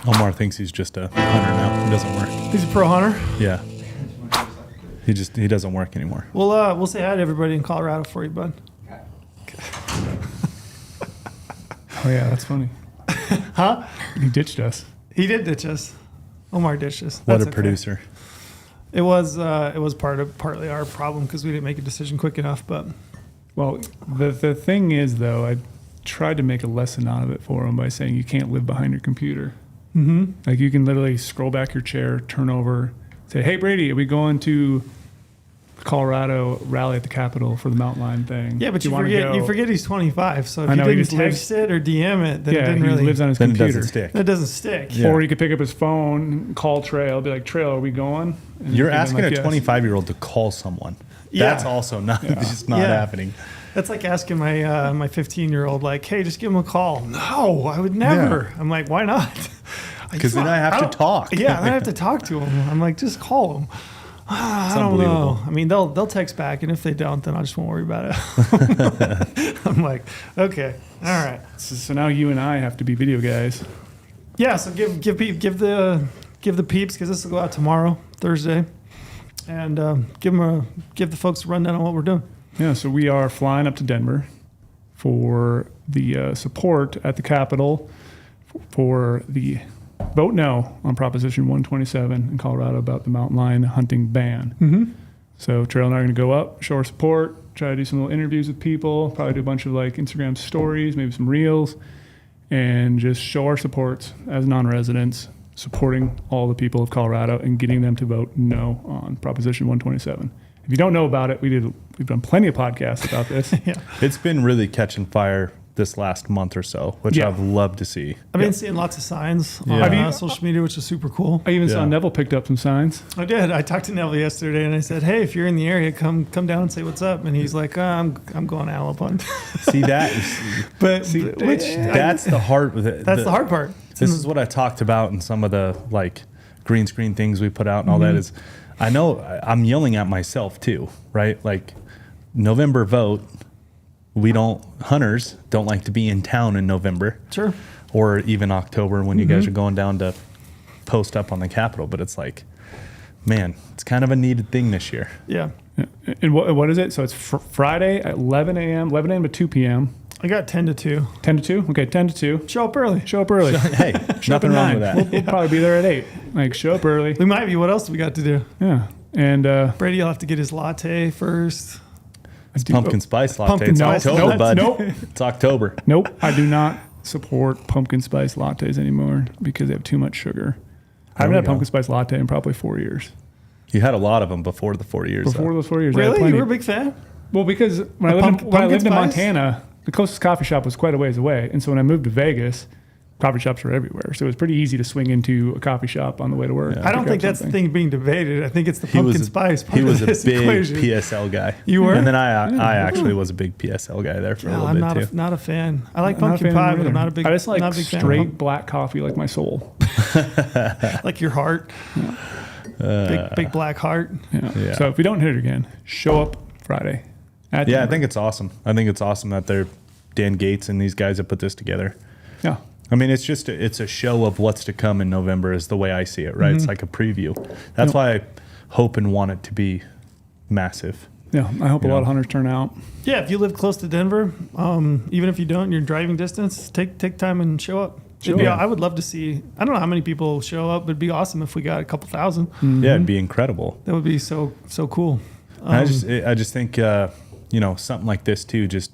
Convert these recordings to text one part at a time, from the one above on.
Omar thinks he's just a hunter now. He doesn't work. He's a pro hunter. Yeah. He doesn't work anymore. We'll say hi to everybody in Colorado for you, bud. Oh yeah, that's funny. Huh? He ditched us. He did ditch us. Omar ditched us. What That's a producer. It was partly our problem because we didn't make a decision quick enough. But Well, the thing is, though, I tried to make a lesson out of it for him by saying you can't live behind your computer. mm-hmm. Like you can literally scroll back your chair, turn over, say, "Hey Brady, are we going to Colorado rally at the Capitol for the Mountain Lion thing?" Yeah, but Do you forget he's 25. So if I know, you he didn't just text it or DM it, then it didn't he really. lives on his Then it computer. doesn't stick. That doesn't stick. Yeah. Or he could pick up his phone, call Trail, be like, "Trail, are we going?" And You're he'd be asking like, a "Yes." 25-year-old to call someone. Yeah. That's also not just not Yeah. happening. That's like asking my 15-year-old, like, "Hey, just give him a call." No, I would never. I'm like, why not? Because then I have to talk. Yeah, then I have to talk to him. I'm like, just call him. I don't unbelievable. know. I mean, they'll text back, and if they don't, then I just won't worry about it. I'm like, okay, all right. So now you and I have to be video guys. Yeah, so give the peeps, because this will go out tomorrow, Thursday, and give the folks a rundown on what we're doing. Yeah, so we are flying up to Denver for the support at the Capitol for the vote no on Proposition 127 in Colorado about the mountain lion hunting ban. Mm-hmm. So Trail and I are going to go up, show our support, try to do some little interviews with people, probably do a bunch of like Instagram stories, maybe some reels, and just show our supports as non-residents, supporting all the people of Colorado and getting them to vote no on Proposition 127. If you don't know about it, we've done plenty of podcasts about this. Yeah, It's been really catching fire this last month or so, which Yeah. I've loved to see. I've been seeing lots of signs Yeah. on social media, which is super cool. I even saw Yeah. Neville picked up some signs. I did. I talked to Neville yesterday, and I said, "Hey, if you're in the area, come down and say what's up." And he's like, I'm going owl hunt." See that? But That's the hard. that's the hard part. This is what I talked about in some of the like green screen things we put out and all that is, I know I'm yelling at myself too, right? Like November vote, hunters don't like to be in town in November. Sure. Or even October when you guys are going down to post up on the Capitol. But it's like, man, it's kind of a needed thing this year. Yeah. And what is it? So it's Friday at 11 a.m. to 2 p.m. I got 10 to 2. 10 to 2? Okay, 10 to 2. Show up early. Show up early. Hey, Show up nothing at wrong 9. with that. We'll probably be there at 8. Like, show up early. We might be. What else do we got to do? Yeah. And Brady will have to get his latte first. Pumpkin spice latte. Pumpkin It's spice October, latte. bud. Nope. It's October. Nope, I do not support pumpkin spice lattes anymore because they have too much sugar. I haven't we had a go. pumpkin spice latte in probably 4 years. You had a lot of them before the 4 years. Before though. those 4 years, I had Really? plenty. You were a big fan? Well, because when I lived in pumpkin spice? Montana, the closest coffee shop was quite a ways away. And so when I moved to Vegas, coffee shops were everywhere. So it was pretty easy to swing into a coffee shop on the way to work. Yeah. I don't think that's the thing being debated. I think it's the pumpkin spice part He was of a this big equation. PSL guy. You were? And then I actually was a big PSL guy there for a No, little I'm bit too. not a fan. I like I'm not a pumpkin fan pie, but either. I'm not a big. I just like not a big fan of straight black coffee like my soul. like your heart. Big black heart. Yeah. So if we don't hit it again, show up Friday. At Yeah, I Denver. think it's awesome. I think it's awesome that they're Dan Gates and these guys have put this together. Yeah. I mean, it's just it's a show of what's to come in November is the way I see it, right? Mm-hmm. It's like a preview. That's why I hope and want it to be massive. Yeah. I hope a lot Yeah. of hunters turn out. Yeah, if you live close to Denver, even if you don't, you're driving distance, take time and show up. I would love to see. I don't know how many people show up, but it'd be awesome if we got a couple thousand. Yeah, it'd be incredible. That would be so cool. I just think something like this too just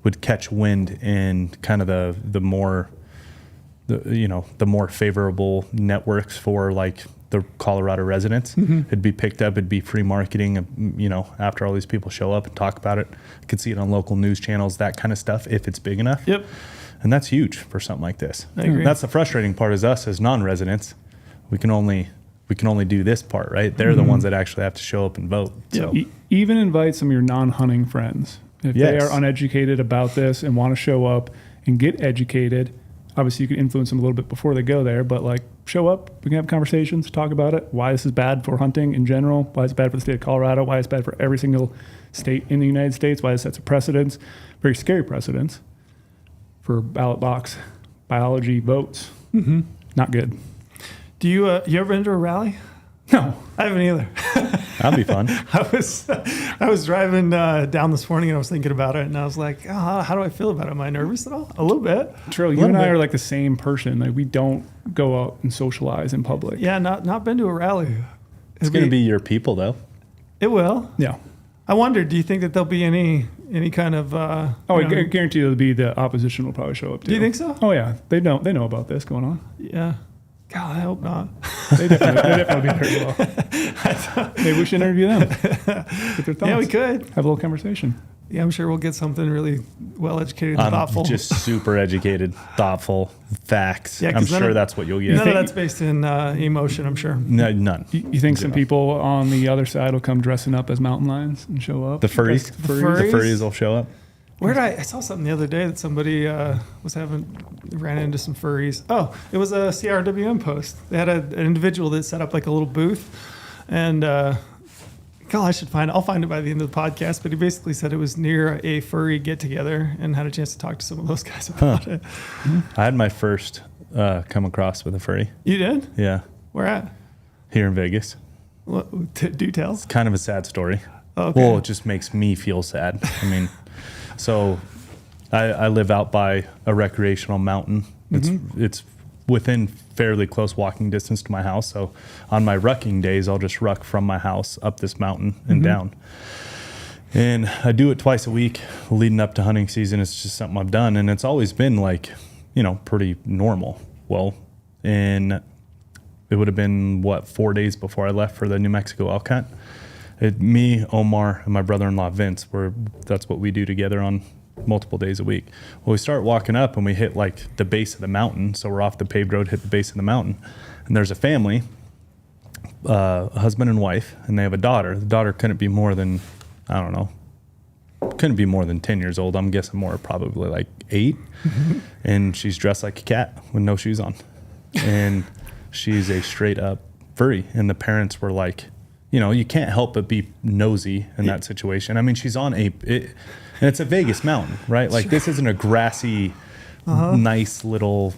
would catch wind in kind of the more favorable networks for like the Colorado residents. It'd be picked up. It'd be free marketing. After all these people show up and talk about it, I could see it on local news channels, that kind of stuff, if it's big enough. Yep. And that's huge for something like this. I agree. That's the frustrating part is us as non-residents. We can only do this part, right? They're the ones that actually have to show up and vote. So Even invite some of your non-hunting friends. If they Yes. are uneducated about this and want to show up and get educated, obviously you can influence them a little bit before they go there, but like show up, we can have conversations, talk about it, why this is bad for hunting in general, why it's bad for the state of Colorado, why it's bad for every single state in the United States, why it sets a precedence, very scary precedence for ballot box biology votes. Not good. Do you ever been to a rally? No. I haven't either. That'd be fun. I was driving down this morning and I was thinking about it and I was like, oh, how do I feel about it? Am I nervous at all? A little bit. Trill, you and I are like the same person. Like we don't go out and socialize in public. Yeah, not been to a rally. It's going to be your people, though. It will. Yeah. I wonder, do you think that there'll be any kind of... I guarantee there'll be the opposition will probably show up too. Do you think so? Oh yeah. They know about this going on. Yeah. God, I hope not. They definitely be very well. Maybe we should interview them. Get their thoughts. Yeah, we could. Have a little conversation. Yeah, I'm sure we'll get something really well-educated and thoughtful. Just super educated, thoughtful, facts. Yeah, I'm sure that's what you'll get. None of that's based in emotion, I'm sure. No, none. You think some people on the other side will come dressing up as mountain lions and show up? The furries? The furries? The furries will show up. I saw something the other day that somebody ran into some furries. Oh, it was a CRWM post. They had an individual that set up like a little booth, and I'll find it by the end of the podcast. But he basically said it was near a furry get together, and had a chance to talk to some of those guys about it. I had my first come across with a furry. You did? Yeah, Where at? here in Vegas. What, do tell. Kind of a sad story. Okay. Well, it just makes me feel sad. I mean, so I live out by a recreational mountain. It's within fairly close walking distance to my house. So on my rucking days, I'll just ruck from my house up this mountain and down. And I do it twice a week leading up to hunting season. It's just something I've done. And it's always been like, pretty normal. Well, and it would have been 4 days before I left for the New Mexico elk hunt. Me, Omar, and my brother-in-law Vince, that's what we do together on multiple days a week. Well, we start walking up and we hit like the base of the mountain. So we're off the paved road, hit the base of the mountain, and there's a family, a husband and wife, and they have a daughter. The daughter couldn't be more than 10 years old. I'm guessing more, probably like 8. And she's dressed like a cat with no shoes on. And she's a straight up furry. And the parents were like, you can't help but be nosy in that situation. I mean, she's on and it's a Vegas mountain, right? Like this isn't a grassy, nice little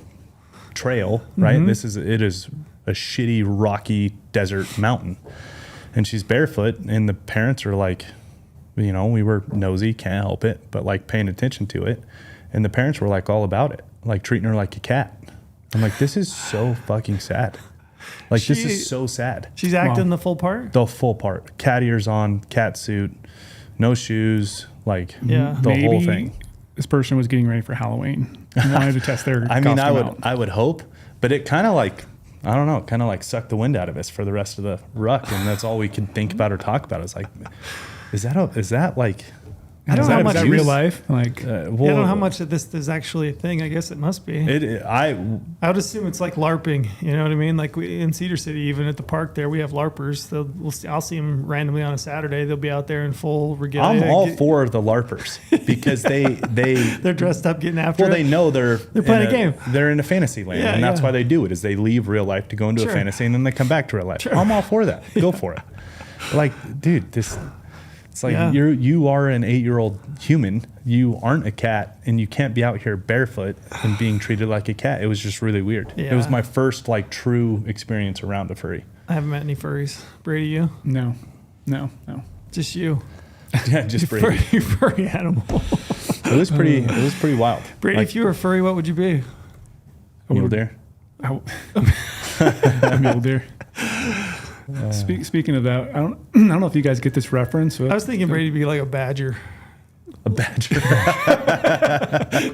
trail, right? It is a shitty, rocky desert mountain. And she's barefoot, and the parents are like, we were nosy, can't help it, but like paying attention to it. And the parents were like all about it, like treating her like a cat. I'm like, this is so fucking sad. Like, this is so sad. She's acting the full part? The full part. Cat ears on, cat suit, no shoes, like the whole thing. This person was getting ready for Halloween and wanted to test their I mean, out. I would hope, but it kind of like, I don't know, kind of like sucked the wind out of us for the rest of the ruck. And that's all we could think about or talk about. It's like, is that like... I don't know how much is that real life. Like, I don't know how much of this is actually a thing. I guess it must be. I would assume it's like LARPing. You know what I mean? Like in Cedar City, even at the park there, we have LARPers. I'll see them randomly on a Saturday. They'll be out there in full regalia. I'm all for the LARPers because they're dressed up getting after. Well, they know they're playing a game. They're in a fantasy land, and that's why they do it. Is they leave real life to go into a fantasy, and then they come back to real life. I'm all for that. Go for it. Like, dude, it's like you are an 8-year-old human. You aren't a cat, and you can't be out here barefoot and being treated like a cat. It was just really weird. Yeah. It was my first like true experience around a furry. I haven't met any furries. Brady, you? No. Just you. Yeah, just Brady. Furry animal. It was pretty wild. Brady, like, if you were a furry, what would you be? Mule deer. A mule deer. Speaking of that, I don't know if you guys get this reference. I was thinking Brady would be like a badger. A badger.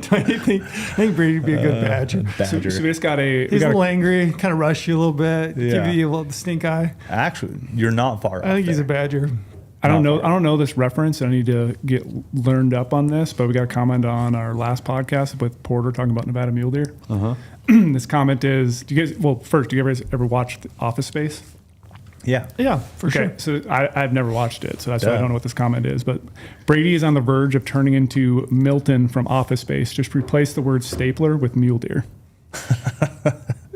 Don't you think? I think Brady would be a good badger. So we just got He's a little angry, kind of rush you a little bit, Yeah. give you a little stink eye. Actually, you're not far off. I think he's there. a badger. I don't know this reference. I need to get learned up on this, but we got a comment on our last podcast with Porter talking about Nevada mule deer. This comment is, do you guys ever watch Office Space? Yeah, for sure. So I've never watched it, so that's why I don't know what this comment is. But Brady is on the verge of turning into Milton from Office Space. Just replace the word stapler with mule deer.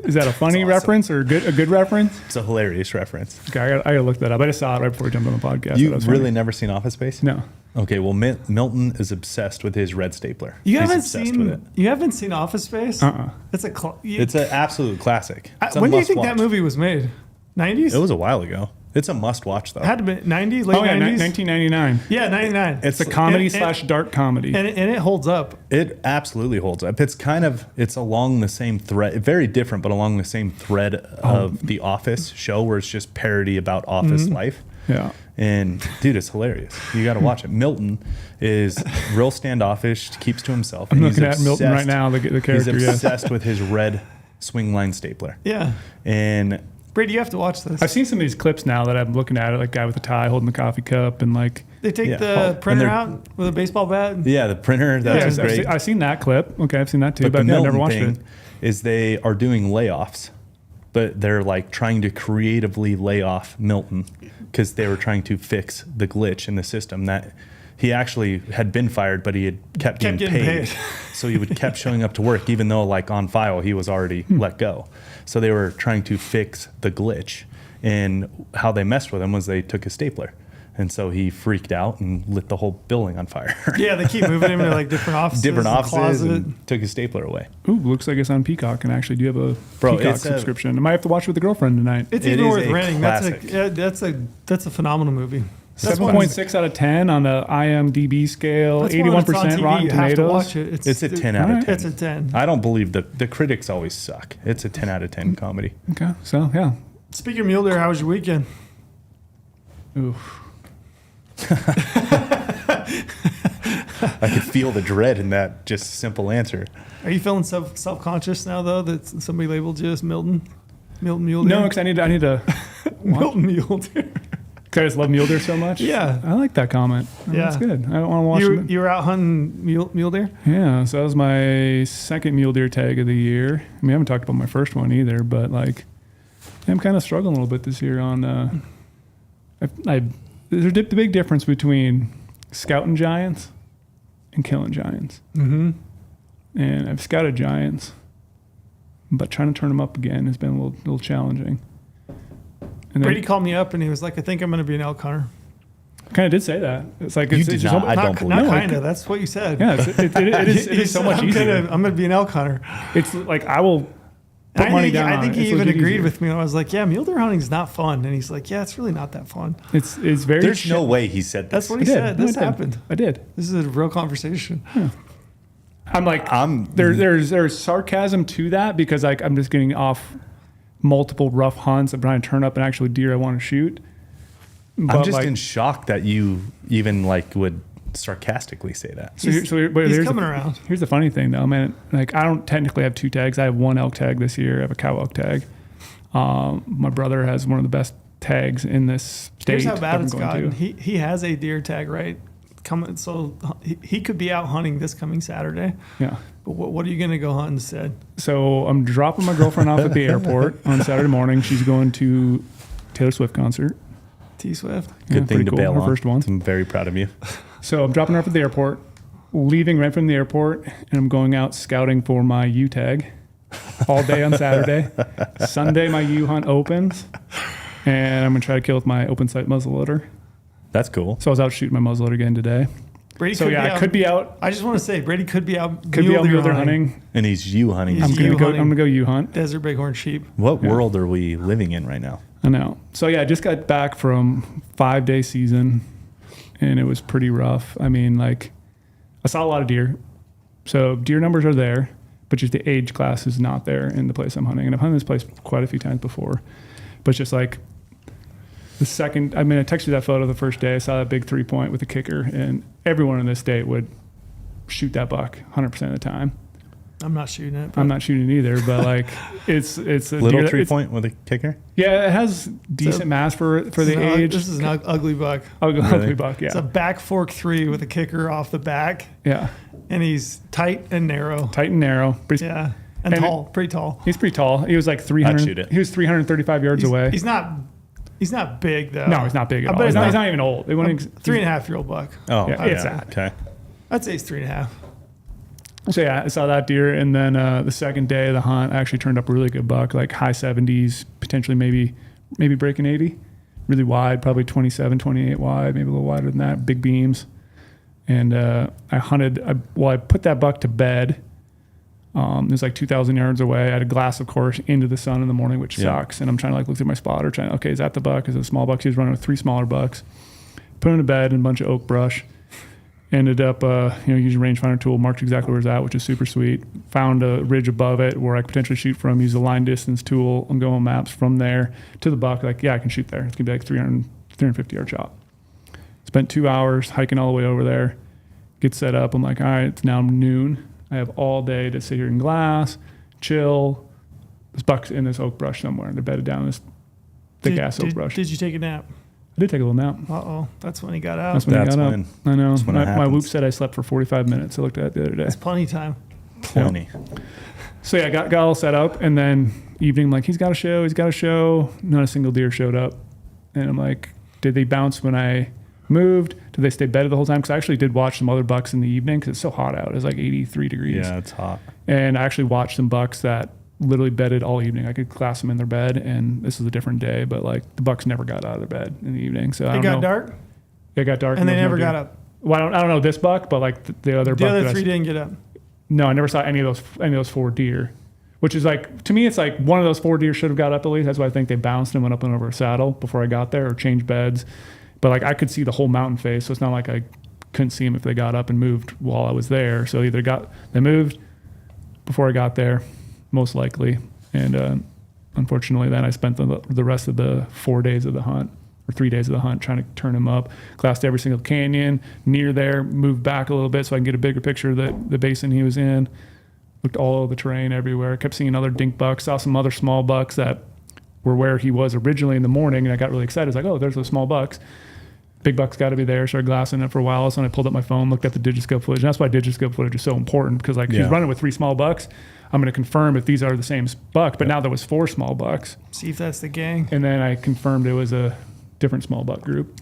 Is that a funny awesome. reference or a good reference? It's a hilarious reference. Okay, I gotta look that up. I just saw it right before we jumped on the podcast. You've really never seen Office Space? No. Okay, well, Milton is obsessed with his red stapler. You He's haven't obsessed with it. seen you haven't seen Office Space? It's a It's an absolute classic. It's a when do you think must-watch. that movie was made? 90s? It was a while ago. It's a must-watch, though. Had to be 90s, late Oh yeah, 90s. 1999. Yeah, 99. It's a comedy / dark comedy. and it holds up. It absolutely holds up. It's along the same thread, very different, but along the same thread of the Office show, where it's just parody about office life. Yeah. And dude, it's hilarious. You got to watch it. Milton is real standoffish, keeps to himself. I'm and looking he's at Milton right now, the He's character. Yeah. obsessed with his red swing line stapler. Yeah. And Brady, you have to watch this. I've seen some of these clips now that I'm looking at it, like guy with a tie holding the coffee cup and like. They take Yeah. the printer they're- out with a baseball bat. yeah, the printer, that's I've great. seen that clip. Okay, I've seen that too, But but the I've Milton never watched thing it. is they are doing layoffs, but they're like trying to creatively lay off Milton because they were trying to fix the glitch in the system that he actually had been fired, but he had kept getting paid. So he would kept showing up to work, even though like on file he was already let go. So they were trying to fix the glitch, and how they messed with him was they took a stapler. And so he freaked out and lit the whole building on fire. Yeah, they keep moving him to like different offices. Closet. and took his stapler away. Ooh, looks like it's on Peacock, and I actually do have a Bro, Peacock it's a- subscription. I might have to watch it with a girlfriend tonight. It's It even is worth a renting. classic. That's a phenomenal movie. That's one- 7.6 out of 10 on the IMDb scale, that's one that's on 81% TV. Rotten You have to Tomatoes. watch it. It's a 10 out of 10. It's a 10. I don't believe the critics always suck. It's a 10 out of 10 comedy. Okay, so yeah. Speaking of mule deer, how was your weekend? Oof. I could feel the dread in that just simple answer. Are you feeling self-conscious now, though, that somebody labeled you as Milton Mule Deer? No, because I need to. Milton Mule Deer. Cause I just love mule deer so much. Yeah. I like that comment. Yeah. That's good. I don't want to watch You, them. you were out hunting mule deer? Yeah, so that was my second mule deer tag of the year. I mean, I haven't talked about my first one either, but like, I'm kind of struggling a little bit this year on. There's the big difference between scouting giants and killing giants. Mm-hmm. And I've scouted giants, but trying to turn them up again has been a little challenging. And then Brady called me up and he was like, I think I'm going to be an elk hunter. kind of did say that. It's like You it's did just not. I don't believe Not it. kind of. That's what you said. Yeah, it is so much easier. I'm going to be an elk hunter. It's like I will put I money think, down I on think it. he It's even legit agreed easier. with me. I was like, yeah, mule deer hunting is not fun. And he's like, yeah, it's really not that fun. It's very. There's no way he said That's this. what I he did. said. No, This I did. happened. I did. This is a real conversation. I'm like, there's sarcasm to that because like I'm just getting off multiple rough hunts. I'm trying to turn up an actual deer I want to shoot. I'm But, just like, in shock that you even like would sarcastically say that. He's here's coming around. Here's the funny thing though, man. Like I don't technically have two tags. I have one elk tag this year. I have a cow elk tag. My brother has one of the best tags in this state. Here's how that bad I'm it's going gotten. to. He has a deer tag, right? So he could be out hunting this coming Saturday. Yeah. But what are you going to go hunt instead? So I'm dropping my girlfriend off at the airport on Saturday morning. She's going to Taylor Swift concert. T Swift. Yeah, Good thing pretty to cool. bail Her on. first one. I'm very proud of you. So I'm dropping her off at the airport, leaving right from the airport, and I'm going out scouting for my U tag all day on Saturday. Sunday, my U hunt opens, and I'm going to try to kill with my open sight muzzleloader. That's cool. So I was out shooting my muzzleloader again today. Brady So could yeah, be I out, could be out. I just want to say Brady could be out Mule deer hunting. And he's you hunting. He's I'm you gonna hunting. go U hunt. Desert bighorn sheep. What world are we living in right now? I know. So yeah, I just got back from 5-day season, and it was pretty rough. I mean, like, I saw a lot of deer. So deer numbers are there, but just the age class is not there in the place I'm hunting. And I've hunted this place quite a few times before, but it's just like the second. I mean, I texted you that photo the first day. I saw that big 3-point with the kicker, and everyone in this state would shoot that buck 100% of the time. I'm not shooting it. I'm not shooting either, but like it's a Little deer, 3-point with a kicker? Yeah, it has decent mass for the age. This is an ugly buck. Ugly Really? buck, yeah. It's a back fork 3 with a kicker off the back, Yeah. and he's tight and narrow. Tight and narrow. Pretty, Yeah, and tall, pretty tall. He's pretty tall. He was like I'd 300. shoot it. He was 335 yards away. He's not big though. No, he's not big at I all. bet He's it's not even old. It wasn't 3.5-year-old buck. Oh, Yeah, yeah. it's that. Okay. I'd say he's 3.5. So yeah, I saw that deer, and then the second day of the hunt, I actually turned up a really good buck, like high 70s, potentially maybe breaking 80, really wide, probably 27, 28 wide, maybe a little wider than that, big beams. And I put that buck to bed. It was like 2,000 yards away. I had a glass, of course, into the sun in the morning, which sucks. And I'm trying to like look through my spotter, okay, is that the buck? Is it a small buck? He was running with 3 smaller bucks. Put him to bed in a bunch of oak brush. Ended up, using a rangefinder tool, marked exactly where it's at, which is super sweet. Found a ridge above it where I could potentially shoot from. Use a line distance tool and go on maps from there to the buck. Like, yeah, I can shoot there. It's gonna be like 350 yard shot. Spent 2 hours hiking all the way over there. Get set up. I'm like, all right, it's now noon. I have all day to sit here in glass, chill. This buck's in this oak brush somewhere. They're bedded down in this thick ass oak brush. Did you take a nap? I did take a little nap. Uh-oh. That's when he got out. That's when he got up. I know. That's when it My whoop happens. said I slept for 45 minutes. I looked at it the other day. That's plenty of time. Plenty. So yeah, got all set up, and then evening, I'm like, he's got a show. Not a single deer showed up. And I'm like, did they bounce when I moved? Did they stay bedded the whole time? Because I actually did watch some other bucks in the evening because it's so hot out. It was like 83 degrees. Yeah, it's hot. And I actually watched some bucks that literally bedded all evening. I could class them in their bed, and this is a different day, but like the bucks never got out of their bed in the evening. So I It don't got know. dark, It got dark, and they there was never no got deer. up. Well, I don't know this buck, but like the other The buck. other that I 3 didn't get up. No, I never saw any of those 4 deer, which is like, to me, it's like one of those 4 deer should have got up at least. That's why I think they bounced and went up and over a saddle before I got there or changed beds. But like I could see the whole mountain face, so it's not like I couldn't see them if they got up and moved while I was there. So either they moved before I got there, most likely. And unfortunately, then I spent the rest of the 4 days of the hunt, or 3 days of the hunt, trying to turn him up. Glassed every single canyon near there, moved back a little bit so I can get a bigger picture of the basin he was in. Looked all over the terrain everywhere. Kept seeing other dink bucks. Saw some other small bucks that were where he was originally in the morning, and I got really excited. I was like, oh, there's those small bucks. Big buck's got to be there. Started glassing it for a while. So when I pulled up my phone, looked at the digiscope footage. And that's why digiscope footage is so important, because like he's running with 3 small bucks. I'm going to confirm if these are the same buck. But now there was 4 small bucks. See if that's the gang. And then I confirmed it was a different small buck group.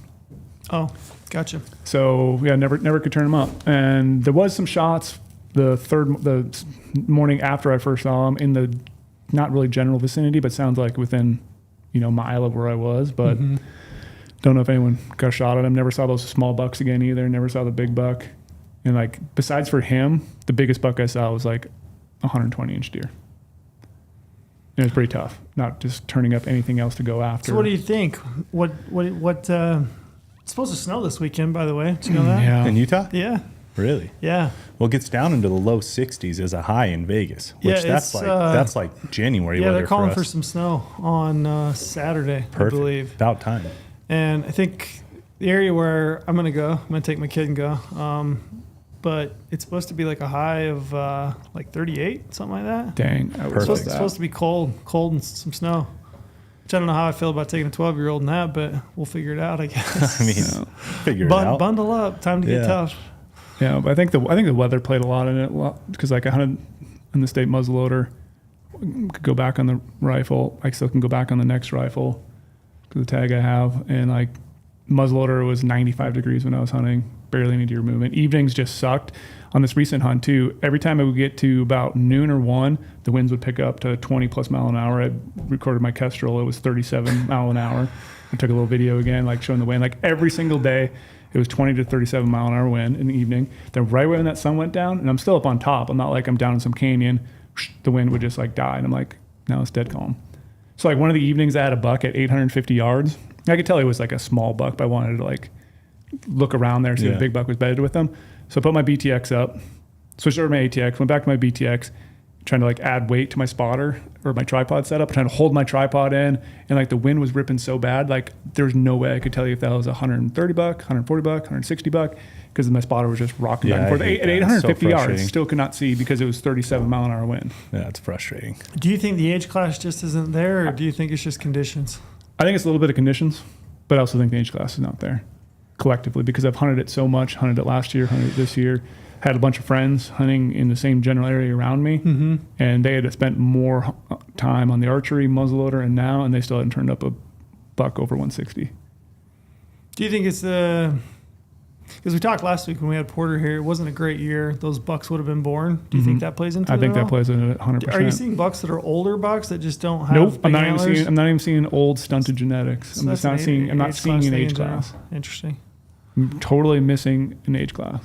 Oh, gotcha. So yeah, never could turn them up. And there was some shots the morning after I first saw him in the not really general vicinity, but sounds like within mile of where I was. But don't know if anyone got a shot at him. Never saw those small bucks again either. Never saw the big buck. And like besides for him, the biggest buck I saw was like 120-inch deer. It was pretty tough, not just turning up anything else to go after. So what do you think? What it's supposed to snow this weekend, by the way. Did you know that? Yeah. In Utah? Yeah. Really? Yeah. Well, it gets down into the low 60s as a high in Vegas, which Yeah, that's like January Yeah, weather they're calling for for us. some snow on Saturday, Perfect. I believe. About time. And I think the area where I'm going to take my kid and go. But it's supposed to be like a high of like 38, something like that. Dang. I Perfect. It's supposed to be cold and some snow. Which I don't know how I feel about taking a 12-year-old in that, but we'll figure it out, I guess. I mean, figure it out. Bundle up. Time to get tough. Yeah, but I think the weather played a lot in it, because like I hunted in the state muzzleloader, could go back on the rifle. I still can go back on the next rifle because the tag I have, and like muzzleloader was 95 degrees when I was hunting, barely any deer movement. Evenings just sucked. On this recent hunt too, every time I would get to about noon or 1, the winds would pick up to 20 plus mile an hour. I recorded my Kestrel, it was 37 mile an hour. I took a little video again, like showing the wind. Like every single day, it was 20 to 37 mile an hour wind in the evening. Then right when that sun went down, and I'm still up on top, I'm not like I'm down in some canyon, the wind would just like die. And I'm like, now it's dead calm. So like one of the evenings I had a buck at 850 yards. I could tell he was like a small buck, but I wanted to like look around there, see if the big buck was bedded with them. So I put my BTX up, switched over to my ATX, went back to my BTX, trying to like add weight to my spotter or my tripod setup, trying to hold my tripod in, and like the wind was ripping so bad, like there's no way I could tell you if that was 130 buck, 140 buck, 160 buck, because my spotter was just rocking back and forth. At 850 yards, still could not see because it was 37 mile an hour wind. Yeah, it's frustrating. Do you think the age class just isn't there, or do you think it's just conditions? I think it's a little bit of conditions, but I also think the age class is not there collectively, because I've hunted it so much, hunted it last year, hunted it this year, had a bunch of friends hunting in the same general area around me, and they had spent more time on the archery muzzleloader and they still hadn't turned up a buck over 160. Do you think it's the Because we talked last week when we had Porter here, it wasn't a great year. Those bucks would have been born. Do you think that plays into it? I think at that all? plays into it 100%. Are you seeing bucks that are older bucks that just don't have Nope, big I'm not antlers? I'm not even seeing old stunted genetics. So I'm just that's not seeing. I'm not seeing an thing age in general. class. Interesting. I'm totally missing an age class.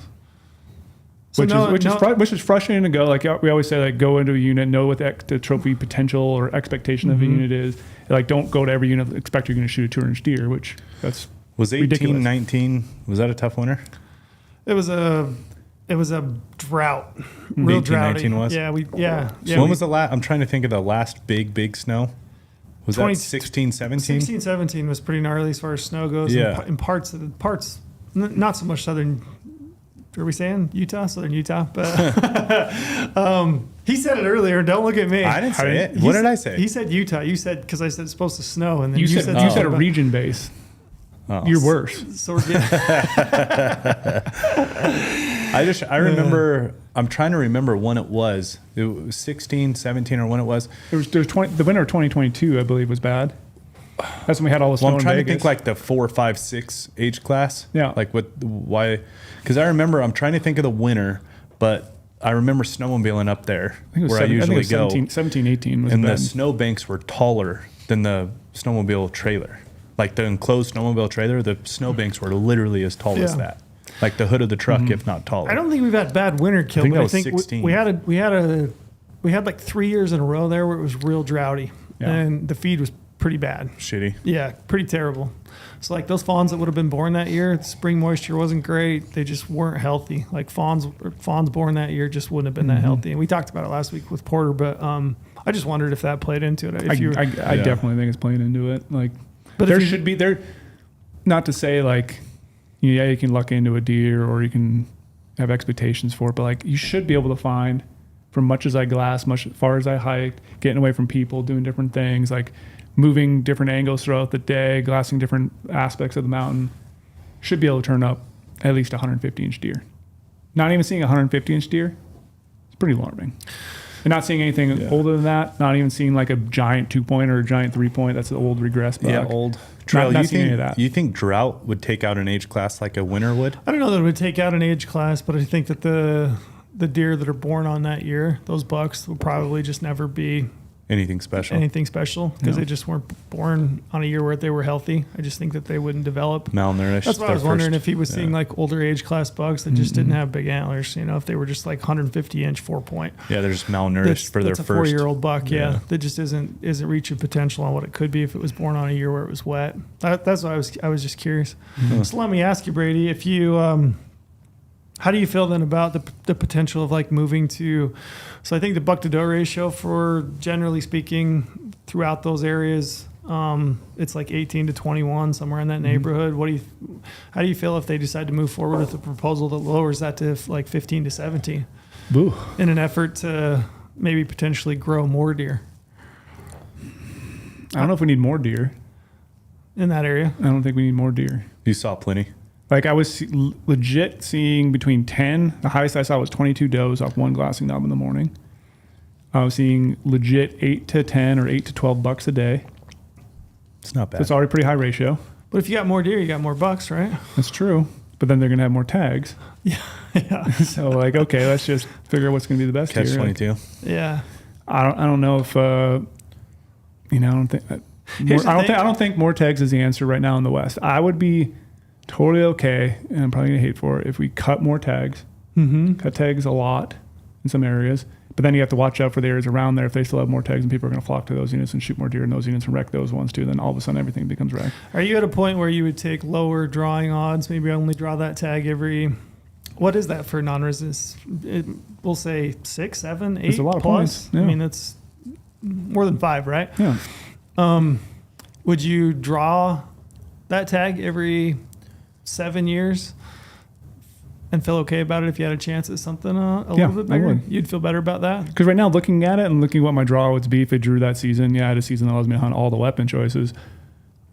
So Which is frustrating to go. Like we always say, like go into a unit, know what the trophy potential or expectation of a unit is. Like don't go to every unit expect you're going to shoot a 2-inch deer, which that's Was 18, ridiculous. 19, was that a tough winter? It was a drought. Mm-hmm. Real 18, droughty. 19 was? Yeah. So when was the last? I'm trying to think of the last big snow. Was 20 that 16, 17? 16, 17 was pretty gnarly as far as snow goes. Yeah. In parts, not so much southern. Are we saying Utah? Southern Utah. But he said it earlier. Don't look at me. I didn't say it. What did I say? He said Utah. You said because I said it's supposed to snow, and then you said something a about- region base. Oh. You're worse. So we're getting. I remember. I'm trying to remember when it was. It was 16, 17, or when it was. There's the winter of 2022, I believe, was bad. That's when we had all the snow Well, I'm in trying to Vegas. think like the 4, 5, 6 age class. Yeah. Like why? Because I remember. I'm trying to think of the winter, but I remember snowmobiling up there I think it was where I usually go. 17, 18 was And bad. the snow banks were taller than the snowmobile trailer. Like the enclosed snowmobile trailer, the snow banks were literally as tall as Yeah. that. Like the hood of the truck, if not taller. I don't think we've had bad winter kill, think but that I was think 16. we had like 3 years in a row there where it was real droughty, Yeah. and the feed was pretty bad. Shitty. Yeah, pretty terrible. So like those fawns that would have been born that year, the spring moisture wasn't great. They just weren't healthy. Like fawns born that year just wouldn't have been that healthy. And we talked about it last week with Porter, but I just wondered if that played into it. If I definitely think it's playing into it. Like, But there if you- should be there. Not to say like, yeah, you can luck into a deer or you can have expectations for it, but like you should be able to find, from much as I glass, much as far as I hiked, getting away from people, doing different things, like moving different angles throughout the day, glassing different aspects of the mountain, should be able to turn up at least a 150-inch deer. Not even seeing a 150-inch deer, it's pretty alarming. And not seeing anything older than that, not even seeing like a giant 2-point or a giant 3-point. That's an old regress buck. Yeah, old. Trail, not you seeing any think of that. you think drought would take out an age class like a winter would? I don't know that it would take out an age class, but I think that the deer that are born on that year, those bucks, will probably just never be Anything special? anything special because No. they just weren't born on a year where they were healthy. I just think that they wouldn't develop. Malnourished. That's why I their was wondering first- if he was seeing like older age class bucks that just didn't have big antlers. You know, if they were just like 150-inch 4-point. Yeah, they're just malnourished for their that's a first. 4-year-old buck. Yeah, Yeah. that just isn't reaching potential on what it could be if it was born on a year where it was wet. That's why I was just curious. So let me ask you, Brady, if you how do you feel then about the potential of like moving to? So I think the buck to doe ratio for generally speaking throughout those areas, it's like 18 to 21, somewhere in that neighborhood. How do you feel if they decide to move forward with a proposal that lowers that to like 15 to 17 Boo. in an effort to maybe potentially grow more deer I don't know if we need more deer. in that area? I don't think we need more deer. You saw plenty. Like I was legit seeing between 10, the highest I saw was 22 does off one glassing knob in the morning. I was seeing legit 8 to 10 or 8 to 12 bucks a day. It's not bad. That's already a pretty high ratio. But if you got more deer, you got more bucks, right? That's true. But then they're going to have more tags. Yeah. So like, okay, let's just figure out what's going to be the best Catch here. 22. Yeah. I don't know if, I don't think, Here's the thing. I don't think more tags is the answer right now in the West. I would be totally okay, and I'm probably going to hate for it, if we cut more tags. Cut tags a lot in some areas. But then you have to watch out for the areas around there. If they still have more tags and people are going to flock to those units and shoot more deer in those units and wreck those ones too, then all of a sudden everything becomes wrecked. Are you at a point where you would take lower drawing odds? Maybe only draw that tag every. What is that for non-residents? We'll say 6, 7, 8 It's a lot of plus. points, yeah. I mean, that's more than 5, right? Yeah. Would you draw that tag every 7 years and feel okay about it if you had a chance at something a little bit I bigger? would. You'd feel better about that? Because right now, looking at it and looking at what my draw would be if it drew that season, yeah, I had a season that allows me to hunt all the weapon choices.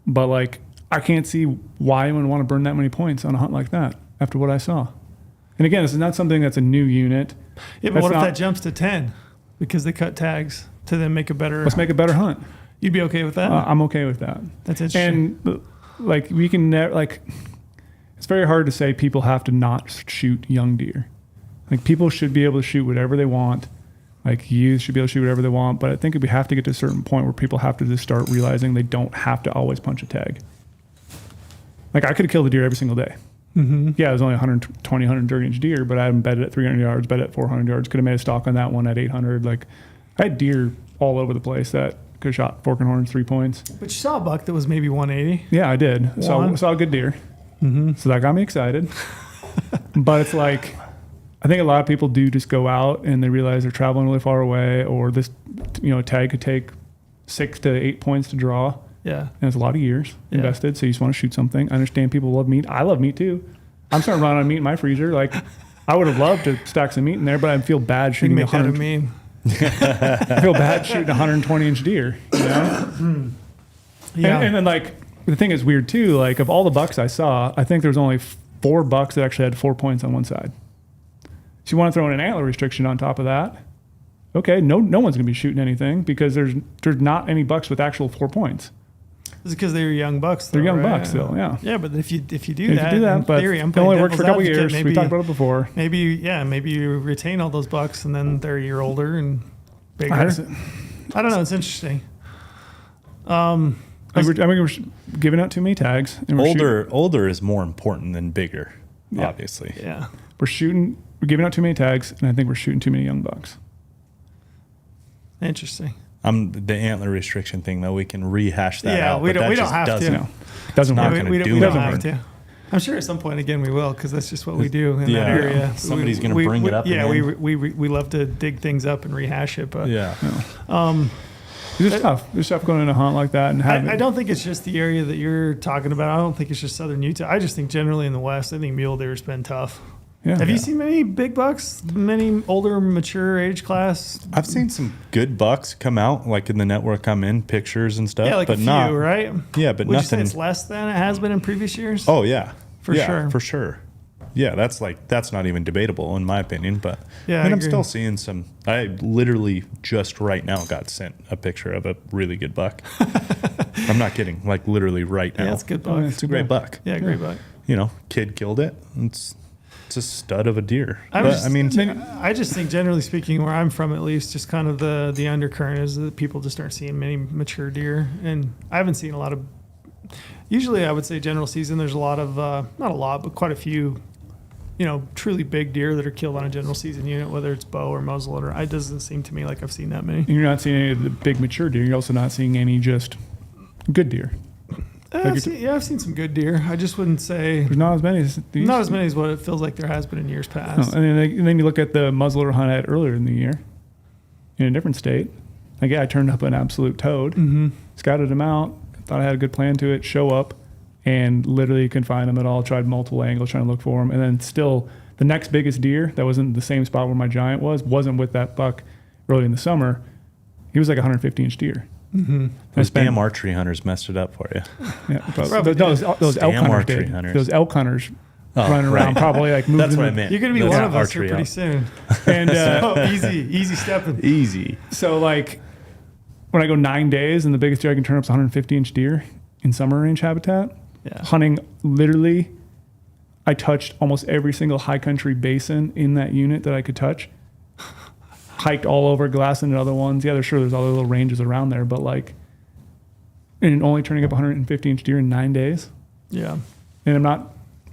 But like, I can't see why anyone would want to burn that many points on a hunt like that after what I saw. And again, this is not something that's a new unit. Yeah, but That's what if not- that jumps to 10 because they cut tags to then make a better? Let's make a better hunt. You'd be okay with that? I'm okay with that. That's interesting. And like we can like it's very hard to say people have to not shoot young deer. Like people should be able to shoot whatever they want. Like youth should be able to shoot whatever they want. But I think we have to get to a certain point where people have to just start realizing they don't have to always punch a tag. Like I could have killed a deer every single day. Mm-hmm. Yeah, it was only 120, 130 inch deer, but I had bedded at 300 yards, bedded at 400 yards. Could have made a stalk on that one at 800. Like I had deer all over the place that could have shot fork and horns 3 points. But you saw a buck that was maybe 180. Yeah, I did. Saw a good deer. Mm-hmm. So that got me excited. But it's like, I think a lot of people do just go out and they realize they're traveling really far away, or this, tag could take 6 to 8 points to draw. Yeah. And it's a lot of years invested. So you just want to shoot something. I understand people love meat. I love meat too. I'm starting to run out of meat in my freezer. Like I would have loved to stack some meat in there, but I feel bad shooting I feel bad shooting 120 inch deer, Yeah. And then like the thing is weird too, like of all the bucks I saw, I think there's only 4 bucks that actually had 4 points on one side. So you want to throw in an antler restriction on top of that. Okay, no one's gonna be shooting anything because there's not any bucks with actual 4 points. It's because they were young bucks. Though, They're young right? bucks still, yeah. Yeah, but if you do If that, you do that, in but theory, I'm they only work for a couple devil's advocate, years. We talked about it before. Maybe you retain all those bucks and then they're a year older and bigger. I don't know. It's interesting. I mean, we're giving out too many tags. And we're Older is more important than bigger, Yeah. obviously. Yeah. We're giving out too many tags, and I think we're shooting too many young bucks. Interesting. The antler restriction thing, though, we can rehash that out. we but don't that just have doesn't- to. Doesn't Not work. gonna We do don't anything. have to. I'm sure at some point again we will, because that's just what we do in Yeah. that area. Somebody's gonna bring it up Yeah, again. we love to dig things up and rehash it, but Yeah. It's just tough. There's stuff going in a hunt like that, and having I don't think it's just the area that you're talking about. I don't think it's just southern Utah. I just think generally in the West, I think mule deer's been tough. Yeah. Have you seen many big bucks? Many older, mature age class? I've seen some good bucks come out, like in the network I'm in, pictures and stuff. Yeah, like but a few, not, right? Yeah, but Would you say nothing. it's less than it has been in previous years? Oh, yeah. For sure. For sure. Yeah, that's not even debatable in my opinion. But Yeah, I mean, I I'm agree. still seeing some. I literally just right now got sent a picture of a really good buck. I'm not kidding. Like literally right now. Yeah, it's a good buck. It's a great buck. Yeah, great buck. Kid killed it. It's a stud of a deer. I just think generally speaking, where I'm from at least, just kind of the undercurrent is that people just aren't seeing many mature deer, and I haven't seen a lot of. Usually, I would say general season, there's a lot of not a lot, but quite a few, truly big deer that are killed on a general season unit, whether it's bow or muzzleloader. It doesn't seem to me like I've seen that many. And you're not seeing any of the big mature deer. You're also not seeing any just good deer. I've seen some good deer. I just wouldn't say There's not as many as these. not as many as what it feels like there has been in years No. past. And then you look at the muzzleloader hunt I had earlier in the year in a different state. Like, yeah, I turned up an absolute toad, scouted him out, thought I had a good plan to it, show up, and literally couldn't find him at all. Tried multiple angles trying to look for him. And then still, the next biggest deer that was in the same spot where my giant wasn't with that buck early in the summer. He was like a 150-inch deer. Mm-hmm. Those damn archery hunters messed it up for you. Yeah, Probably those elk Damn hunters archery did. hunters. Those elk hunters Oh, running around right. probably like moving. That's what I meant. You're going to be That's one of us here archery pretty out. soon. And So easy stepping. Easy. so like when I go 9 days and the biggest deer I can turn up is 150-inch deer in summer range habitat, Yeah. hunting literally, I touched almost every single high country basin in that unit that I could touch. Hiked all over, glassing at other ones. Yeah, there's other little ranges around there, but like, and only turning up 150-inch deer in 9 days. Yeah. And I'm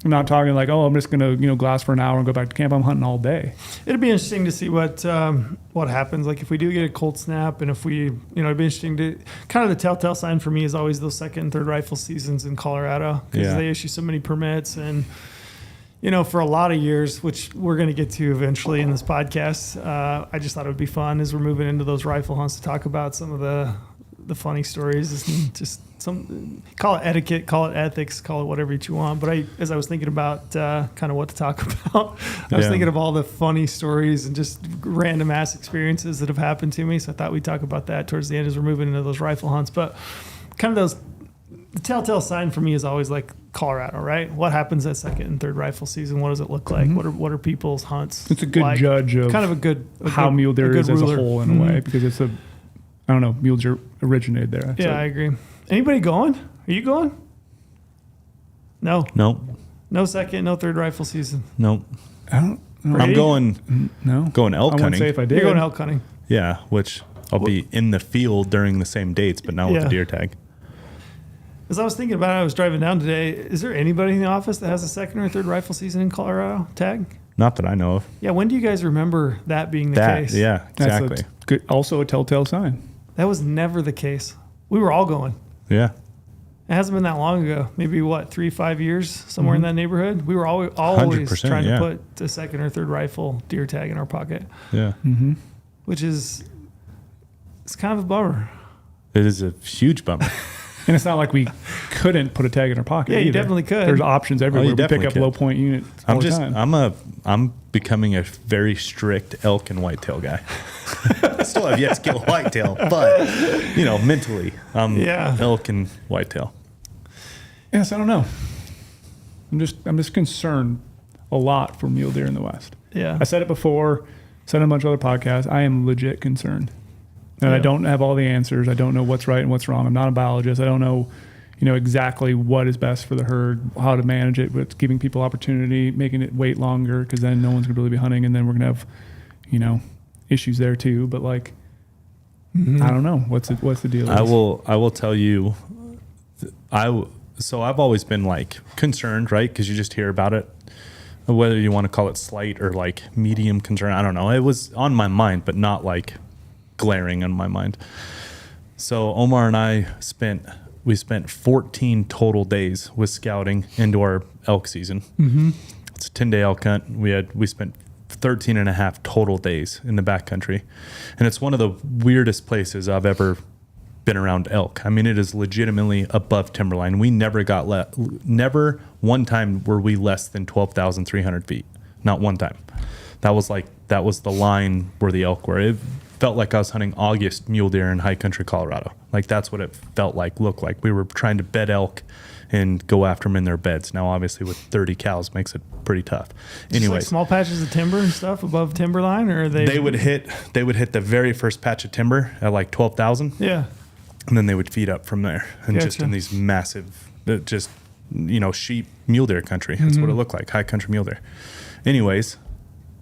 not talking like, oh, I'm just gonna glass for an hour and go back to camp. I'm hunting all day. It'd be interesting to see what happens. Like if we do get a cold snap, and if we, it'd be interesting to kind of the telltale sign for me is always those second and third rifle seasons in Colorado because Yeah. they issue so many permits and. For a lot of years, which we're going to get to eventually in this podcast, I just thought it would be fun as we're moving into those rifle hunts to talk about some of the funny stories and just some, call it etiquette, call it ethics, call it whatever you want. But as I was thinking about kind of what to talk about, I was Yeah. thinking of all the funny stories and just random ass experiences that have happened to me. So I thought we'd talk about that towards the end as we're moving into those rifle hunts. But kind of those, the telltale sign for me is always like Colorado, right? What happens that second and third rifle season? What does it look like? What are people's hunts? It's a good like? judge of Kind of a good how mule deer is as a whole in a Mhm. way, because it's I don't know, mule deer originated there. Yeah, I agree. Anybody going? Are you going? No. Nope. No second, no third rifle season. Nope. I don't know. I'm going No. going elk I wouldn't hunting. say if I did. You're going elk hunting. Yeah, which I'll be in the field during the same dates, but not with Yeah. the deer tag. As I was thinking about it, I was driving down today. Is there anybody in the office that has a second or third rifle season in Colorado tag? Not that I know of. Yeah, when do you guys remember that being the That, case? yeah, That's exactly. good, also a telltale sign. That was never the case. We were all going. Yeah. It hasn't been that long ago. Maybe 3-5 years, somewhere in that neighborhood. We were always 100%, trying yeah. to put a second or third rifle deer tag in our pocket, Yeah. which is it's kind of a bummer. It is a huge bummer. And it's not like we couldn't put a tag in our pocket. Yeah, you either. definitely could. There's options everywhere. We pick definitely up could. low point units all the time. I'm becoming a very strict elk and whitetail guy. I still have yet to kill a whitetail, but mentally, Yeah. elk and whitetail. Yes, I don't know. I'm just concerned a lot for mule deer in the West. Yeah. I said it before, said it on a bunch of other podcasts. I am legit concerned. And I Yeah. don't have all the answers. I don't know what's right and what's wrong. I'm not a biologist. I don't know, exactly what is best for the herd, how to manage it, with giving people opportunity, making it wait longer, because then no one's going to really be hunting, and then we're going to have, issues there too. But I don't know. What's the deal? I will tell you, so I've always been concerned, right? Because you just hear about it, whether you want to call it slight or medium concern. I don't know. It was on my mind, but not glaring on my mind. So Omar and I spent 14 total days with scouting into our elk season. It's a 10-day elk hunt. We spent 13 and a half total days in the backcountry, and it's one of the weirdest places I've ever been around elk. I mean, it is legitimately above timberline. We never never one time were we less than 12,300 feet. Not one time. That was the line where the elk were. It felt like I was hunting August mule deer in high country Colorado. That's what it felt like, looked like. We were trying to bed elk and go after them in their beds. Now, obviously, with 30 cows makes it pretty tough. Just Anyway, small patches of timber and stuff above timberline, or they would hit the very first patch of timber at 12,000. Yeah. And then they would feed up from there, and just Gotcha. in these massive, sheep mule deer country. That's what it looked like, high country mule deer. Anyways,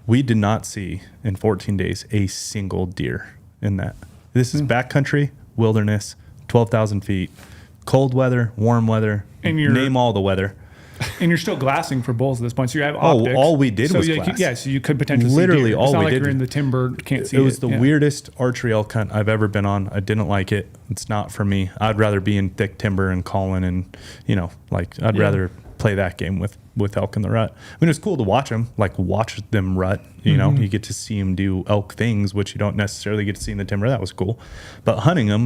we did not see in 14 days a single deer in that. This is backcountry, wilderness, 12,000 feet, cold weather, warm weather, And you're- name all the weather. And you're still glassing for bulls at this point, so you have optics. all we did was so glass. so you could potentially Literally see deer. all it's not we like did. you're in the timber, can't see It it. was the Yeah. weirdest archery elk hunt I've ever been on. I didn't like it. It's not for me. I'd rather be in thick timber and calling, and I'd rather play that game with elk in the rut. I mean, it's cool to watch them, watch them rut. You get to see them do elk things, which you don't necessarily get to see in the timber. That was cool, but hunting them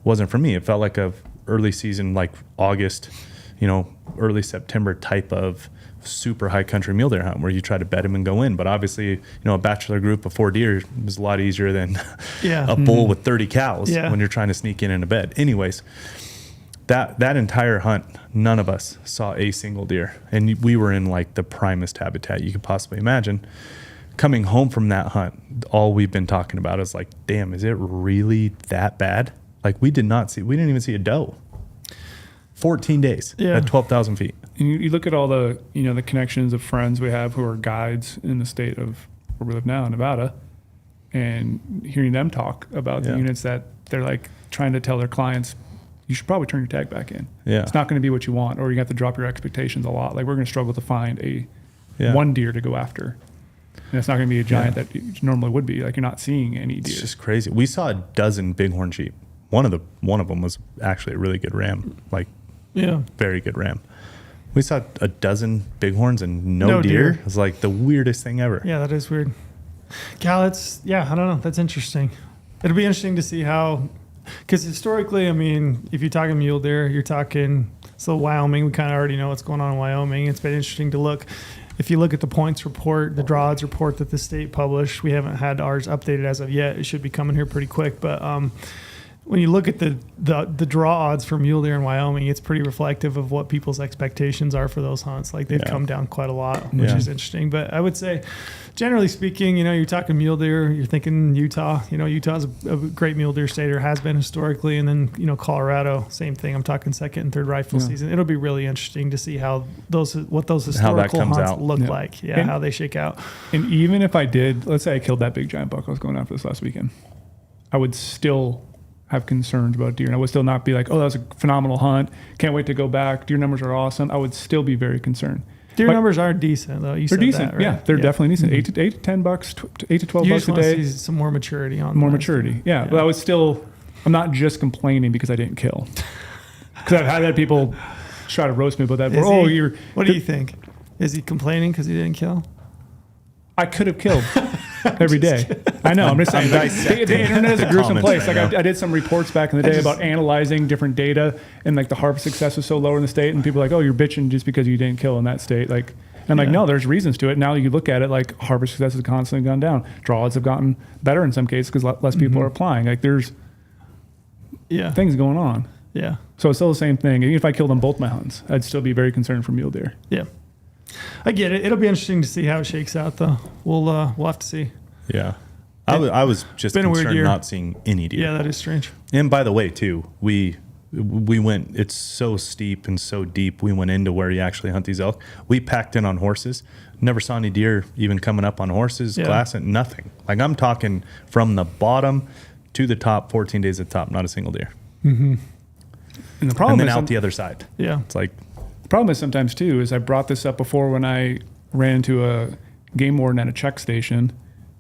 wasn't for me. It felt like a early season, August, early September type of super high country mule deer hunt where you try to bed them and go in. But obviously, a bachelor group of 4 deer is a lot easier than Yeah. a bull with 30 cows Yeah. when you're trying to sneak in a bed. Anyways, that entire hunt, none of us saw a single deer. And we were in the primest habitat you could possibly imagine. Coming home from that hunt, all we've been talking about is damn, is it really that bad? We didn't even see a doe. 14 days Yeah. at 12,000 feet. And you look at all the the connections of friends we have who are guides in the state of where we live now in Nevada, and hearing them talk about the Yeah. units that they're trying to tell their clients, you should probably turn your tag back in. Yeah. It's not going to be what you want, or you have to drop your expectations a lot. We're going to struggle to find Yeah. one deer to go after. And it's not going to be a giant that it normally would be. You're not seeing any deer. It's just crazy. We saw a dozen bighorn sheep. One of them was actually a really good ram, Yeah. very good ram. We saw a dozen bighorns and no deer. It was the weirdest thing ever. Yeah, that is weird. Cal, I don't know. That's interesting. It'll be interesting to see how, because historically, I mean, if you're talking mule deer, you're talking, so Wyoming, we kind of already know what's going on in Wyoming. It's been interesting to look. If you look at the points report, the draw odds report that the state published, we haven't had ours updated as of yet. It should be coming here pretty quick, but when you look at the draw odds for mule deer in Wyoming, it's pretty reflective of what people's expectations are for those hunts. Like they've come down quite a lot, which is interesting. But I would say, generally speaking, you're talking mule deer, you're thinking Utah. Utah's a great mule deer state, or has been historically. And then, Colorado, same thing. I'm talking second and third rifle season. It'll be really interesting to see what those historical hunts look like. How they shake out. And even if I did, let's say I killed that big giant buck I was going after this last weekend, I would still have concerns about deer. And I would still not be like, oh, that was a phenomenal hunt. Can't wait to go back. Deer numbers are awesome. I would still be very concerned. Deer numbers are decent, though. They're decent. That, right? Yeah, they're definitely decent. $8 to $10, $8 to $12 you bucks a day. See some more maturity on more maturity. Yeah, but I was still. I'm not just complaining because I didn't kill. Because I've had people try to roast me about that. What do you think? Is he complaining because he didn't kill? I could have killed every day. I know. I'm just saying. The internet is a gruesome place. Like I did some reports back in the day about analyzing different data, and like the harvest success was so low in the state, and people are like, "Oh, you're bitching just because you didn't kill in that state." Like, and I'm like, no, there's reasons to it. Now you look at it, like harvest success has constantly gone down. Draw odds have gotten better in some cases because less people are applying. Like there's things going on. Yeah. So it's still the same thing. Even if I killed on both my hunts, I'd still be very concerned for mule deer. Yeah. I get it. It'll be interesting to see how it shakes out, though. We'll have to see. Yeah. I was just concerned not seeing any deer. Yeah, that is strange. And by the way, too, we went, it's so steep and so deep. We went into where you actually hunt these elk. We packed in on horses. Never saw any deer even coming up on horses, glassing, nothing. Like I'm talking from the bottom to the top, 14 days at the top, not a single deer. Mm-hmm. And the problem and then is out the other side. Yeah. It's like, problem is sometimes too is I brought this up before when I ran into a game warden at a check station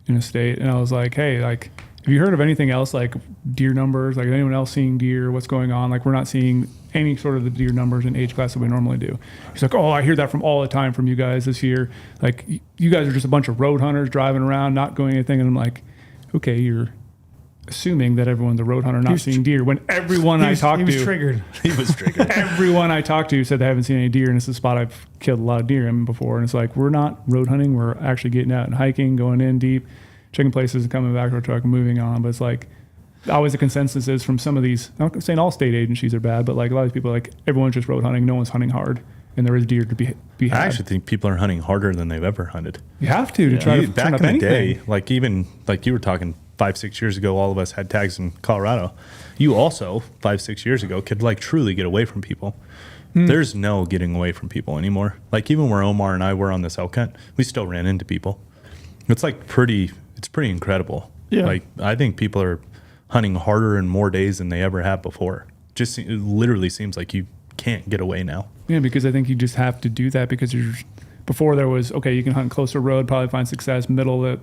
in a state, and I was like, hey, like, have you heard of anything else like deer numbers? Like anyone else seeing deer? What's going on? Like we're not seeing any sort of the deer numbers in age class that we normally do. He's like, oh, I hear that from all the time from you guys this year. Like you guys are just a bunch of road hunters driving around, not going anything. And I'm like, okay, you're assuming that everyone's a road hunter not seeing deer when everyone I talked to he was triggered. Everyone I talked to said they haven't seen any deer, and it's a spot I've killed a lot of deer in before. And it's like, we're not road hunting, we're actually getting out and hiking, going in deep, checking places and coming back to our truck and moving on. But it's like always the consensus is from some of these, I'm not saying all state agencies are bad, but like a lot of these people, like everyone's just road hunting, no one's hunting hard, and there is deer to be had. I actually think people are hunting harder than they've ever hunted. You have to try to back turn up in the anything. day, like even like you were talking 5-6 years ago, all of us had tags in Colorado. You also 5-6 years ago could like truly get away from people. There's no getting away from people anymore. Like even where Omar and I were on this elk hunt, we still ran into people. It's like pretty incredible. Yeah. Like I think people are hunting harder and more days than they ever have before. Just it literally seems like you can't get away now. Yeah, because I think you just have to do that because before there was, okay, you can hunt closer road, probably find success, middle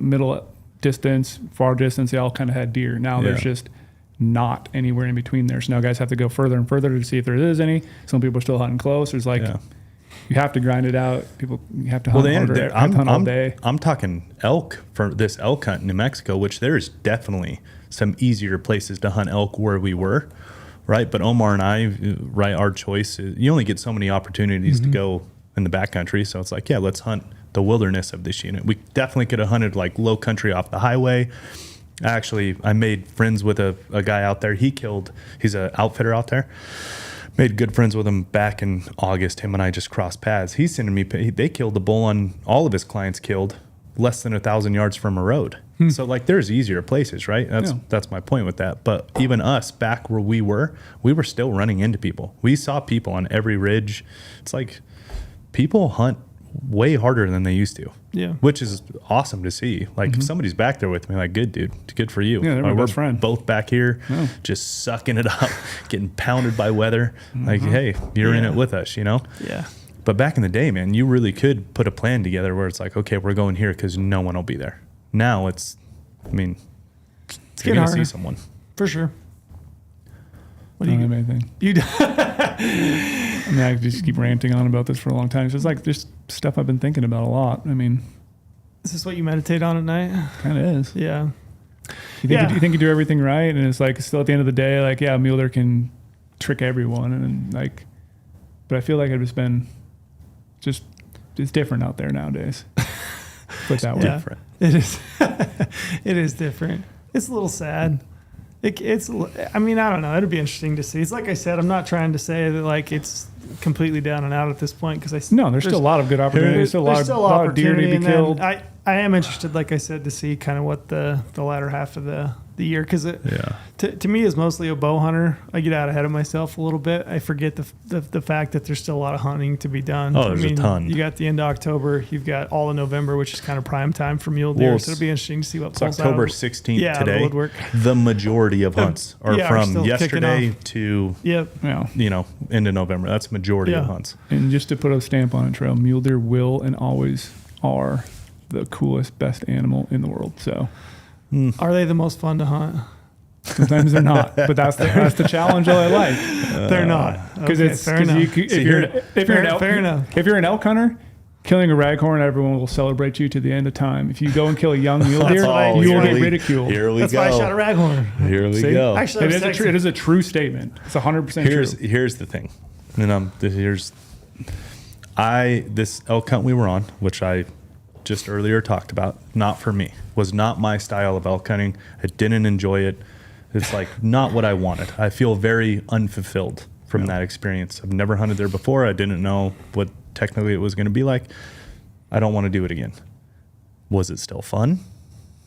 distance, far distance, they all kind of had deer. Now there's just not anywhere in between there. So now guys have to go further and further to see if there is any. Some people are still hunting close. There's like, you have to grind it out. You have to hunt harder. Hunt all day. I'm talking elk for this elk hunt in New Mexico, which there's definitely some easier places to hunt elk where we were, right? But Omar and I, right, our choice is you only get so many opportunities to go in the backcountry. So it's like, let's hunt the wilderness of this unit. We definitely could have hunted like low country off the highway. Actually, I made friends with a guy out there. He's an outfitter out there. Made good friends with him back in August. Him and I just crossed paths. He's sending me, they killed the bull on all of his clients killed less than 1,000 yards from a road. So like there's easier places, right? That's my point with that. But even us back where we were still running into people. We saw people on every ridge. It's like people hunt way harder than they used to. Yeah. Which is awesome to see. Like if somebody's back there with me, like good dude, good for you. Yeah, they're my we're best friend. both back here just sucking it up, getting pounded by weather. Like, hey, you're in it with us, Yeah. But back in the day, man, you really could put a plan together where it's like, okay, we're going here because no one will be there. Now it's you're going to see someone. For sure. What do you have anything? I mean, I just keep ranting on about this for a long time. So it's like just stuff I've been thinking about a lot. I mean, is this what you meditate on at night? Kind of is. Yeah. You think you do everything right, and it's like still at the end of the day, like a mule deer can trick everyone, and like, but I feel like it's been just it's different out there nowadays. Put that way. Different. It is. It is different. It's a little sad. It's. I mean, I don't know. It'd be interesting to see. It's like I said. I'm not trying to say that like it's completely down and out at this point because No, there's still a lot of good opportunities. There's still a lot of deer to be killed. I am interested, like I said, to see kind of what the latter half of the year, because to me is mostly a bow hunter. I get out ahead of myself a little bit. I forget the fact that there's still a lot of hunting to be done. Oh, there's a ton. You got the end of October. You've got all of November, which is kind of prime time for mule deer. So it'll be interesting to see what pulls October out. 16th Out of today. the woodwork. The majority of hunts are are from still yesterday kicking to Yeah. into November. That's majority of hunts. And just to put a stamp on it, Trail, mule deer will and always are the coolest, best animal in the world. So Are they the most fun to hunt? sometimes they're not, but that's the challenge that I like. They're not, Because okay, it's fair enough. If you're an elk hunter, killing a raghorn, everyone will celebrate you to the end of time. If you go and kill a young mule deer, you will get ridiculed. Here we That's go. why I shot a raghorn. Here we See? go. Actually, It is a true statement. It's 100% true. Here's the thing, and this elk hunt we were on, which I just earlier talked about, not for me, was not my style of elk hunting. I didn't enjoy it. It's like not what I wanted. I feel very unfulfilled from that experience. I've never hunted there before. I didn't know what technically it was going to be like. I don't want to do it again. Was it still fun?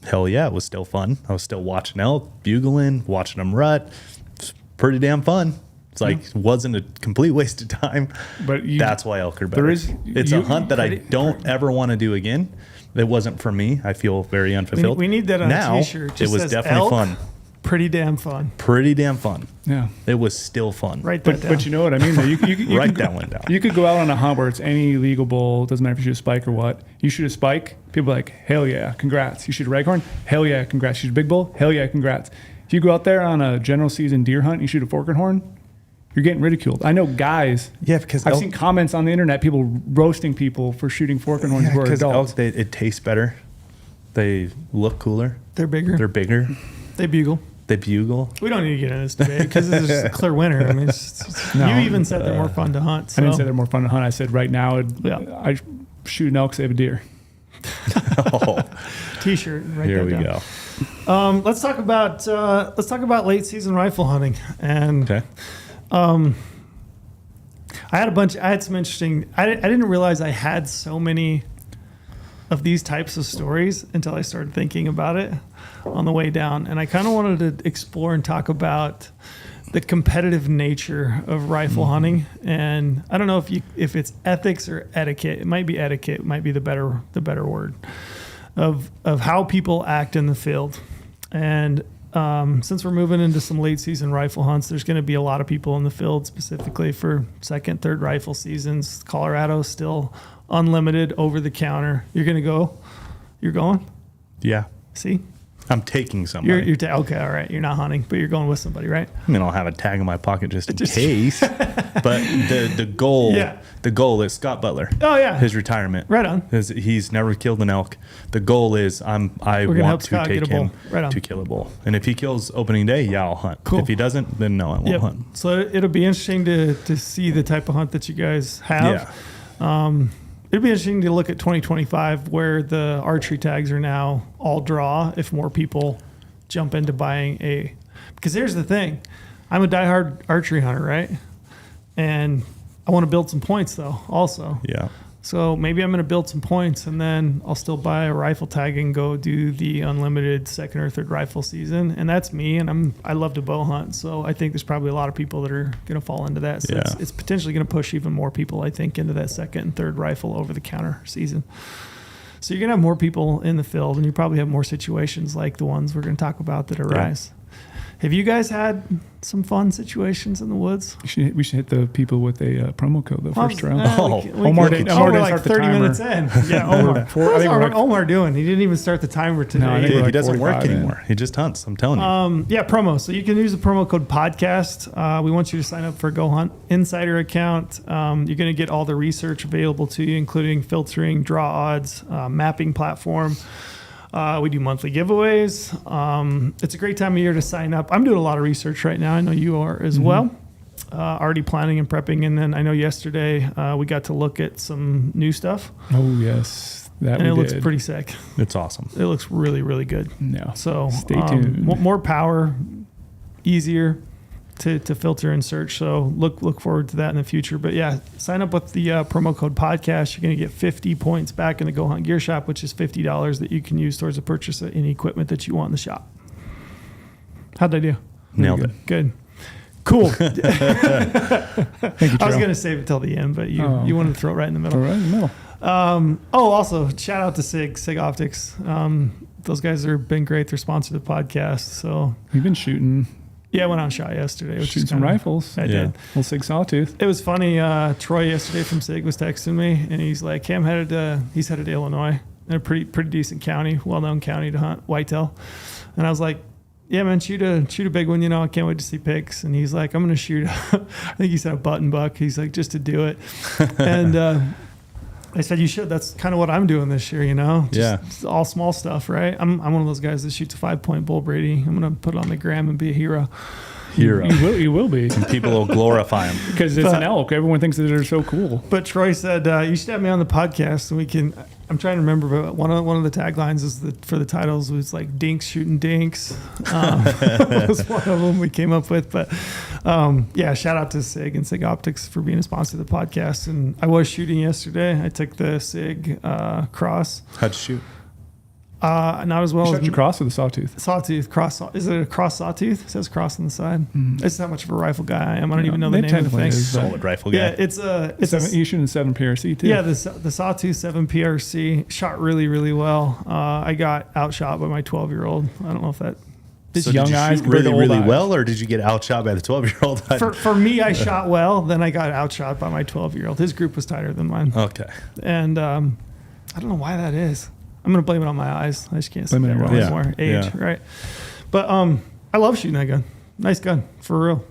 Hell yeah, it was still fun. I was still watching elk, bugling, watching them rut. It's pretty damn fun. It's like it wasn't a complete waste of time. But that's why elk are better. It's a hunt that I don't ever want to do again. It wasn't for me. I feel very unfulfilled. We need that on now, a t-shirt. It was definitely elk, fun. Pretty damn fun. Pretty damn fun. Yeah. It was still fun. Write that down. But you know what I mean? Though? You Write that one down. You could go out on a hunt where it's any legal bull. Doesn't matter if you shoot a spike or what. You shoot a spike, people are like, hell yeah, congrats. You shoot a raghorn, hell yeah, congrats. You shoot a big bull, hell yeah, congrats. If you go out there on a general season deer hunt, you shoot a fork and horn, you're getting ridiculed. I know guys. Yeah, because I've seen comments on the internet, people roasting people for shooting fork and horns who are adults. Elk, it tastes better. They look cooler. They're bigger. They're bigger. They bugle. They bugle. We don't need to get into this debate because it's just a clear winner. I mean, you even said they're more fun to hunt. So. I didn't say they're more fun to hunt. I said right now, I shoot an elk, save a deer. T-shirt. Write Here that we down. go. Let's talk about late season rifle hunting. And Okay. I had some interesting. I didn't realize I had so many of these types of stories until I started thinking about it on the way down. And I kind of wanted to explore and talk about the competitive nature of rifle hunting. And I don't know if it's ethics or etiquette. It might be etiquette. It might be the better word of how people act in the field. And since we're moving into some late season rifle hunts, there's going to be a lot of people in the field specifically for second, third rifle seasons. Colorado's still unlimited over the counter. You're going to go? You're going? Yeah. See? I'm taking somebody. You're okay, all right. You're not hunting, but you're going with somebody, right? I mean, I'll have a tag in my pocket just in case. But the goal is Scott Butler. Oh yeah, his retirement. Right on. He's never killed an elk. The goal is I want to take him to kill a bull. And if he kills opening day, yeah, I'll hunt. Cool. If he doesn't, then no, I won't hunt. So it'll be interesting to see the type of hunt that you guys have. Yeah. It'd be interesting to look at 2025 where the archery tags are now all draw if more people jump into buying because here's the thing. I'm a diehard archery hunter, right? And I want to build some points though also. Yeah. So maybe I'm going to build some points and then I'll still buy a rifle tag and go do the unlimited second or third rifle season. And that's me. And I love to bow hunt. So I think there's probably a lot of people that are going to fall into that. So it's potentially going to push even more people, I think, into that second and third rifle over the counter season. So you're going to have more people in the field and you probably have more situations like the ones we're going to talk about that arise. Have you guys had some fun situations in the woods? We should hit the people with a promo code the first round. Omar didn't start like the 30 timer. minutes in. Yeah, Omar. What's Omar doing? He didn't even start the timer today. No, he doesn't work anymore. He just hunts. I'm telling you. Yeah, promo. So you can use the promo code podcast. We want you to sign up for a GOHUNT Insider account. You're going to get all the research available to you, including filtering, draw odds, mapping platform. We do monthly giveaways. It's a great time of year to sign up. I'm doing a lot of research right now. I know you are as well. Already planning and prepping. And then I know yesterday we got to look at some new stuff. Oh, yes. It looks pretty sick. It's awesome. It looks really, really good. No. So stay tuned. More power, easier to filter and search. So look forward to that in the future. But yeah, sign up with the promo code podcast. You're going to get 50 points back in the Go Hunt Gear Shop, which is $50 that you can use towards the purchase of any equipment that you want in the shop. How'd I do? Nailed it. Good. Cool. Thank you, I was Joe. going to save it till the end, but you wanted to throw it right in the middle. Right in the middle. Also shout out to Sig Optics. Those guys have been great. They're sponsored the podcast. So We've been shooting yeah, I went on shot yesterday. shooting some rifles. I Yeah. did. Little Sig Sawtooth. It was funny. Troy yesterday from Sig was texting me, and he's like, "Hey, he's headed to Illinois, in a pretty decent county, well-known county to hunt whitetail." And I was like, "Yeah, man, shoot a big one. I can't wait to see pics." And he's like, "I'm gonna shoot." I think he said a button buck. He's like, just to do it. And I said, "You should. That's kind of what I'm doing this year. Just all small stuff, right? I'm one of those guys that shoots a 5-point bull, Brady. I'm gonna put it on the gram and be a hero." You will be. People will glorify him. Because it's an elk. Everyone thinks that they're so cool. But Troy said, "You should have me on the podcast, and we can." I'm trying to remember, but one of the taglines is for the titles was like "Dinks shooting dinks." Was one of them we came up with. But yeah, shout out to Sig and Sig Optics for being a sponsor of the podcast. And I was shooting yesterday. I took the Sig cross. How'd you shoot? Not as well You as shot your cross with a sawtooth. Sawtooth cross. Is it a cross sawtooth? It says cross on the side. It's not much of a rifle guy I am. I don't even know the it name of the technically thing. is, but- Solid rifle guy. Yeah, it's You shooting 7 PRC too. yeah, the Sawtooth 7 PRC shot really, really well. I got outshot by my 12-year-old. I don't know if that. So young did you eyes shoot compared to really, old really eyes. well, or did you get outshot by the 12-year-old? For me, I shot well. Then I got outshot by my 12-year-old. His group was tighter than mine. Okay. And I don't know why that is. I'm going to blame it on my eyes. I just can't see Blame it that on well your eyes. anymore. Age, Yeah. right? But I love shooting that gun. Nice gun, for real.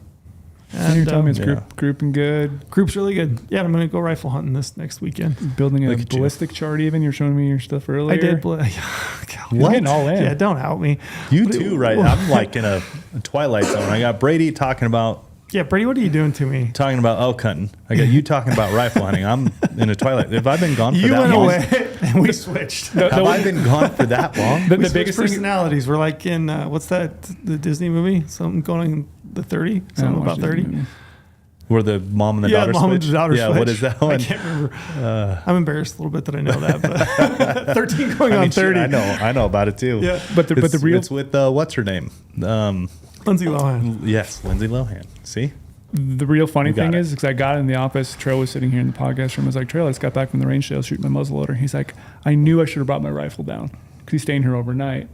And you're telling me it's Yeah. grouping good. Group's really good. Yeah, I'm going to go rifle hunting this next weekend. Building a Look at you. ballistic chart even. You're showing me your stuff earlier. I did. You're What? getting all in. Yeah, don't out me. You too, right? I'm like in a twilight zone. I got Brady talking about Yeah, Brady, what are you doing to me? elk hunting. I got you talking about rifle hunting. I'm in a twilight. Have I been gone for You that went long? away and we switched. The- Have I been gone for that long? the We switched biggest thing. personalities. We're like in what's that? The Disney movie? Something going in the 30. I don't Something watch about these 30. movies. Where the mom and the Yeah, daughter mom and switch? the daughter Yeah, switch. what is that I one? can't remember. I'm embarrassed a little bit that I know that, but 13 going on shit, 30. I know about it too. Yeah. But the real it's with what's her name? Lindsay Lohan. Yes, Lindsay Lohan. See, The real funny You got thing it. is, because I got in the office, Trail was sitting here in the podcast room. I was like, Trail, I just got back from the range sale shooting my muzzleloader. He's like, I knew I should have brought my rifle down because he's staying here overnight.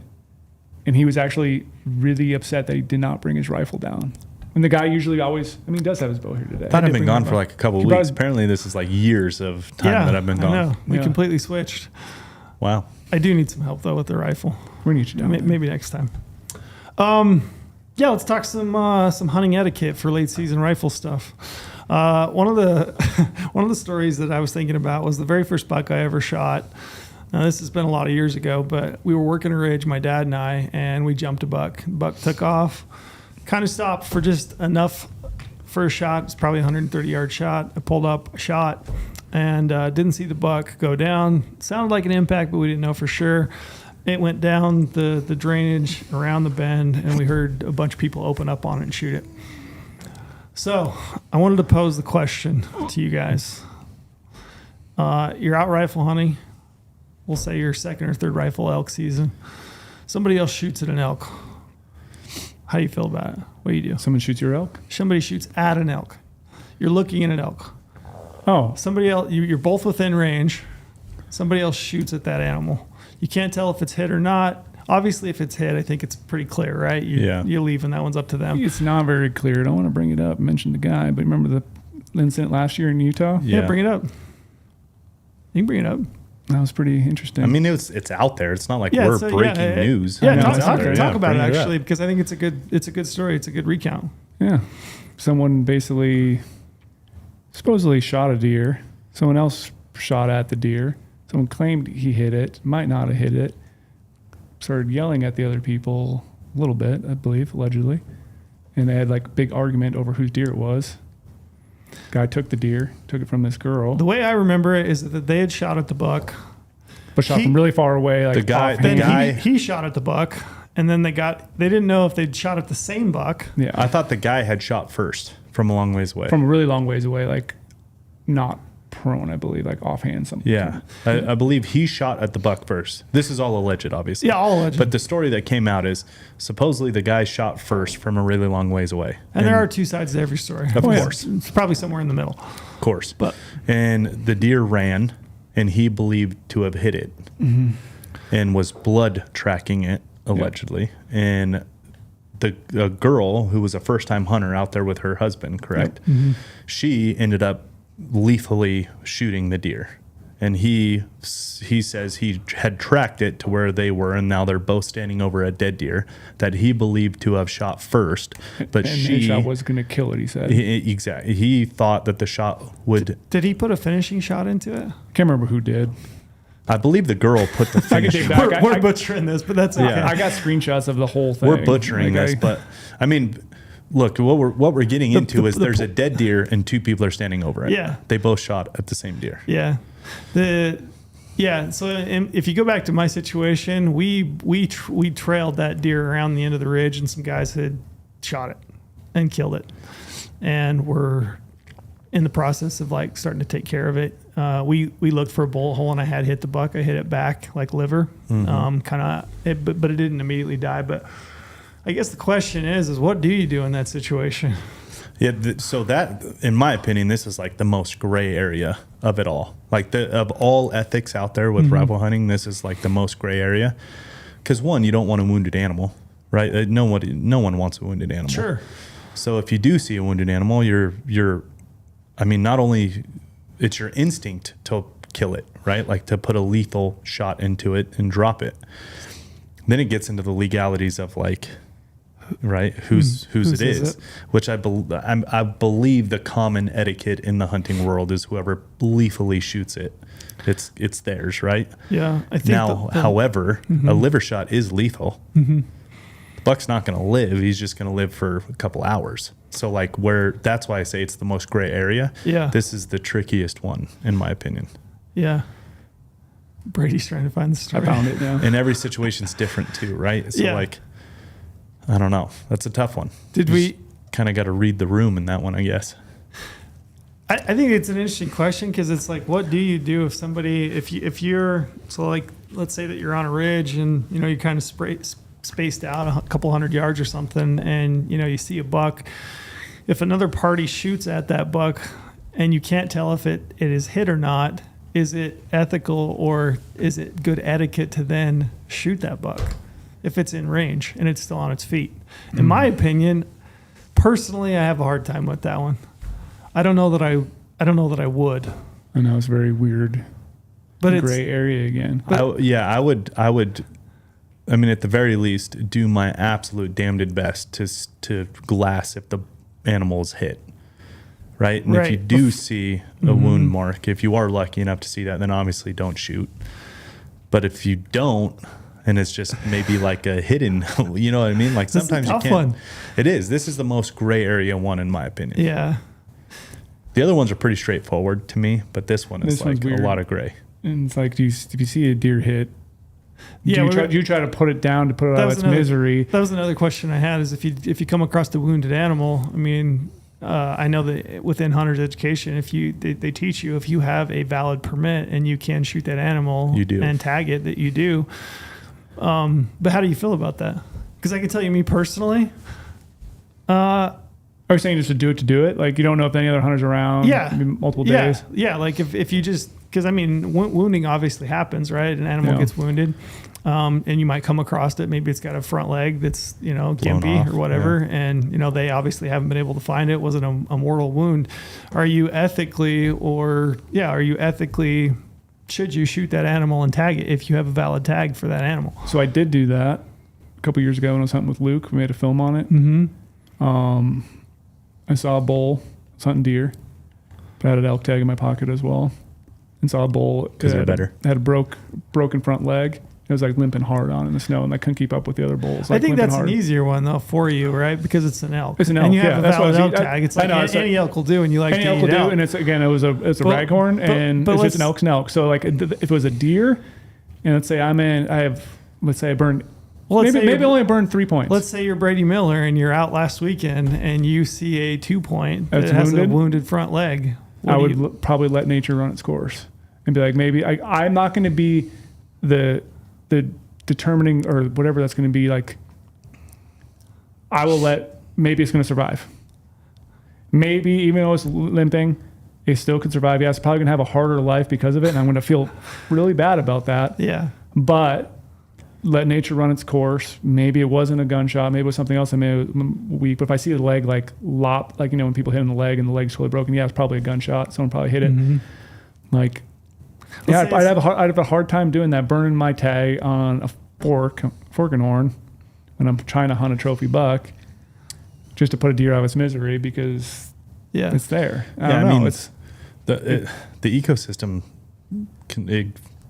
And he was actually really upset that he did not bring his rifle down. And the guy usually always, he does have his bow here today. thought I've did been bring gone my for like a couple He of brought weeks. his- Apparently, this is like years of time that I've been I gone. know. We Yeah. completely switched. Wow. I do need some help though with the rifle. We need you down. Maybe next time. Yeah, let's talk some hunting etiquette for late season rifle stuff. One of the stories that I was thinking about was the very first buck I ever shot. Now this has been a lot of years ago, but we were working a ridge, my dad and I, and we jumped a buck. The buck took off, kind of stopped for just enough for a shot. It's probably a 130-yard shot. I pulled up, shot, and didn't see the buck go down. Sounded like an impact, but we didn't know for sure. It went down the drainage around the bend, and we heard a bunch of people open up on it and shoot it. So I wanted to pose the question to you guys. You're out rifle hunting. We'll say your second or third rifle elk season. Somebody else shoots at an elk. How do you feel about it? What do you do? Someone shoots your elk? Somebody shoots at an elk. You're looking at an elk. Oh, Somebody else, you're both within range. Somebody else shoots at that animal. You can't tell if it's hit or not. Obviously, if it's hit, I think it's pretty clear, right? You leave, and that one's up to them. it's not very clear. I don't want to bring it up, mention the guy, but remember the incident last year in Utah? Yeah, bring it up. You can bring it up. That was pretty interesting. I mean, it's out there. It's not like Yeah, we're so, breaking yeah, news. Yeah, I know, talk, it's talk, out there. talk about it bring actually, up. because I think it's a good story. It's a good recount. yeah. Someone basically supposedly shot a deer. Someone else shot at the deer. Someone claimed he hit it, might not have hit it. Started yelling at the other people a little bit, I believe, allegedly. And they had like a big argument over whose deer it was. Guy took the deer, took it from this girl, The way I remember it is that they had shot at the buck. but shot he- from really far away. Like The guy- offhand. the Then guy- he shot at the buck, and then they didn't know if they'd shot at the same buck. Yeah. I thought the guy had shot first from a long ways away. From a really long ways away, like not prone, I believe, like offhand. Something. Yeah. I believe he shot at the buck first. This is all alleged, obviously. Yeah, all alleged. But the story that came out is supposedly the guy shot first from a really long ways away. And there are two sides to every story. Of course. It's probably somewhere in the middle. Of course. But and the deer ran, and he believed to have hit it and was blood tracking it, allegedly. And the girl who was a first-time hunter out there with her husband, correct? She ended up lethally shooting the deer. And he says he had tracked it to where they were, and now they're both standing over a dead deer that he believed to have shot first. But And his shot was going to kill it, he said. Exactly. He thought that the shot would. did he put a finishing shot into it? Can't remember who did. I believe the girl put the I can finishing. take back. We're butchering this, but that's okay. I got screenshots of the whole thing. We're butchering Like, this, but I mean, look, what we're getting into is there's a dead deer and two people are standing over it. Yeah. They both shot at the same deer. Yeah. So if you go back to my situation, we trailed that deer around the end of the ridge, and some guys had shot it and killed it, and we're in the process of like starting to take care of it. We looked for a bullet hole, and I had hit the buck. I hit it back like liver, but it didn't immediately die. But I guess the question is what do you do in that situation? Yeah, so that, in my opinion, this is like the most gray area of it all. Like of all ethics out there with rifle hunting, this is like the most gray area. Because one, you don't want a wounded animal, right? No one wants a wounded animal. Sure. So if you do see a wounded animal, I mean, not only it's your instinct to kill it, right? Like to put a lethal shot into it and drop it. Then it gets into the legalities of like, right, whose it is, which I believe the common etiquette in the hunting world is whoever lethally shoots it, it's theirs, right? Yeah. I think Now, however, a liver shot is lethal. The buck's not going to live; he's just going to live for a couple hours. So, like, that's why I say it's the most gray area. Yeah. This is the trickiest one, in my opinion. Yeah. Brady's trying to find the story. I found it, yeah. And every situation's different too, right? So, Yeah. like, I don't know. That's a tough one. Did we? Kind of got to read the room in that one, I guess. I think it's an interesting question because it's like, what do you do if somebody, if you're, so like, let's say that you're on a ridge and, you know, you're kind of spaced out a couple hundred yards or something, and, you know, you see a buck. If another party shoots at that buck and you can't tell if it is hit or not, is it ethical or is it good etiquette to then shoot that buck if it's in range and it's still on its feet? In my opinion, personally, I have a hard time with that one. I don't know that I would. I know it's very weird, But it's gray area again. I would. I mean, at the very least, do my absolute damned best to glass if the animal is hit, right? And if you Right. do see a wound mark, if you are lucky enough to see that, then obviously don't shoot. But if you don't, and it's just maybe like a hidden, you know what I mean? Like This is a sometimes you tough can't. one. It is. This is the most gray area one, in my opinion. Yeah. The other ones are pretty straightforward to me, but this one is This one's like a weird. lot of gray. And it's like, if you see a deer hit, Yeah, do you try to put it down to put it out of its misery? That was another question I had: is if you come across a wounded animal. I mean, I know that within hunter's education, they teach you if you have a valid permit and you can shoot that animal, You do. and tag it that you do. But how do you feel about that? Because I can tell you, me personally, Are you saying just to do it? Like you don't know if any other hunters around? Yeah. Maybe multiple days. Yeah. Like if you just, because I mean, wounding obviously happens, right? An animal Yeah. gets wounded, and you might come across it. Maybe it's got a front leg that's, you know, Blown gimpy off, or whatever, and you know they obviously haven't been able to find it. It wasn't a mortal wound. Are you ethically should you shoot that animal and tag it if you have a valid tag for that animal? So I did do that a couple years ago when I was hunting with Luke. We made a film on it. Mm-hmm. I saw a bull. I was hunting deer. But I had an elk tag in my pocket as well. And saw a bull. 'Cause they're It better. had a broken front leg. It was like limping hard on in the snow, and I couldn't keep up with the other bulls. I Like, think limping that's hard. an easier one though for you, right? Because it's an elk. It's an and elk, you have yeah. a That's valid what I elk was- tag. It's I like know, it's any elk will do, and you like Any to elk eat will it do, out. and it's a But- raghorn, and but it's just an let's- elk's an elk. So like, if it was a deer, and let's say I burned Well, maybe only burn 3 points. Let's say you're Brady Miller and you're out last weekend and you see a 2 point that has a wounded front leg. I would probably let nature run its course and be like, maybe I'm not going to be the determining or whatever that's going to be. Like, I will maybe it's going to survive. Maybe even though it's limping, it still could survive. Yeah, it's probably going to have a harder life because of it, and I'm going to feel really bad about that. Yeah. But let nature run its course. Maybe it wasn't a gunshot. Maybe it was something else that made it weak. But if I see the leg like lop, like, when people hit in the leg and the leg's totally broken, yeah, it's probably a gunshot. Someone probably hit it. Mm-hmm. Like, I'd have a hard time doing that, burning my tag on a fork and horn when I'm trying to hunt a trophy buck just to put a deer out of its misery because it's there. I don't know. It's the ecosystem it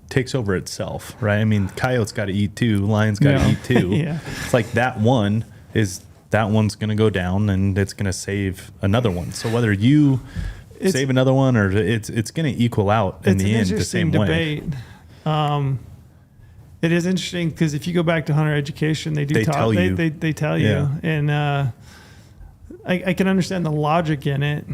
takes over itself, right? I mean, coyotes got to eat too, lions got to eat too. Yeah. It's like that one's going to go down and it's going to save another one. So whether you save another one or it's going to equal out in the end the same way. It is interesting because if you go back to hunter education, they tell you, Yeah. and I can understand the logic in it.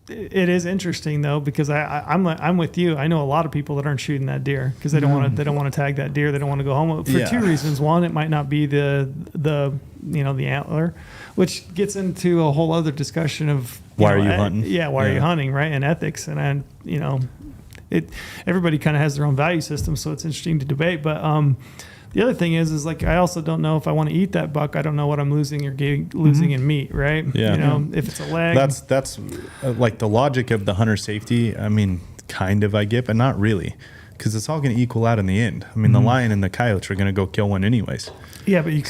It is interesting though because I'm with you. I know a lot of people that aren't shooting that deer because they don't want to tag that deer. They don't want to go home for two reasons. One, it might not be the antler, which gets into a whole other discussion of why are you hunting? Yeah, why are you hunting, right? And ethics and everybody kind of has their own value system, so it's interesting to debate. But the other thing is like I also don't know if I want to eat that buck. I don't know what I'm losing or losing in meat, right? Yeah. If it's a leg. That's like the logic of the hunter safety. I mean, kind of I get, but not really, because it's all going to equal out in the end. I mean, the lion and the coyotes are going to go kill one anyways. Yeah, but you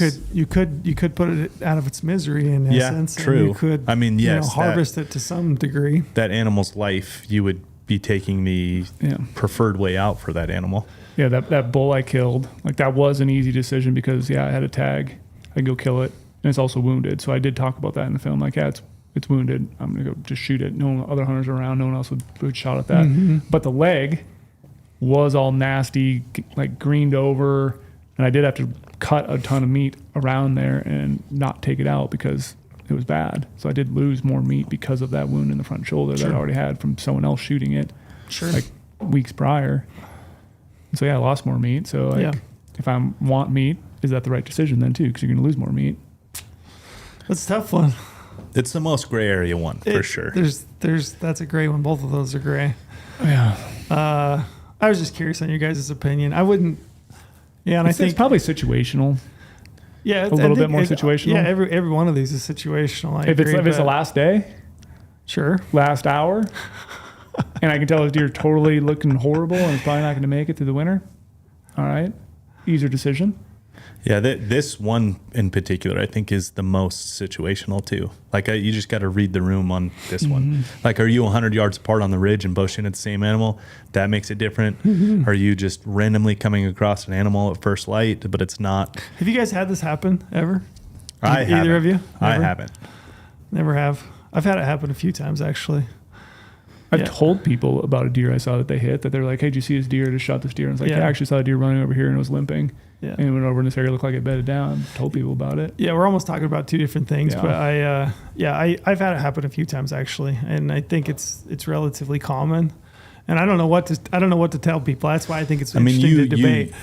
could put it out of its misery in essence. Yeah, true. And you could, I mean, yes, harvest it to some degree. That animal's life, you would be taking the preferred way out for that animal. Yeah, that bull I killed, like that was an easy decision because I had a tag. I'd go kill it, and it's also wounded. So I did talk about that in the film. Like, it's wounded. I'm gonna go just shoot it. No other hunters around. No one else would shot at that. Mm-hmm. But the leg was all nasty, like greened over, and I did have to cut a ton of meat around there and not take it out because it was bad. So I did lose more meat because of that wound in the front shoulder that I already had from someone else shooting it, like weeks prior. So I lost more meat. So if I want meat, is that the right decision then too? Because you're going to lose more meat. That's a tough one. It's the most gray area one for sure. That's a gray one. Both of those are gray. Yeah. I was just curious on your guys' opinion. I wouldn't. Yeah, and I think it's probably situational. Yeah, a little bit more situational. Yeah, every one of these is situational. If it's the last day, sure, last hour. And I can tell the deer totally looking horrible and it's probably not going to make it through the winter. All right. Easier decision. Yeah, this one in particular, I think, is the most situational too. Like, you just got to read the room on this one. Like, are you 100 yards apart on the ridge and both shooting at the same animal? That makes it different. Are you just randomly coming across an animal at first light, but it's not? Have you guys had this happen ever? Either of you? I haven't. Never have. I've had it happen a few times, actually. I've told people about a deer I saw that they hit, that they're like, hey, did you see this deer? I just shot this deer. And I was like, I actually saw a deer running over here and it was limping. Yeah. And it went over in this area, looked like it bedded down. Told people about it. Yeah, we're almost talking about two different things, but I've had it happen a few times actually, and I think it's relatively common. And I don't know what to tell people. That's why I think it's interesting to debate.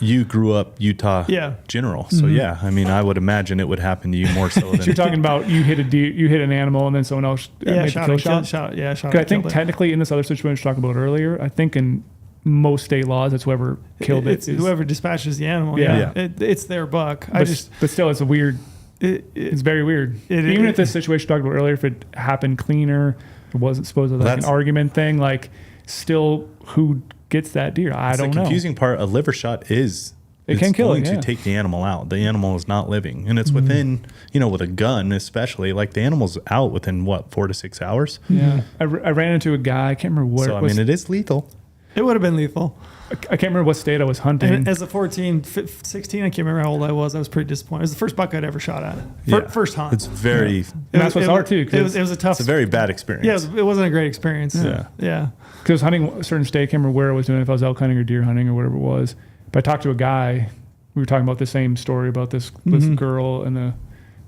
You grew up Utah general, so I mean, I would imagine it would happen to you more so than. So you're talking about you hit a deer, you hit an animal, and then someone else made shot the kill shot. I think technically in this other situation we were talking about earlier, I think in most state laws, it's whoever killed it's whoever dispatches the animal. Yeah. It's their buck. But still, it's a weird. It's very weird. Even if this situation we talked about earlier, if it happened cleaner, it wasn't supposed to like an argument thing. Like, still, who gets that deer? I don't know. The confusing part, a liver shot is it can kill it. To take the animal out. The animal is not living, and it's within with a gun especially. Like, the animal's out within 4 to 6 hours. Yeah, I ran into a guy. I can't remember what. So I mean, it is lethal. It would have been lethal. I can't remember what state I was hunting. And as a 14, 16, I can't remember how old I was. I was pretty disappointed. It was the first buck I'd ever shot at. First hunt. It's very... And that's what's hard, too. It was a tough... It's a very bad experience. Yeah, it wasn't a great experience. Yeah. Because hunting a certain state, I can't remember where I was doing, if I was elk hunting or deer hunting or whatever it was. But I talked to a guy we were talking about the same story about this girl and the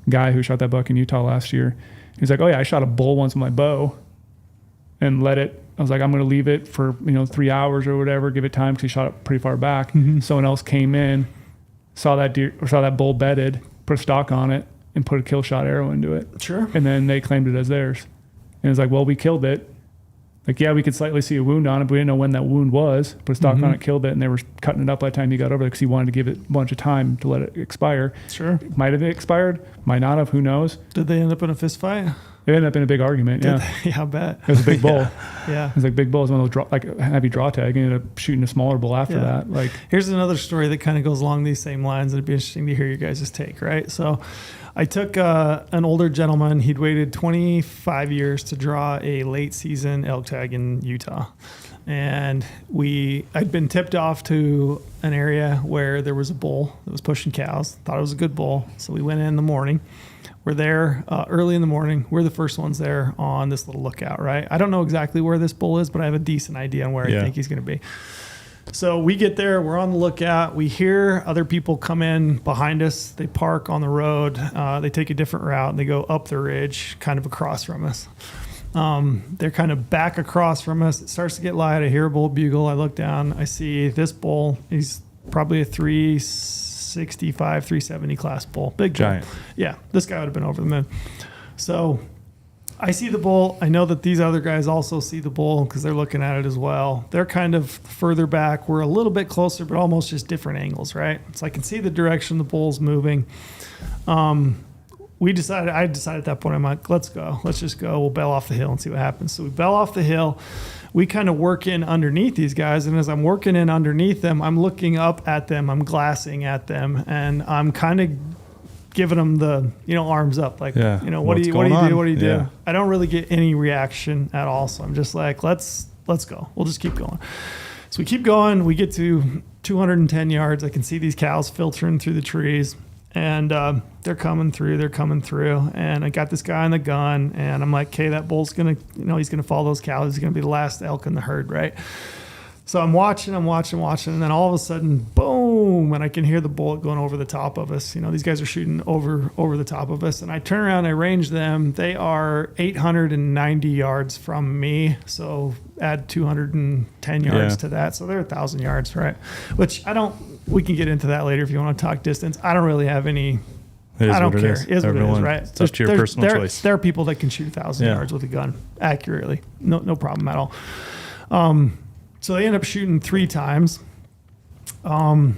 guy who shot that buck in Utah last year. He's like, oh yeah, I shot a bull once with my bow and let it. I was like, I'm going to leave it for 3 hours or whatever, give it time because he shot it pretty far back. Someone else came in, saw that deer or saw that bull bedded, put a stock on it, and put a kill shot arrow into it. Sure. And then they claimed it as theirs. And it's like, well, we killed it. Like, yeah, we could slightly see a wound on it, but we didn't know when that wound was. Put a stock on it, killed it, and they were cutting it up by the time he got over there because he wanted to give it a bunch of time to let it expire. Sure. Might have expired, might not have, who knows. Did they end up in a fist fight? It ended up in a big argument, Yeah, I bet. It was a big bull. Yeah. It was like big bull is one of those heavy draw tag. And ended up shooting a smaller bull after that. Like, here's another story that kind of goes along these same lines. It'd be interesting to hear you guys' take, right? So I took an older gentleman. He'd waited 25 years to draw a late season elk tag in Utah. And I'd been tipped off to an area where there was a bull that was pushing cows. Thought it was a good bull. So we went in the morning. We're there early in the morning. We're the first ones there on this little lookout, right? I don't know exactly where this bull is, but I have a decent idea on where I think he's going to be. So we get there. We're on the lookout. We hear other people come in behind us. They park on the road. They take a different route. And they go up the ridge, kind of across from us. They're kind of back across from us. It starts to get light. I hear a bull bugle. I look down. I see this bull. He's probably a 365, 370 class bull. Big bull. Giant. Yeah, this guy would have been over the moon. So I see the bull. I know that these other guys also see the bull because they're looking at it as well. They're kind of further back. We're a little bit closer, but almost just different angles, right? So I can see the direction the bull's moving. I decided at that point, I'm like, let's go. Let's just go. We'll bail off the hill and see what happens. So we bail off the hill. We kind of work in underneath these guys. And as I'm working in underneath them, I'm looking up at them. I'm glassing at them. And I'm kind of giving them the, arms up. Like, what do you do? What do you do? I don't really get any reaction at all. So I'm just like, let's go. We'll just keep going. So we keep going. We get to 210 yards. I can see these cows filtering through the trees. And they're coming through. And I got this guy on the gun. And I'm like, okay, that bull's going to, he's going to follow those cows. He's going to be the last elk in the herd, right? So I'm watching. And then all of a sudden, boom, and I can hear the bullet going over the top of us. These guys are shooting over the top of us. And I turn around, I range them. They are 890 yards from me. So add 210 yards to that. So they're 1,000 yards, right? Which we can get into that later if you want to talk distance. I don't really have any. I don't care. It is what it is, right? It's up to your personal choice. There are people that can shoot 1,000 yards with a gun accurately. No problem at all. So they end up shooting 3 times. I'm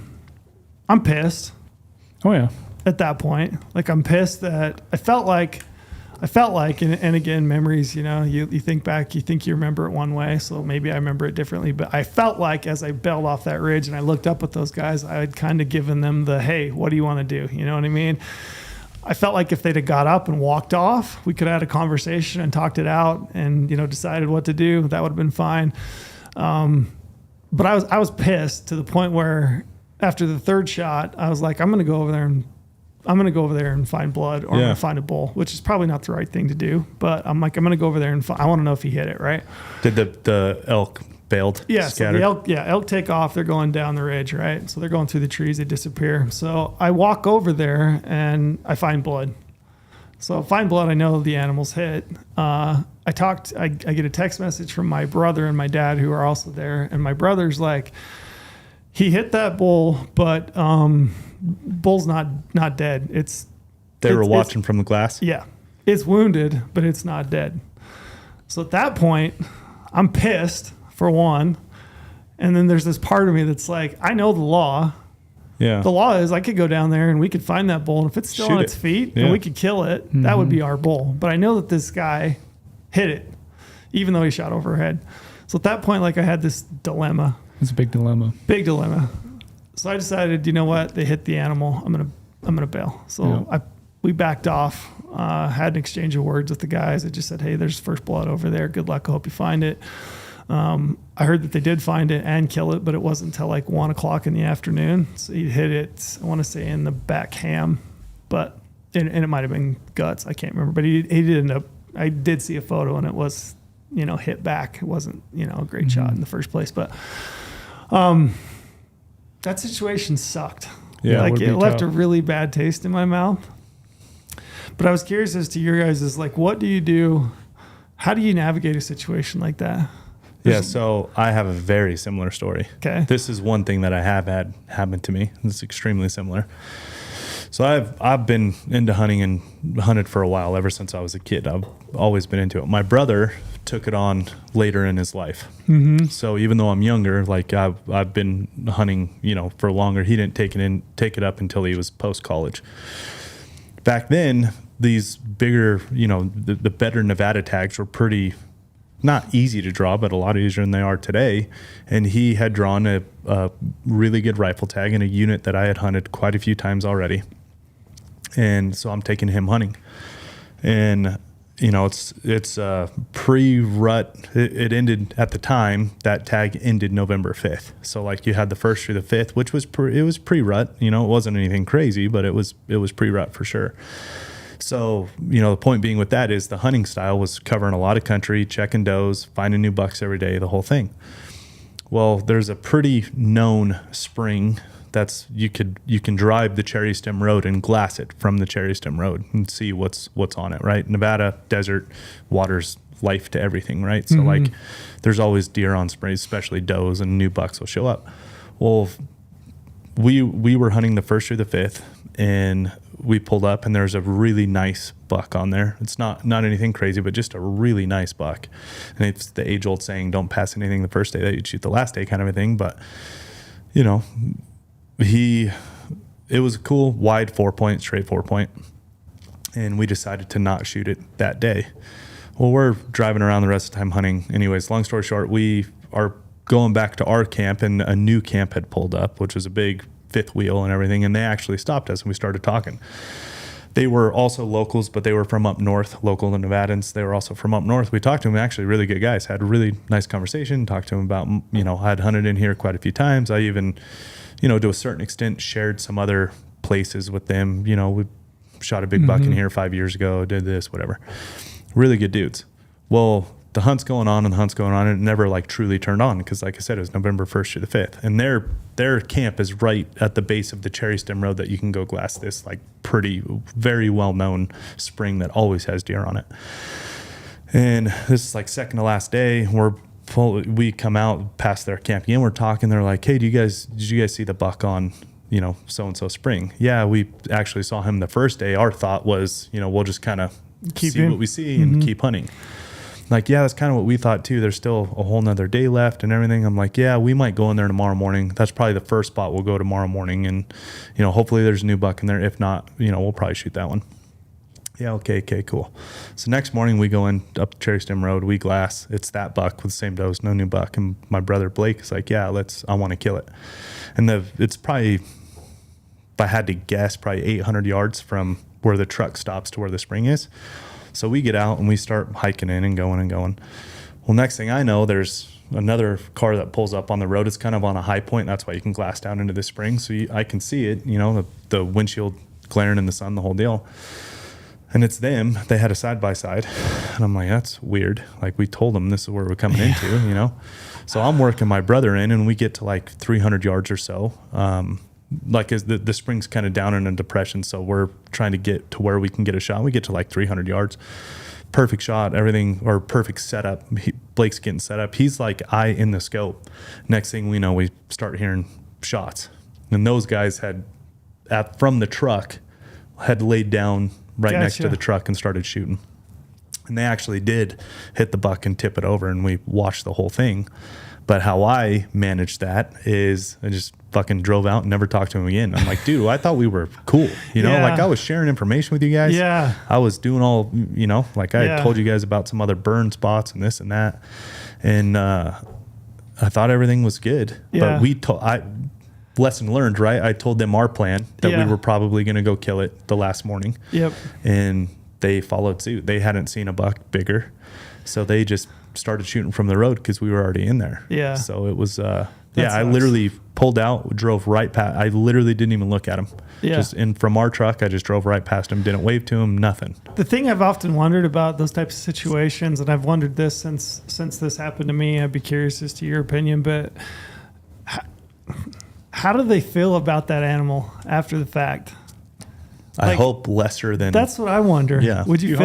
pissed. oh yeah. At that point, like I'm pissed that I felt like, and again, memories, you think back, you think you remember it one way. So maybe I remember it differently, but I felt like as I bailed off that ridge and I looked up at those guys, I had kind of given them the, hey, what do you want to do? You know what I mean? I felt like if they'd have got up and walked off, we could have had a conversation and talked it out and, decided what to do. That would have been fine. But I was pissed to the point where after the third shot, I was like, I'm going to go over there and find blood, or I'm going to find a bull, which is probably not the right thing to do. But I'm like, I'm going to go over there and I want to know if he hit it, right? Did the elk bailed? Yeah, scattered? so elk take off. They're going down the ridge, right? So they're going through the trees. They disappear. So I walk over there and I find blood. So find blood, I know the animal's hit. I get a text message from my brother and my dad who are also there. And my brother's like, he hit that bull, but bull's not dead. They were watching from the glass? Yeah. It's wounded, but it's not dead. So at that point, I'm pissed, for one. And then there's this part of me that's like, I know the law. Yeah. The law is I could go down there and we could find that bull. And if it's still on its feet and we could kill it, that would be our bull. But I know that this guy hit it, even though he shot overhead. So at that point, like I had this dilemma. It's a big dilemma. Big dilemma. So I decided, you know what? They hit the animal. I'm gonna bail. So we backed off. Had an exchange of words with the guys. I just said, hey, there's first blood over there. Good luck. I hope you find it. I heard that they did find it and kill it, but it wasn't until like 1 o'clock in the afternoon. So he hit it, I want to say in the back ham, but and it might have been guts. I can't remember, but he did end up. I did see a photo and it was, hit back. It wasn't, a great shot in the first place, but that situation sucked. Yeah, like would it be left a tough. really bad taste in my mouth. But I was curious as to your guys' like, what do you do? How do you navigate a situation like that? Yeah, so I have a very similar story. Okay. This is one thing that I have had happen to me. It's extremely similar. So I've been into hunting and hunted for a while, ever since I was a kid. I've always been into it. My brother took it on later in his life. Mm-hmm. So even though I'm younger, like I've been hunting, for longer. He didn't take it up until he was post college. Back then, these bigger, the better Nevada tags were pretty not easy to draw, but a lot easier than they are today. And he had drawn a really good rifle tag in a unit that I had hunted quite a few times already. And so I'm taking him hunting. And, it's pre-rut. It ended at the time, that tag ended November 5th. So like you had the 1st through the 5th, which was it was pre-rut. It wasn't anything crazy, but it was pre-rut for sure. So, the point being with that is the hunting style was covering a lot of country, checking does, finding new bucks every day, the whole thing. Well, there's a pretty known spring that's you can drive the Cherry Stem Road and glass it from the Cherry Stem Road and see what's on it, right? Nevada, desert, water's life to everything, right? So like there's always deer on sprays, especially does, and new bucks will show up. Well, we were hunting the 1st through the 5th, and we pulled up, and there's a really nice buck on there. It's not anything crazy, but just a really nice buck. And it's the age-old saying, don't pass anything the first day that you shoot the last day kind of a thing. But, it was a cool, wide 4-point, straight 4-point. And we decided to not shoot it that day. Well, we're driving around the rest of the time hunting. Anyways, long story short, we are going back to our camp, and a new camp had pulled up, which was a big 5th wheel and everything, and they actually stopped us and we started talking. They were also locals, but they were from up north, local Nevadans. They were also from up north. We talked to them, actually really good guys, had a really nice conversation, talked to them about, I'd hunted in here quite a few times. I even, to a certain extent shared some other places with them. We shot a big buck in here 5 years ago, did this, whatever. Really good dudes. Well, the hunt's going on and it never like truly turned on because, like I said, it was November 1st to the 5th, and their camp is right at the base of the Cherry Stem Road that you can go glass this like pretty very well known spring that always has deer on it. And this is like second to last day. We come out past their camp again. We're talking. They're like, "Hey, did you guys see the buck on so and so spring?" Yeah, we actually saw him the first day. Our thought was we'll just kind of see what we see and keep hunting. Like, yeah, that's kind of what we thought too. There's still a whole nother day left and everything. I'm like, yeah, we might go in there tomorrow morning. That's probably the first spot we'll go tomorrow morning. And, hopefully there's a new buck in there. If not, we'll probably shoot that one. Yeah, okay, cool. So next morning we go in up Cherry Stem Road, we glass. It's that buck with the same does, no new buck. And my brother Blake is like, yeah, I want to kill it. And it's probably, if I had to guess, probably 800 yards from where the truck stops to where the spring is. So we get out and we start hiking in and going. Well, next thing I know, there's another car that pulls up on the road. It's kind of on a high point. That's why you can glass down into the spring. So I can see it, the windshield glaring in the sun, the whole deal. And it's them. They had a side-by-side. And I'm like, that's weird. Like, we told them this is where we're coming into, So I'm working my brother in, and we get to like 300 yards or so. Like as the spring's kind of down in a depression, so we're trying to get to where we can get a shot. We get to like 300 yards, perfect shot, everything, or perfect setup. Blake's getting set up. He's like eye in the scope. Next thing we know, we start hearing shots, and those guys from the truck had laid down right next to the truck and started shooting. And they actually did hit the buck and tip it over, and we watched the whole thing. But how I managed that is I just fucking drove out and never talked to him again. I'm like, dude, I thought we were cool. Like I was sharing information with you guys. Yeah. I was doing all, like I had told you guys about some other burn spots and this and that. And I thought everything was good. Yeah. But lesson learned, right? I told them our plan that we were probably going to go kill it the last morning. Yep. And they followed suit. They hadn't seen a buck bigger. So they just started shooting from the road because we were already in there. Yeah. So it was, I literally pulled out, drove right past. I literally didn't even look at him. Yeah. From our truck, I just drove right past him, didn't wave to him, nothing. The thing I've often wondered about those types of situations, and I've wondered this since this happened to me, I'd be curious as to your opinion, but How do they feel about that animal after the fact? I hope lesser than. That's what I wonder. Yeah. Would you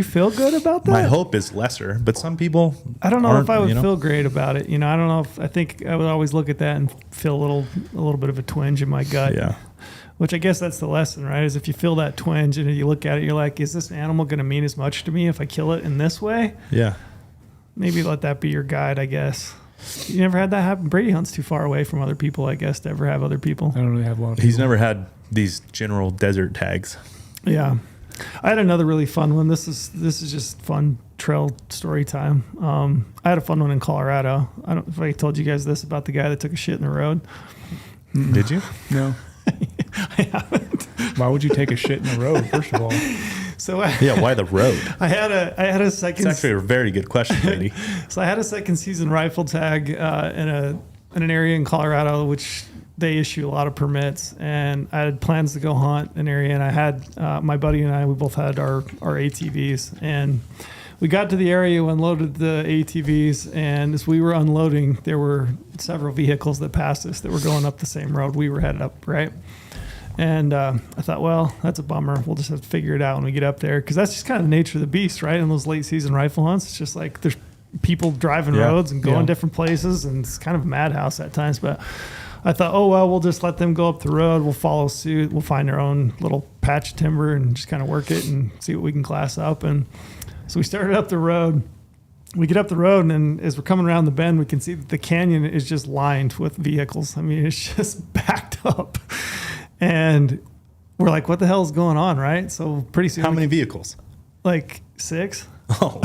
feel good about that? My hope is lesser, but some people. I don't know if I would feel great about it. I don't know if I think I would always look at that and feel a little bit of a twinge in my gut. Yeah. Which I guess that's the lesson, right? Is if you feel that twinge and you look at it, you're like, is this animal going to mean as much to me if I kill it in this way? Yeah. Maybe let that be your guide, I guess. You never had that happen? Brady hunts too far away from other people, I guess, to ever have other people. I don't really have a lot of He's people. never had these general desert tags. Yeah. I had another really fun one. This is just fun trail story time. I had a fun one in Colorado. I don't know if I told you guys this about the guy that took a shit in the road. Did you? No. I haven't. Why would you take a shit in the road, first of all? So Why the road? I had a second. It's actually a very good question, Brady. So I had a second season rifle tag in an area in Colorado, which they issue a lot of permits, and I had plans to go hunt an area, and I had my buddy and I, we both had our ATVs, and we got to the area, we unloaded the ATVs, and as we were unloading, there were several vehicles that passed us that were going up the same road we were headed up, right? And I thought, well, that's a bummer. We'll just have to figure it out when we get up there, because that's just kind of the nature of the beast, right? In those late season rifle hunts, it's just like there's people driving roads and going different places, and it's kind of a madhouse at times. But I thought, oh, well, we'll just let them go up the road. We'll follow suit. We'll find our own little patch of timber and just kind of work it and see what we can class up. And so we started up the road. We get up the road, and as we're coming around the bend, we can see that the canyon is just lined with vehicles. I mean, it's just backed up. And we're like, what the hell is going on, right? So pretty soon. How many vehicles? Like 6. Oh,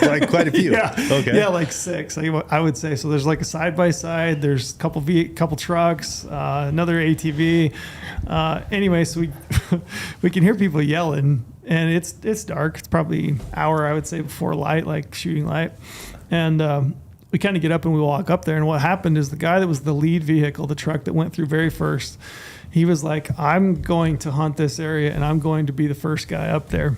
like quite a few. Yeah. Okay. Yeah, like 6. I would say. So there's like a side by side. There's a couple trucks, another ATV. Anyway, so we can hear people yelling, and it's dark. It's probably an hour, I would say, before light, like shooting light, and we kind of get up and we walk up there. And what happened is the guy that was the lead vehicle, the truck that went through very first, he was like, I'm going to hunt this area, and I'm going to be the first guy up there.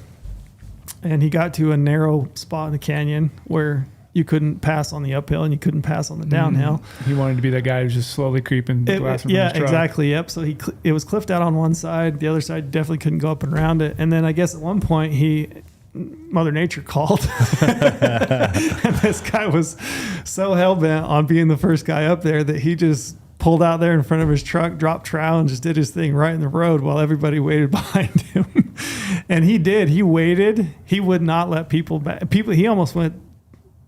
And he got to a narrow spot in the canyon where you couldn't pass on the uphill and you couldn't pass on the downhill. He wanted to be that guy who's just slowly creeping the glass from his truck. Exactly. Yep. So it was cliffed out on one side. The other side definitely couldn't go up and around it. And then I guess at one point Mother Nature called. And this guy was so hell-bent on being the first guy up there that he just pulled out there in front of his truck, dropped trowel, and just did his thing right in the road while everybody waited behind him. And he did. He waited. He would not let people back. He almost went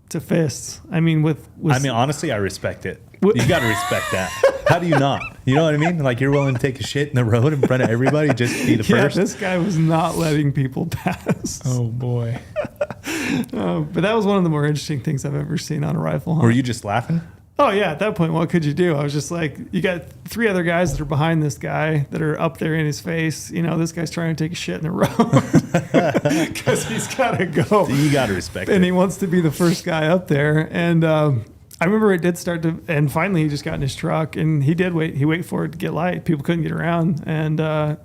to fists. I mean, honestly, I respect it. You got to respect that. How do you not? You know what I mean? Like, you're willing to take a shit in the road in front of everybody just to be the first. This guy was not letting people pass. Oh boy. But that was one of the more interesting things I've ever seen on a rifle hunt. Were you just laughing? Oh, yeah. At that point, what could you do? I was just like, you got 3 other guys that are behind this guy that are up there in his face. This guy's trying to take a shit in the road because he's got to go. You got to respect and it. he wants to be the first guy up there. And I remember it did start to, and finally he just got in his truck and he did wait. He waited for it to get light. People couldn't get around. And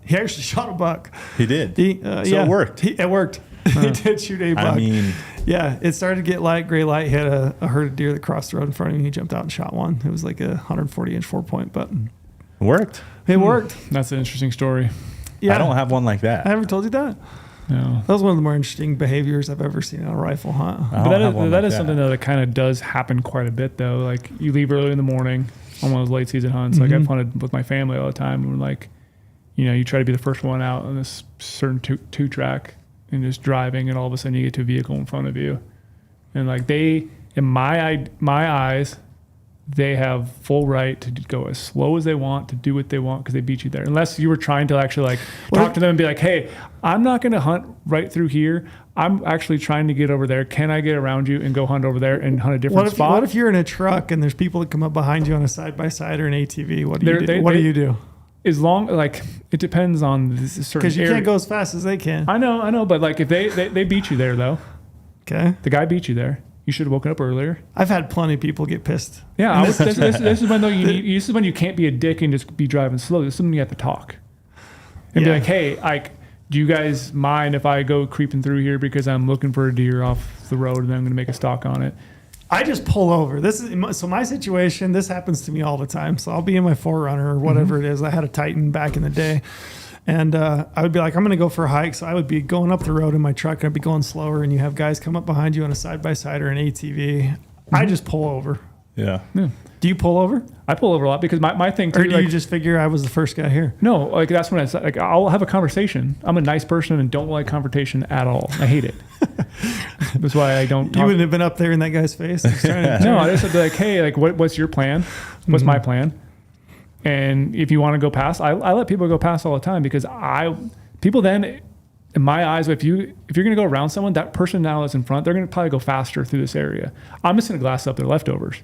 he actually shot a buck. He did. So it worked. It worked. He did shoot a buck. I mean, yeah, it started to get light, gray light. He had a herd of deer that crossed the road in front of him. He jumped out and shot one. It was like a 140-inch 4-point, but it worked. It worked. That's an interesting story. Yeah. I don't have one like that. I haven't told you that. No. That was one of the more interesting behaviors I've ever seen on a rifle hunt. But that is something that kind of does happen quite a bit, though. Like, you leave early in the morning on one of those late season hunts. Mm-hmm. Like, I've hunted with my family all the time. And we're like, you try to be the first one out on this certain two track and just driving, and all of a sudden you get to a vehicle in front of you. And like, they, in my eyes, they have full right to go as slow as they want, to do what they want, because they beat you there. Unless you were trying to actually like talk to them and be like, hey, I'm not going to hunt right through here. I'm actually trying to get over there. Can I get around you and go hunt over there and hunt a different spot? What if you're in a truck and there's people that come up behind you on a side-by-side or an ATV? What do you do? As long, like, it depends on this certain because you can't go as fast as they can. I know, but like, if they beat you there, though. Okay. The guy beat you there. You should have woken up earlier. I've had plenty of people get pissed. Yeah, this is when this is when you can't be a dick and just be driving slow. This is when you have to talk and be like, hey, do you guys mind if I go creeping through here because I'm looking for a deer off the road and then I'm going to make a stalk on it? I just pull over. So my situation. This happens to me all the time. So I'll be in my 4Runner or whatever it is. I had a Titan back in the day, and I would be like, I'm going to go for a hike. So I would be going up the road in my truck. I'd be going slower, and you have guys come up behind you on a side by side or an ATV. I just pull over. Yeah. Do you pull over, I pull over a lot because my thing too. or do you just figure I was the first guy here? No, like that's when it's like I'll have a conversation. I'm a nice person and don't like confrontation at all. I hate it. That's why I don't. You wouldn't have been up there in that guy's face. Just trying to No, I just would be like, hey, like what's your plan? What's my plan? And if you want to go past, I let people go past all the time because people then, in my eyes, if you're going to go around someone, that person now is in front, they're going to probably go faster through this area. I'm just going to glass up their leftovers.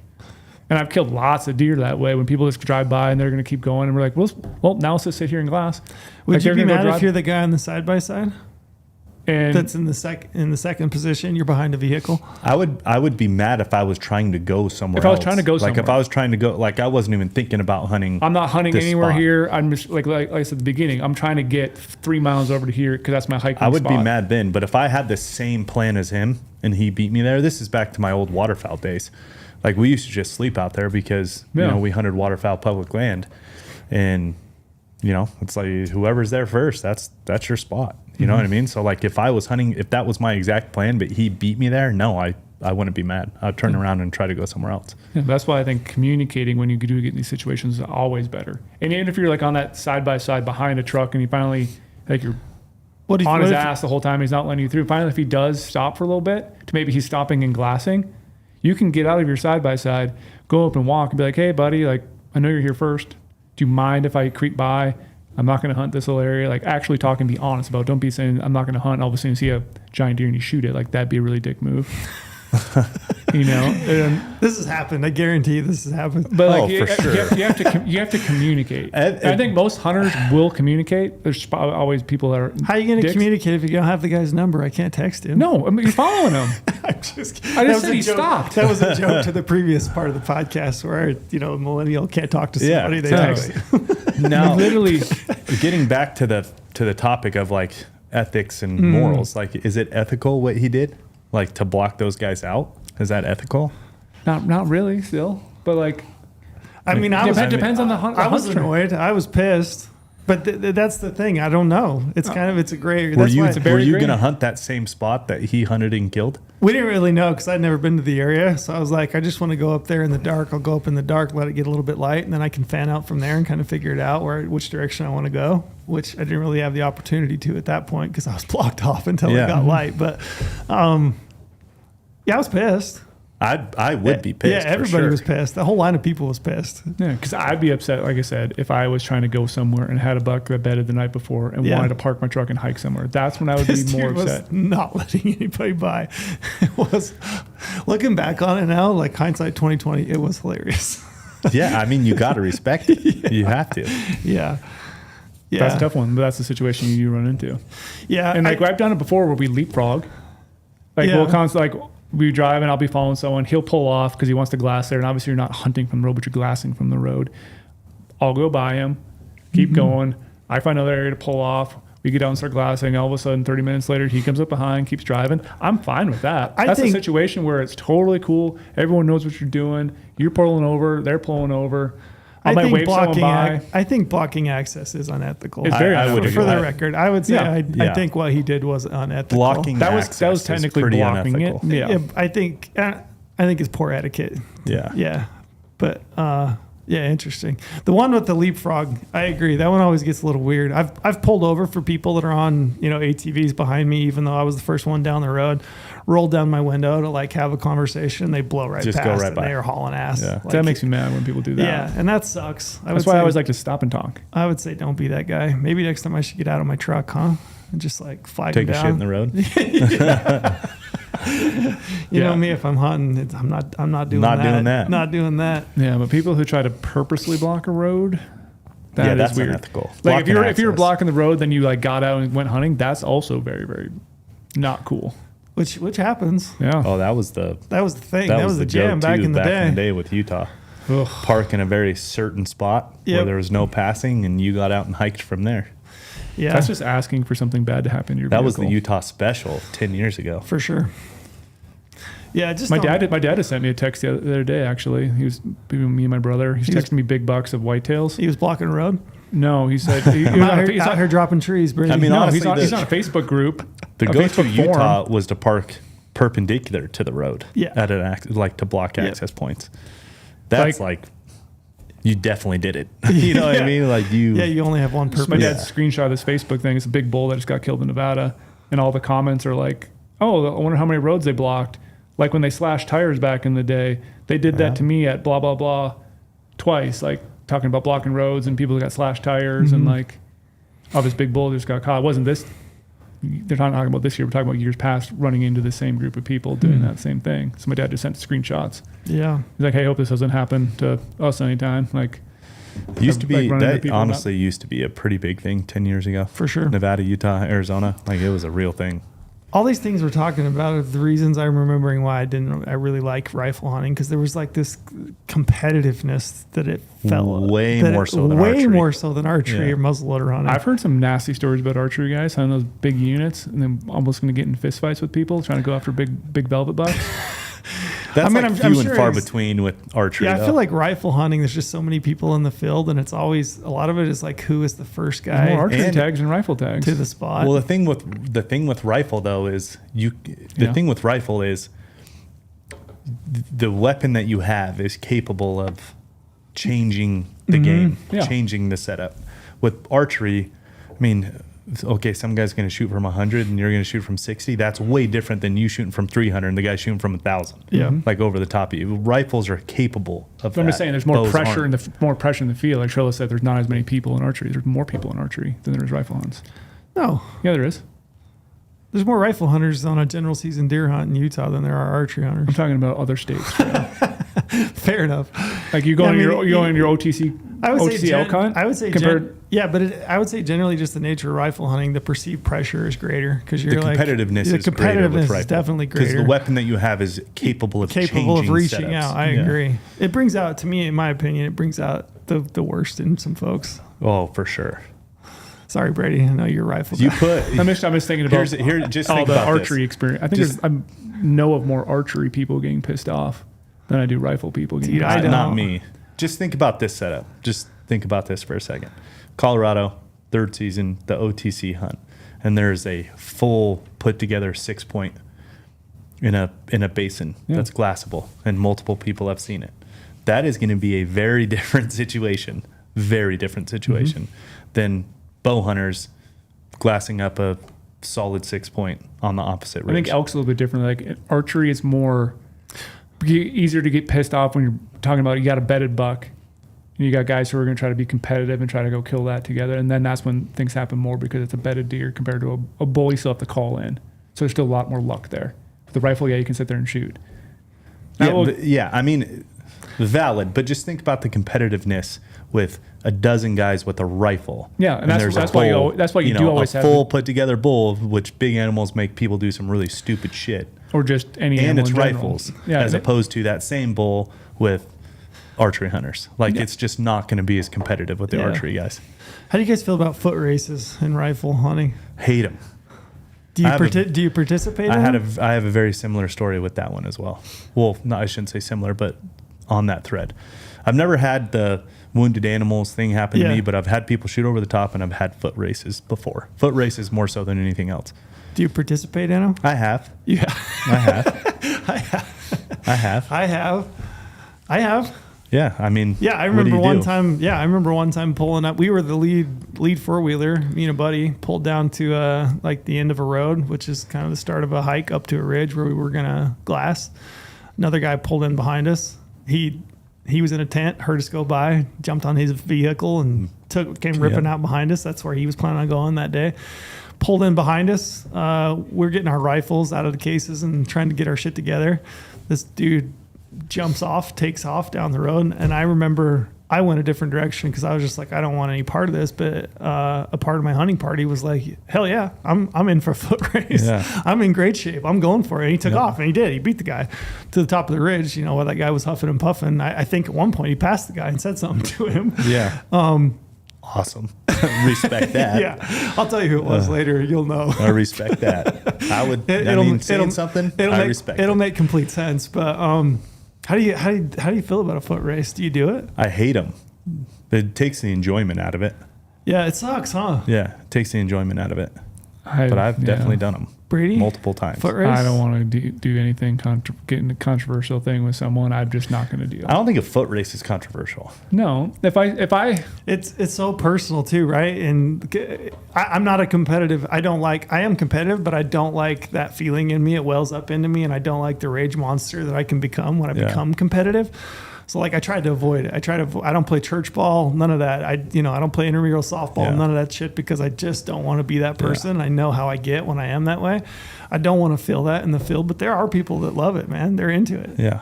And I've killed lots of deer that way when people just drive by and they're going to keep going. And we're like, well, now let's just sit here and glass. Would Like, you they're be gonna go mad drive- if you're the guy on the side by side and that's in the second position? You're behind a vehicle. I would be mad if I was trying to go somewhere. If I was else. trying to go like if somewhere. I was trying to go, like I wasn't even thinking about hunting. I'm not hunting this anywhere spot. here. I'm just like I said at the beginning, I'm trying to get 3 miles over to here because that's my hiking I would spot. be mad then, but if I had the same plan as him and he beat me there, this is back to my old waterfowl days. Like we used to just sleep out there because Yeah. we hunted waterfowl public land, and it's like whoever's there first, that's your spot. You know what I mean? So like if I was hunting, if that was my exact plan, but he beat me there, no, I wouldn't be mad. I'd turn around and try to go somewhere else. Yeah, that's why I think communicating when you do get in these situations is always better. And even if you're like on that side by side behind a truck and you finally like you're What if, on what his if- ass the whole time, he's not letting you through. Finally, if he does stop for a little bit, to maybe he's stopping and glassing, you can get out of your side by side, go up and walk and be like, hey, buddy, like, I know you're here first. Do you mind if I creep by? I'm not going to hunt this little area. Like, actually talk and be honest about it. Don't be saying, I'm not going to hunt. All of a sudden, you see a giant deer and you shoot it. Like, that'd be a really dick move. And, This has happened. I guarantee you this has happened. but like, Oh, for sure. you have to communicate. And- I think most hunters will communicate. There's always people that are. How are you going to dicks. communicate if you don't have the guy's number? I can't text him. No, I mean, you're following him. I'm just kidding. I That just was said a he joke. stopped. That was a joke to the previous part of the podcast where, a millennial can't talk to somebody. Yeah, They text. Now, Literally. getting back to the topic of like ethics and morals, like is it ethical what he did? Like to block those guys out? Is that ethical? Not really still, but like I mean, depends on the hunt. I was hunter. annoyed. I was pissed. But that's the thing. I don't know. It's it's a gray area. Were That's you why very going gray. to hunt that same spot that he hunted and killed? we didn't really know because I'd never been to the area. So I was like, I just want to go up there in the dark. I'll go up in the dark, let it get a little bit light, and then I can fan out from there and kind of figure it out which direction I want to go, which I didn't really have the opportunity to at that point because I was blocked off until Yeah. it got light. But I was pissed. I would be pissed. Yeah, everybody for sure. was pissed. The whole line of people was pissed. Yeah, because I'd be upset, like I said, if I was trying to go somewhere and had a buck that bedded the night before and Yeah. wanted to park my truck and hike somewhere. That's when I would This be more dude was upset. not letting anybody by. It was, looking back on it now, like hindsight 2020, it was hilarious. Yeah, I mean, you got to respect it. You have to. Yeah. Yeah. That's a tough one, but that's the situation you run into. Yeah. And like I've done it before where we leapfrog. Like Yeah. we'll constantly like we drive and I'll be following someone. He'll pull off because he wants to glass there, and obviously you're not hunting from the road, but you're glassing from the road. I'll go by him, keep going. I find another area to pull off. We get out and start glassing. All of a sudden, 30 minutes later, he comes up behind, keeps driving. I'm fine with that. I That's think- a situation where it's totally cool. Everyone knows what you're doing. You're pulling over. They're pulling over. I might wave someone by. I think blocking access is unethical. It's very I would unethical. For agree. the record, I would say Yeah. I Yeah. think what he did was unethical. Blocking That was access is technically pretty blocking unethical. it. Yeah. I think it's poor etiquette. Yeah. Yeah. But yeah, interesting. The one with the leapfrog, I agree. That one always gets a little weird. I've pulled over for people that are on, ATVs behind me, even though I was the first one down the road, rolled down my window to like have a conversation. They blow right Just go past right and by. they are hauling ass. Yeah. Like, That makes me mad when people do that. yeah, and that sucks. That's why I always like to stop and talk. I would say don't be that guy. Maybe next time I should get out of my truck, huh? And just like flag Take him a down. shit in the road. You know Yeah. me, if I'm hunting, I'm not doing Not that. doing that. Not doing that. Yeah, but people who try to purposely block a road, Yeah, that is that's weird. unethical. Like if you were Blocking blocking the road, then you like got out and went hunting. That's also very, very not cool. Which happens. Yeah. Oh, that was the That was the thing. That was the jam go-to back in the day. with Utah. Ugh. Park in a very certain spot where Yep. there was no passing, and you got out and hiked from there. Yeah, That's just asking for something bad to happen to your That was the vehicle. Utah special 10 years ago. for sure. Yeah, just My dad just sent me a text the other day. Actually, he was me and my brother. He's texting me big bucks of whitetails. He was blocking the road. No, he said he's Out here dropping trees, Brady. I mean, no, honestly, he's on a Facebook group. The a go-to Facebook Utah forum. was to park perpendicular to the road. Yeah. At like to block Yeah. access points. That's like you definitely did it. You know what I mean? Like you. Yeah, you only have one purpose. My dad's screenshot of this Facebook thing. It's a big bull that just got killed in Nevada, and all the comments are like, "Oh, I wonder how many roads they blocked." Like when they slashed tires back in the day, they did that to me at blah blah blah twice. Like talking about blocking roads and people that got slashed tires and like, oh, this big bull just got caught. It wasn't this. They're not talking about this year. We're talking about years past, running into the same group of people doing that same thing. So my dad just sent screenshots. Yeah. He's like, "Hey, I hope this doesn't happen to us anytime." Like, Used to be running into that people honestly used to be a pretty big thing 10 years ago. For sure. Nevada, Utah, Arizona, like it was a real thing. All these things we're talking about are the reasons I'm remembering why I really like rifle hunting, because there was like this competitiveness that it felt Way that more it- so than way archery. more so than archery Yeah. or muzzleloader hunting. I've heard some nasty stories about archery guys having those big units and then almost going to get in fistfights with people trying to go after big velvet bucks. That's I mean, like I'm few sure and far it's- between with archery. Yeah, I though. feel like rifle hunting, there's just so many people in the field, and it's always, a lot of it is like, who is the first There's guy more archery And- tags than rifle tags. to the spot? Well, the thing with rifle though is Yeah. thing with rifle is the weapon that you have is capable of changing the game, Yeah. changing the setup. With archery, I mean, okay, some guy's going to shoot from 100 and you're going to shoot from 60. That's way different than you shooting from 300 and the guy shooting from 1,000. Yeah. Like over the top of you. Rifles are capable of So I'm that. just saying, there's more Bows pressure aren't. more pressure in the field. Like Sherla said, there's not as many people in archery. There's more people in archery than there is rifle hunts. No, Yeah, there is. there's more rifle hunters on a general season deer hunt in Utah than there are archery I'm hunters. talking about other states. Fair enough. Like you go Yeah, I on mean, your on your OTC I would say elk hunt. I would say compared. yeah, but I would say generally just the nature of rifle hunting, the perceived pressure is greater because The you're like competitiveness the is greater with competitiveness is rifle. definitely Because greater. the weapon that you have is capable of changing reaching setups. out. I Yeah. agree. It brings out, to me, in my opinion, it brings out the worst in some folks. Oh, for sure. Sorry, Brady. I know you're a rifle You guy. put I'm just thinking about just all think the about archery this. experience. I think Just- I know of more archery people getting pissed off than I do rifle people getting Dude, pissed I off. don't. Not me. Just think about this setup. Just think about this for a second. Colorado, third season, the OTC hunt, and there's a full put together 6-point in a basin that's glassable, and multiple people have seen it. That is going to be a very different situation. Very different situation than bow hunters glassing up a solid 6-point on the opposite I ridge. think elk's a little bit different. Like archery is more easier to get pissed off when you're talking about you got a bedded buck and you got guys who are going to try to be competitive and try to go kill that together. And then that's when things happen more because it's a bedded deer compared to a bull you still have to call in. So there's still a lot more luck there. With the rifle, yeah, you can sit there and shoot. I mean, valid, but just think about the competitiveness with a dozen guys with a rifle. Yeah, and that's there's a why bull, you do always a have full put together bull, which big animals make people do some really stupid shit. or just any And animal it's in general. rifles, Yeah, as opposed to that same bull with archery hunters. Like Yeah. it's just not going to be as competitive with the Yeah. archery guys. How do you guys feel about foot races in rifle hunting? Hate them. Do you I have do you participate? I in had them? I have a very similar story with that one as well. Well, no, I shouldn't say similar, but on that thread. I've never had the wounded animals thing happen to Yeah. me, but I've had people shoot over the top and I've had foot races before. Foot races more so than anything else. Do you participate in them? I have. Yeah, I have. I have. I have. Yeah, I mean, Yeah, I what do remember you one do? time. Yeah, I remember one time pulling up. We were the lead four wheeler. Me and a buddy pulled down to like the end of a road, which is kind of the start of a hike up to a ridge where we were gonna glass. Another guy pulled in behind us. He was in a tent, heard us go by, jumped on his vehicle and came ripping out behind us. That's where he was planning on going that day. Pulled in behind us. We're getting our rifles out of the cases and trying to get our shit together. This dude jumps off, takes off down the road. And I remember I went a different direction because I was just like, I don't want any part of this. But a part of my hunting party was like, hell yeah, I'm in for a foot race. Yeah. I'm in great shape. I'm going for it. And he took off and he did. He beat the guy to the top of the ridge. You know, while that guy was huffing and puffing. I think at one point he passed the guy and said something to him. Yeah. Awesome. respect that. Yeah, I'll tell you who it was later. You'll know. I respect that. I would. Saying something. I respect. It'll make complete sense. But how do you feel about a foot race? Do you do it? I hate them. It takes the enjoyment out of it. Yeah, it sucks, huh? Yeah, it takes the enjoyment out of it. But I've definitely done them. Brady, multiple times. Foot race? I don't want to do anything, get in a controversial thing with someone. I'm just not going to do it. I don't think a foot race is controversial. No, if I, it's so personal too, right? And I'm not a competitive. I am competitive, but I don't like that feeling in me. It wells up into me, and I don't like the rage monster that I can become when I become competitive. So like I tried to avoid it. I don't play church ball, none of that. I don't play intramural softball, none of that shit, because I just don't want to be that person. I know how I get when I am that way. I don't want to feel that in the field, but there are people that love it, man. They're into it. Yeah.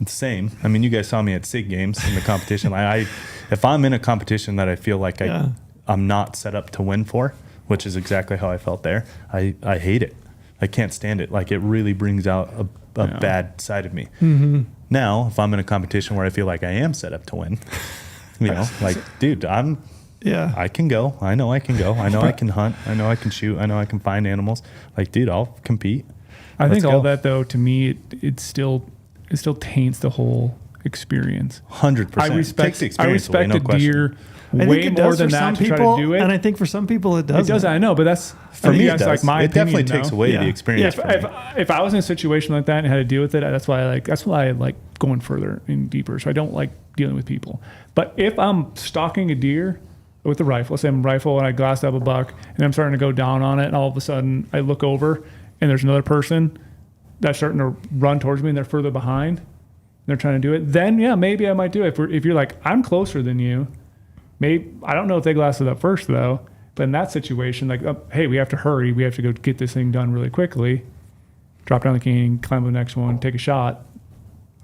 It's same. I mean, you guys saw me at SIG games in the competition. If I'm in a competition that I feel like I'm not set up to win for, which is exactly how I felt there, I hate it. I can't stand it. Like, it really brings out a bad side of me. Mm-hmm. Now, if I'm in a competition where I feel like I am set up to win, like, dude, I can go. I know I can go. I know I can hunt. I know I can shoot. I know I can find animals. Like, dude, I'll compete. I think all that, though, to me, it still taints the whole experience. 100%. I respect no a deer way more than that to try to do it. And I think for some people it does. It does. I know, but that's for me. That's like my it opinion, definitely takes away the experience. If I was in a situation like that and had to deal with it, that's why I like going further and deeper. So I don't like dealing with people. But if I'm stalking a deer with a rifle, let's say I'm a rifle and I glassed up a buck and I'm starting to go down on it, and all of a sudden I look over and there's another person that's starting to run towards me and they're further behind, and they're trying to do it, then maybe I might do it. If you're like, I'm closer than you, maybe, I don't know if they glassed it up first though, but in that situation, like, hey, we have to hurry. We have to go get this thing done really quickly. Drop down the canyon, climb the next one, take a shot.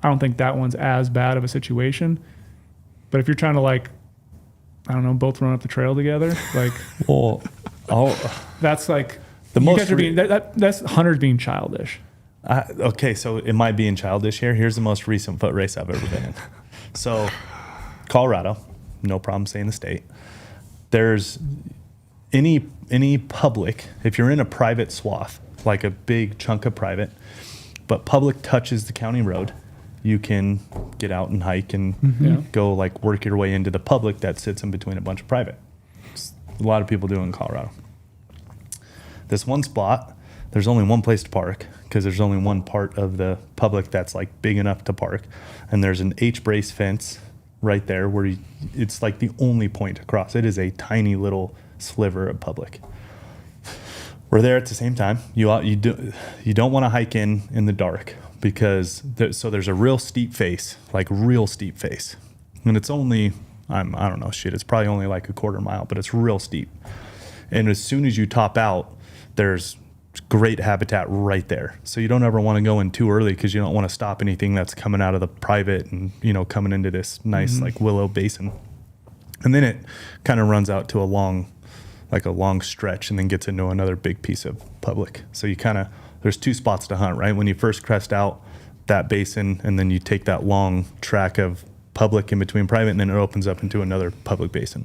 I don't think that one's as bad of a situation. But if you're trying to, like, I don't know, both run up the trail together, like, well, that's like that's hunters being childish. Okay, so it might be in childish here. Here's the most recent foot race I've ever been in. So, Colorado, no problem saying the state. There's any public, if you're in a private swath, like a big chunk of private, but public touches the county road, you can get out and hike and go, like, work your way into the public that sits in between a bunch of private. A lot of people do in Colorado. This one spot, there's only one place to park, because there's only one part of the public that's, like, big enough to park, and there's an H-brace fence right there where it's like the only point to cross. It is a tiny little sliver of public. We're there at the same time. You don't want to hike in the dark, because there's a real steep face, and it's only I don't know, it's probably only like a quarter mile, but it's real steep. And as soon as you top out, there's great habitat right there. So you don't ever want to go in too early, because you don't want to stop anything that's coming out of the private and, coming into this nice like willow basin. And then it kind of runs out to a long stretch and then gets into another big piece of public. So there's two spots to hunt, right? When you first crest out that basin, and then you take that long track of public in between private, and then it opens up into another public basin.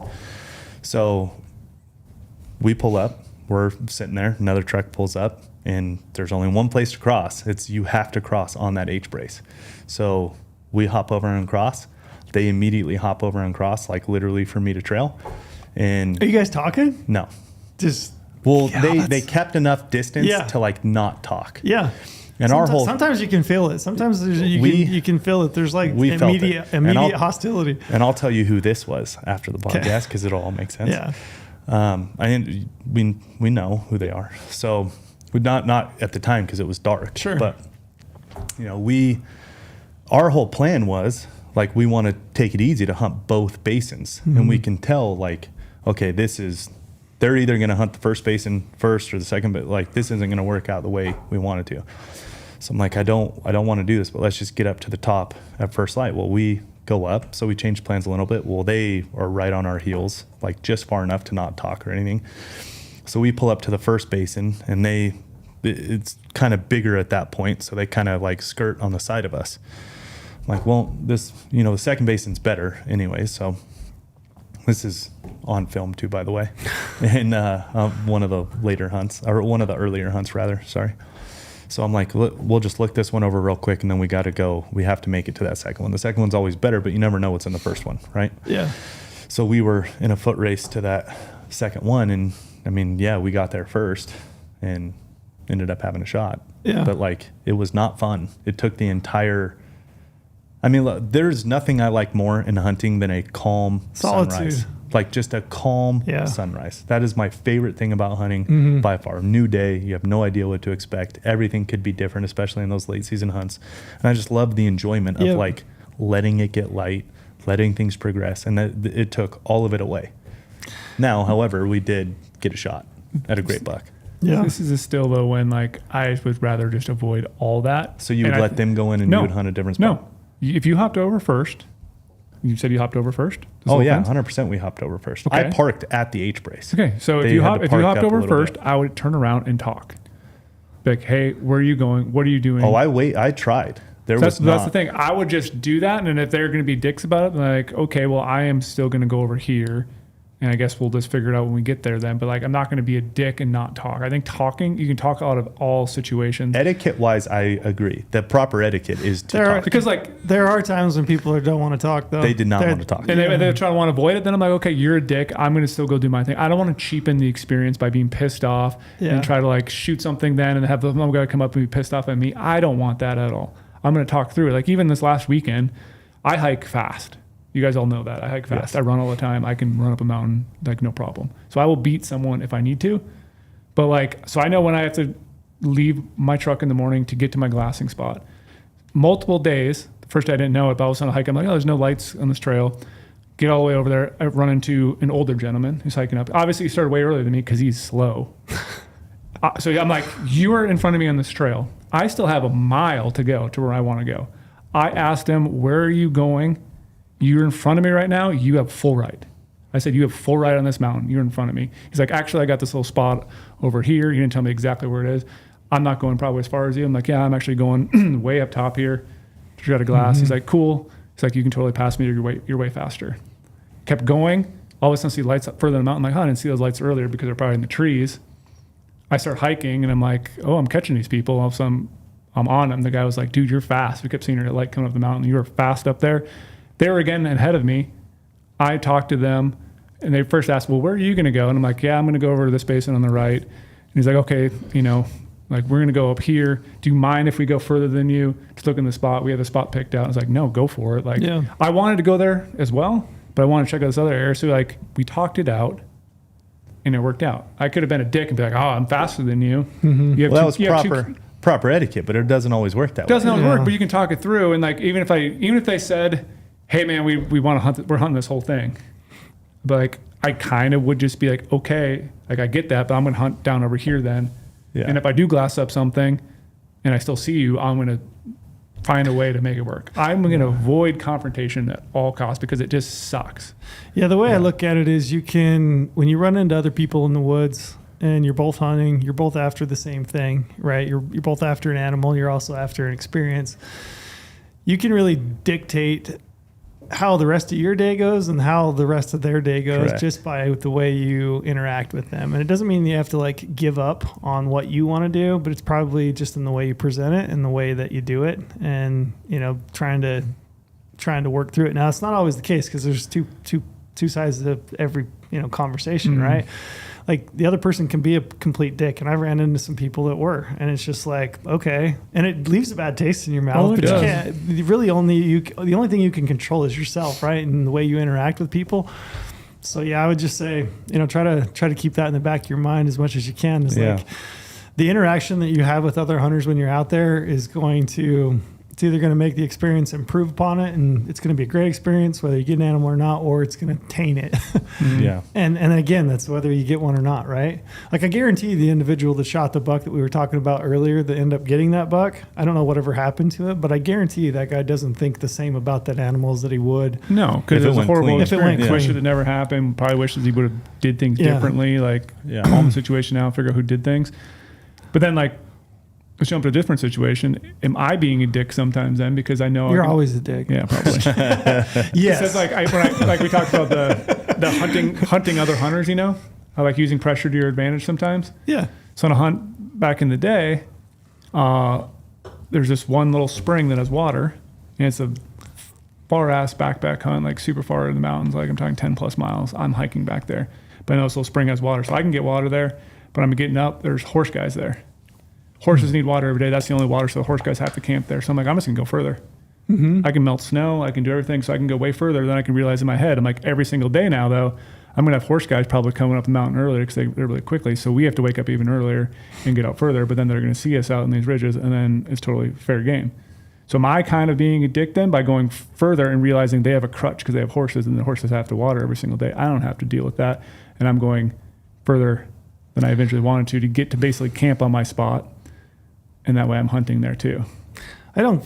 So we pull up. We're sitting there, another truck pulls up, and there's only one place to cross. You have to cross on that H-brace. So we hop over and cross. They immediately hop over and cross, like literally for me to trail. And are you guys talking? No. Just they kept enough distance to, like, not talk. Yeah. And sometimes you can feel it. Sometimes you can feel it. There's like immediate hostility. And I'll tell you who this was after the podcast, because it'll all make sense. Yeah. We know who they are. So not at the time, because it was dark. Sure. But our whole plan was, like, we want to take it easy to hunt both basins, and we can tell, like, okay, they're either going to hunt the first basin first or the second, but, like, this isn't going to work out the way we want it to. So I'm like, I don't want to do this, but let's just get up to the top at first light. Well, we go up, so we change plans a little bit. Well, they are right on our heels, like, just far enough to not talk or anything. So we pull up to the first basin, and it's kind of bigger at that point, so they kind of, like, skirt on the side of us. I'm like, well, this, the second basin's better anyway, so This is on film too, by the way, in one of the later hunts, or one of the earlier hunts rather, sorry. So I'm like, we'll just look this one over real quick, and then we got to go. We have to make it to that second one. The second one's always better, but you never know what's in the first one, right? Yeah. So we were in a foot race to that second one, and I mean, yeah, we got there first and ended up having a shot. Yeah. But like, it was not fun. It took the entire. I mean, look, there's nothing I like more in hunting than a calm Solitude. sunrise. Like just a calm sunrise. That is my favorite thing about hunting by far. New day. You have no idea what to expect. Everything could be different, especially in those late season hunts. And I just love the enjoyment of like letting it get light, letting things progress. And it took all of it away. Now, however, we did get a shot at a great buck. Yeah. This is still though when like I would rather just avoid all that. So you would let them go in and you would hunt a different spot? No. If you hopped over first, you said you hopped over first? Oh yeah, 100% we hopped over first. Okay. I parked at the H brace. Okay, so if you hopped over first, I would turn around and talk. Be like, hey, where are you going? What are you doing? Oh, I tried. That's the thing. I would just do that, and then if they're going to be dicks about it, like, okay, well, I am still going to go over here, and I guess we'll just figure it out when we get there then. But like, I'm not going to be a dick and not talk. I think talking, you can talk out of all situations. Etiquette-wise, I agree. The proper etiquette is to talk. Because like there are times when people don't want to talk though. They did not want to talk. And they try to want to avoid it. Then I'm like, okay, you're a dick. I'm going to still go do my thing. I don't want to cheapen the experience by being pissed off and try to like shoot something then and have them guy come up and be pissed off at me. I don't want that at all. I'm going to talk through it. Like even this last weekend, I hike fast. You guys all know that. I hike fast. Yes. I run all the time. I can run up a mountain like no problem. So I will beat someone if I need to. But like, so I know when I have to leave my truck in the morning to get to my glassing spot. Multiple days. The first day I didn't know it, but I was on a hike. I'm like, oh, there's no lights on this trail. Get all the way over there. I run into an older gentleman who's hiking up. Obviously, he started way earlier than me because he's slow. So I'm like, you are in front of me on this trail. I still have a mile to go to where I want to go. I asked him, where are you going? You're in front of me right now. You have full right. I said, you have full right on this mountain. You're in front of me. He's like, actually, I got this little spot over here. He didn't tell me exactly where it is. I'm not going probably as far as you. I'm like, yeah, I'm actually going way up top here. Just got a glass. He's like, cool. He's like, you can totally pass me. You're way faster. Kept going. All of a sudden, I see lights up further in the mountain. I'm like, I didn't see those lights earlier because they're probably in the trees. I start hiking, and I'm like, oh, I'm catching these people. All of a sudden, I'm on them. The guy was like, dude, you're fast. We kept seeing your light coming up the mountain. You were fast up there. They were again ahead of me. I talked to them, and they first asked, well, where are you going to go? And I'm like, yeah, I'm going to go over to this basin on the right. And he's like, okay, like we're going to go up here. Do you mind if we go further than you? Just look in the spot. We have the spot picked out. I was like, no, go for it. Like, I wanted to go there as well, but I wanted to check out this other area. So like, we talked it out, and it worked out. I could have been a dick and be like, oh, I'm faster than you. Mm-hmm. That was proper etiquette, but it doesn't always work that way. It doesn't always work, but you can talk it through. And like, even if they said, hey man, we want to hunt, we're hunting this whole thing. But like, I kind of would just be like, okay, like I get that, but I'm going to hunt down over here then. Yeah. And if I do glass up something and I still see you, I'm going to find a way to make it work. I'm going to avoid confrontation at all costs because it just sucks. Yeah. The way I look at it is when you run into other people in the woods and you're both hunting, you're both after the same thing, right? You're both after an animal. You're also after an experience. You can really dictate how the rest of your day goes and how the rest of their day goes. Correct. Just by the way you interact with them. And it doesn't mean you have to like give up on what you want to do, but it's probably just in the way you present it and the way that you do it, and trying to work through it. Now it's not always the case because there's two sides of every conversation, right? Like the other person can be a complete dick, and I ran into some people that were, and it's just like, okay, and it leaves a bad taste in your mouth. But you can't really the only thing you can control is yourself, right, and the way you interact with people. So yeah, I would just say, try to keep that in the back of your mind as much as you can. Like the interaction that you have with other hunters when you're out there is going to. It's either going to make the experience improve upon it, and it's going to be a great experience whether you get an animal or not, or it's going to taint it. Yeah. And again, that's whether you get one or not, right? Like I guarantee the individual that shot the buck that we were talking about earlier that ended up getting that buck, I don't know whatever happened to it, but I guarantee you that guy doesn't think the same about that animal as that he would. No, because it was a horrible experience. Wish it had never happened. Probably wishes he would have did things differently. Like calm the situation out, figure out who did things. But then like, let's jump to a different situation. Am I being a dick sometimes then? Because I know you're always a dick. Yeah, probably. Yes. It's like when we talked about the hunting other hunters, you know, I like using pressure to your advantage sometimes. Yeah. So on a hunt back in the day, there's this one little spring that has water, and it's a far ass backpack hunt, like super far in the mountains. Like I'm talking 10 plus miles. I'm hiking back there, but I know this little spring has water, so I can get water there. But I'm getting up. There's horse guys there. Horses need water every day. That's the only water, so the horse guys have to camp there. So I'm like, I'm just gonna go further. I can melt snow. I can do everything, so I can go way further. Then I can realize in my head, I'm like, every single day now, though, I'm going to have horse guys probably coming up the mountain earlier because they're really quickly. So we have to wake up even earlier and get out further. But then they're going to see us out in these ridges, and then it's totally fair game. So am I kind of being a dick then by going further and realizing they have a crutch because they have horses and the horses have to water every single day? I don't have to deal with that. And I'm going further than I eventually wanted to get to basically camp on my spot. And that way I'm hunting there too. I don't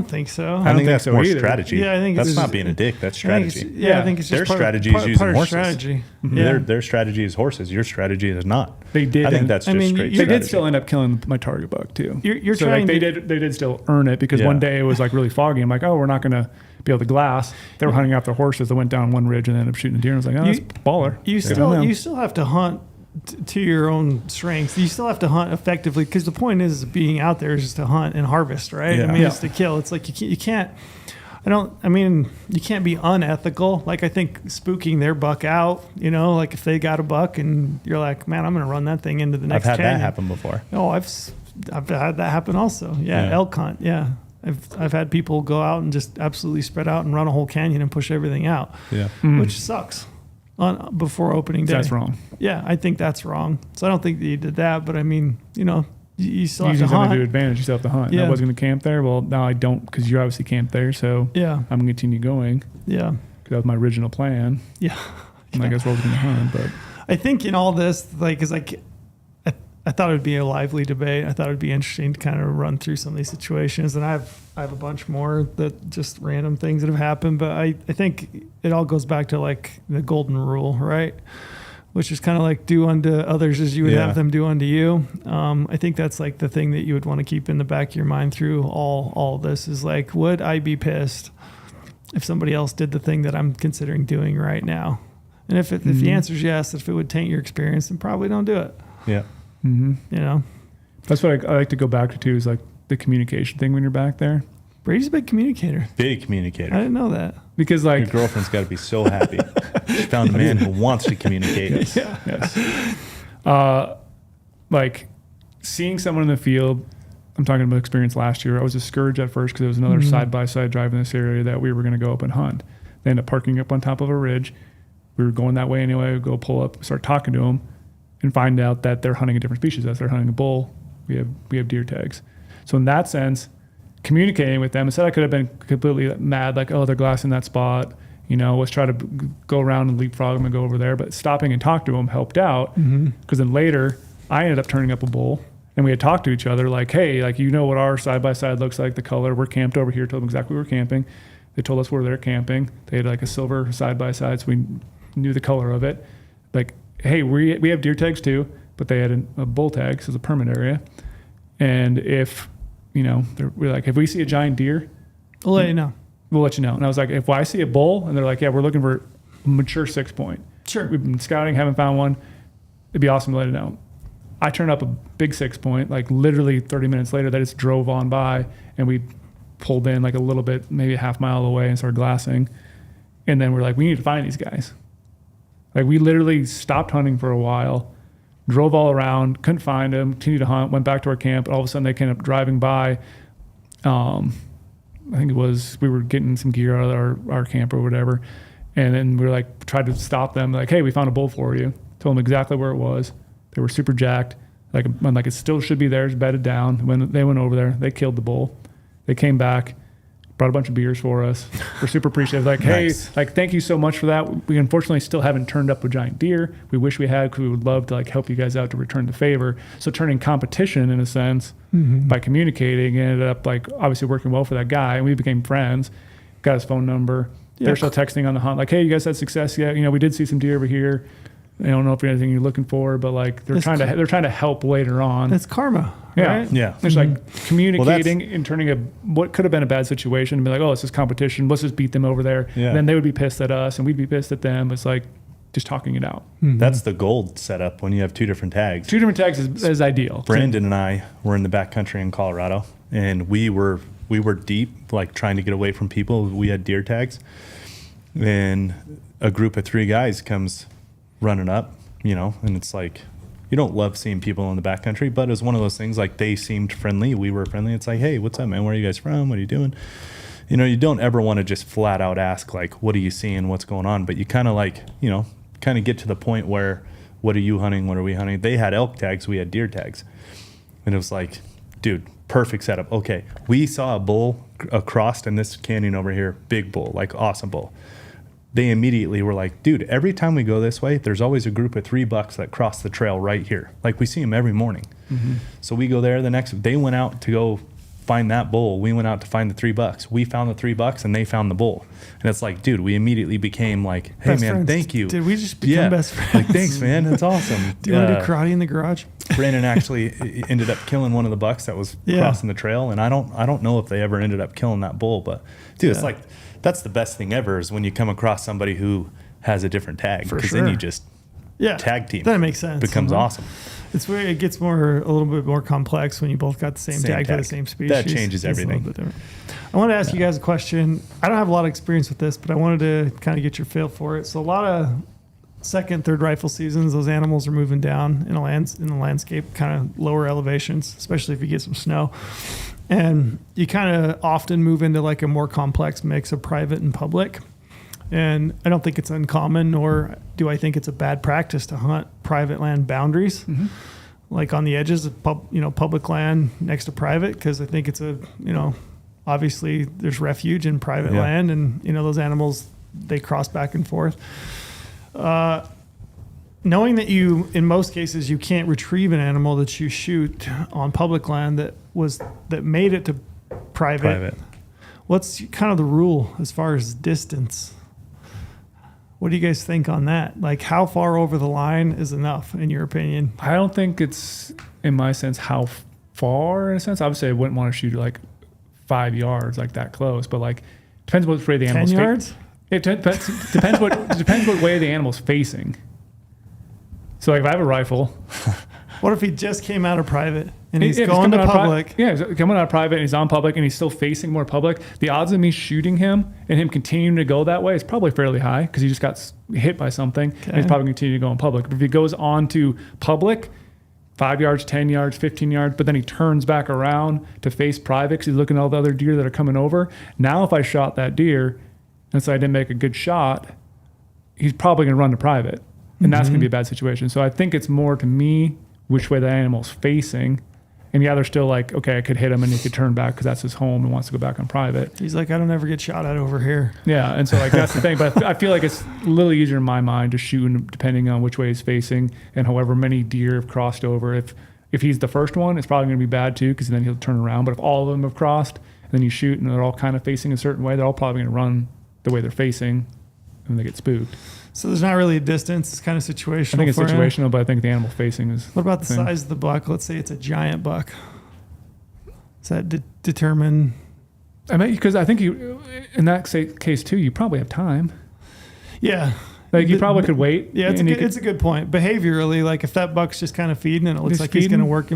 think so. I think that's so more either. strategy. Yeah, I think that's it's not just- being a dick. That's strategy. I think it's just Their part strategy of, is using part of horses. strategy. Yeah. Their strategy is horses. Your strategy is not. They did. I think and that's I just mean, straight you- They strategy. did still end up killing my target buck too. You're so trying like to, they did still earn it because Yeah. one day it was like really foggy. I'm like, oh, we're not going to be able to glass. They were hunting out their horses that went down one ridge and ended up shooting a deer. And I was like, oh, that's baller. You Good on them. still have to hunt to your own strengths. You still have to hunt effectively because the point is being out there is just to hunt and harvest, right? Yeah. I mean, Yeah. it's to kill. It's like you can't. You can't be unethical. Like I think spooking their buck out, you know, like if they got a buck and you're like, man, I'm going to run that thing into the I've next had canyon. that happen before. Oh, I've had that happen also. Yeah, Yeah. elk hunt. Yeah, I've had people go out and just absolutely spread out and run a whole canyon and push everything out, Yeah. which sucks. On before opening day, That's wrong. Yeah, I think that's wrong. So I don't think that you did that, but I mean, you know, you still have Using to something hunt. to advantage, you still have to hunt. Yeah. I was going to camp there. Well, now I don't because you obviously camped there. So Yeah, I'm going to continue going yeah, because that was my original plan. yeah. And I guess where I was going to hunt. But I think in all this, like, is like, I thought it would be a lively debate. I thought it would be interesting to kind of run through some of these situations, and I have a bunch more that just random things that have happened. But I think it all goes back to like the golden rule, right? Which is kind of like do unto others as you would Yeah. have them do unto you. I think that's like the thing that you would want to keep in the back of your mind through all of this is like, would I be pissed if somebody else did the thing that I'm considering doing right now? And if the answer is yes, if it would taint your experience, then probably don't do it. Yeah. You know, that's what I like to go back to too is like the communication thing when you're back there. Brady's a big communicator. Big I communicator. didn't know that. Because Your like, girlfriend's got to be so happy. She found a man who wants to communicate. yes. Like seeing someone in the field, I'm talking about experience last year. I was discouraged at first because there was another side-by-side drive in this area that we were going to go up and hunt. They ended up parking up on top of a ridge. We were going that way anyway. We go pull up, start talking to them, and find out that they're hunting a different species. As they're hunting a bull, we have deer tags. So in that sense, communicating with them, instead I could have been completely mad, like, oh, they're glassing that spot. You know, let's try to go around and leapfrog them and go over there. But stopping and talk to them helped out because then later I ended up turning up a bull. And we had talked to each other like, hey, like, you know what our side-by-side looks like, the color. We're camped over here. Told them exactly where we're camping. They told us where they're camping. They had like a silver side-by-side, so we knew the color of it. Like, hey, we have deer tags too, but they had a bull tag, so it's a permit area. And if, you know, we're like, if we see a giant deer, I'll let you know. we'll let you know. And I was like, if I see a bull, and they're like, yeah, we're looking for a mature 6-point. Sure. We've been scouting, haven't found one. It'd be awesome to let it know. I turned up a big 6-point, like literally 30 minutes later, they just drove on by and we pulled in like a little bit, maybe a half mile away and started glassing. And then we're like, we need to find these guys. Like we literally stopped hunting for a while, drove all around, couldn't find them, continued to hunt, went back to our camp. And all of a sudden they came up driving by. I think it was, we were getting some gear out of our camp or whatever. And then we were like, tried to stop them. Like, hey, we found a bull for you. Told them exactly where it was. They were super jacked. Like it still should be there. It's bedded down. When they went over there, they killed the bull. They came back, brought a bunch of beers for us. We're super appreciative. Like, Nice. hey, like, thank you so much for that. We unfortunately still haven't turned up a giant deer. We wish we had because we would love to like help you guys out to return the favor. So turning competition in a sense by communicating ended up like obviously working well for that guy. And we became friends, got his phone number. Yeah. They're still texting on the hunt. Like, hey, you guys had success yet? You know, we did see some deer over here. They don't know if you're anything you're looking for, but like they're trying to help later on. It's karma, Yeah. right? Yeah. It's like communicating and turning what could have been a bad situation and be like, oh, it's this competition. Let's just beat them over there. Yeah. And then they would be pissed at us and we'd be pissed at them. It's like just talking it out. That's the gold setup when you have two different tags. Two different tags is ideal. Brandon and I were in the backcountry in Colorado, and we were deep, like trying to get away from people. We had deer tags, and a group of 3 guys comes running up, and it's like, you don't love seeing people in the backcountry, but it was one of those things, like they seemed friendly, we were friendly. It's like, hey, what's up, man? Where are you guys from? What are you doing? You don't ever want to just flat out ask, like, what are you seeing? What's going on? But you kind of kind of get to the point where, what are you hunting? What are we hunting? They had elk tags. We had deer tags. And it was like, dude, perfect setup. Okay. We saw a bull across in this canyon over here, big bull, like awesome bull. They immediately were like, dude, every time we go this way, there's always a group of 3 bucks that cross the trail right here. Like we see them every morning. So we go there they went out to go find that bull. We went out to find the 3 bucks. We found the 3 bucks and they found the bull. And it's like, dude, we immediately became like, hey Best man, friends. thank you. Did we just become best friends? Like, thanks, man. That's awesome. Do you want to do karate in the garage? Brandon actually ended up killing one of the bucks that was crossing the trail. And I don't know if they ever ended up killing that bull, but dude, it's like, that's the best thing ever is when you come across somebody who has a different tag. For Because sure. then you just tag team. That makes sense. Becomes awesome. It's where it gets a little bit more complex when you both got the same tag for the same species. That changes It's a little everything. bit different. I want to ask you guys a question. I don't have a lot of experience with this, but I wanted to kind of get your feel for it. So a lot of second, third rifle seasons, those animals are moving down in the landscape, kind of lower elevations, especially if you get some snow. And you kind of often move into like a more complex mix of private and public. And I don't think it's uncommon, nor do I think it's a bad practice to hunt private land boundaries, like on the edges of public land next to private, because I think it's obviously there's refuge in private land, and those animals, they cross back and forth. Knowing that in most cases you can't retrieve an animal that you shoot on public land that made it to private. What's kind of the rule as far as distance? What do you guys think on that? Like, how far over the line is enough, in your opinion? I don't think it's, in my sense, how far, in a sense. Obviously, I wouldn't want to shoot like 5 yards, like that close, but like, depends what way the animal's 10 yards? It depends what way the animal's facing. So like if I have a rifle, What if he just came out of private and he's if going to coming out of public? he's coming out of private and he's on public and he's still facing more public. The odds of me shooting him and him continuing to go that way is probably fairly high because he just got hit by something and he's probably continuing to go in public. But if he goes on to public, 5 yards, 10 yards, 15 yards, but then he turns back around to face private because he's looking at all the other deer that are coming over. Now if I shot that deer and so I didn't make a good shot, he's probably going to run to private. And that's going to be a bad situation. So I think it's more to me which way the animal's facing. And yeah, they're still like, okay, I could hit him and he could turn back because that's his home and wants to go back on private. He's like, I don't ever get shot at over here. Yeah, and so like that's the thing. But I feel like it's a little easier in my mind to shoot depending on which way he's facing and however many deer have crossed over. If he's the first one, it's probably going to be bad too because then he'll turn around. But if all of them have crossed and then you shoot and they're all kind of facing a certain way, they're all probably going to run the way they're facing and they get spooked. So there's not really a distance. It's kind of situational. I think it's for you. situational, but I think the animal facing is. What about the thing. size of the buck? Let's say it's a giant buck. Does that determine? I mean, because I think you, in that case too, you probably have time. Yeah. Like you probably could wait. Yeah, it's a good point. Behaviorally, like if that buck's just kind of feeding and it looks like he's going to work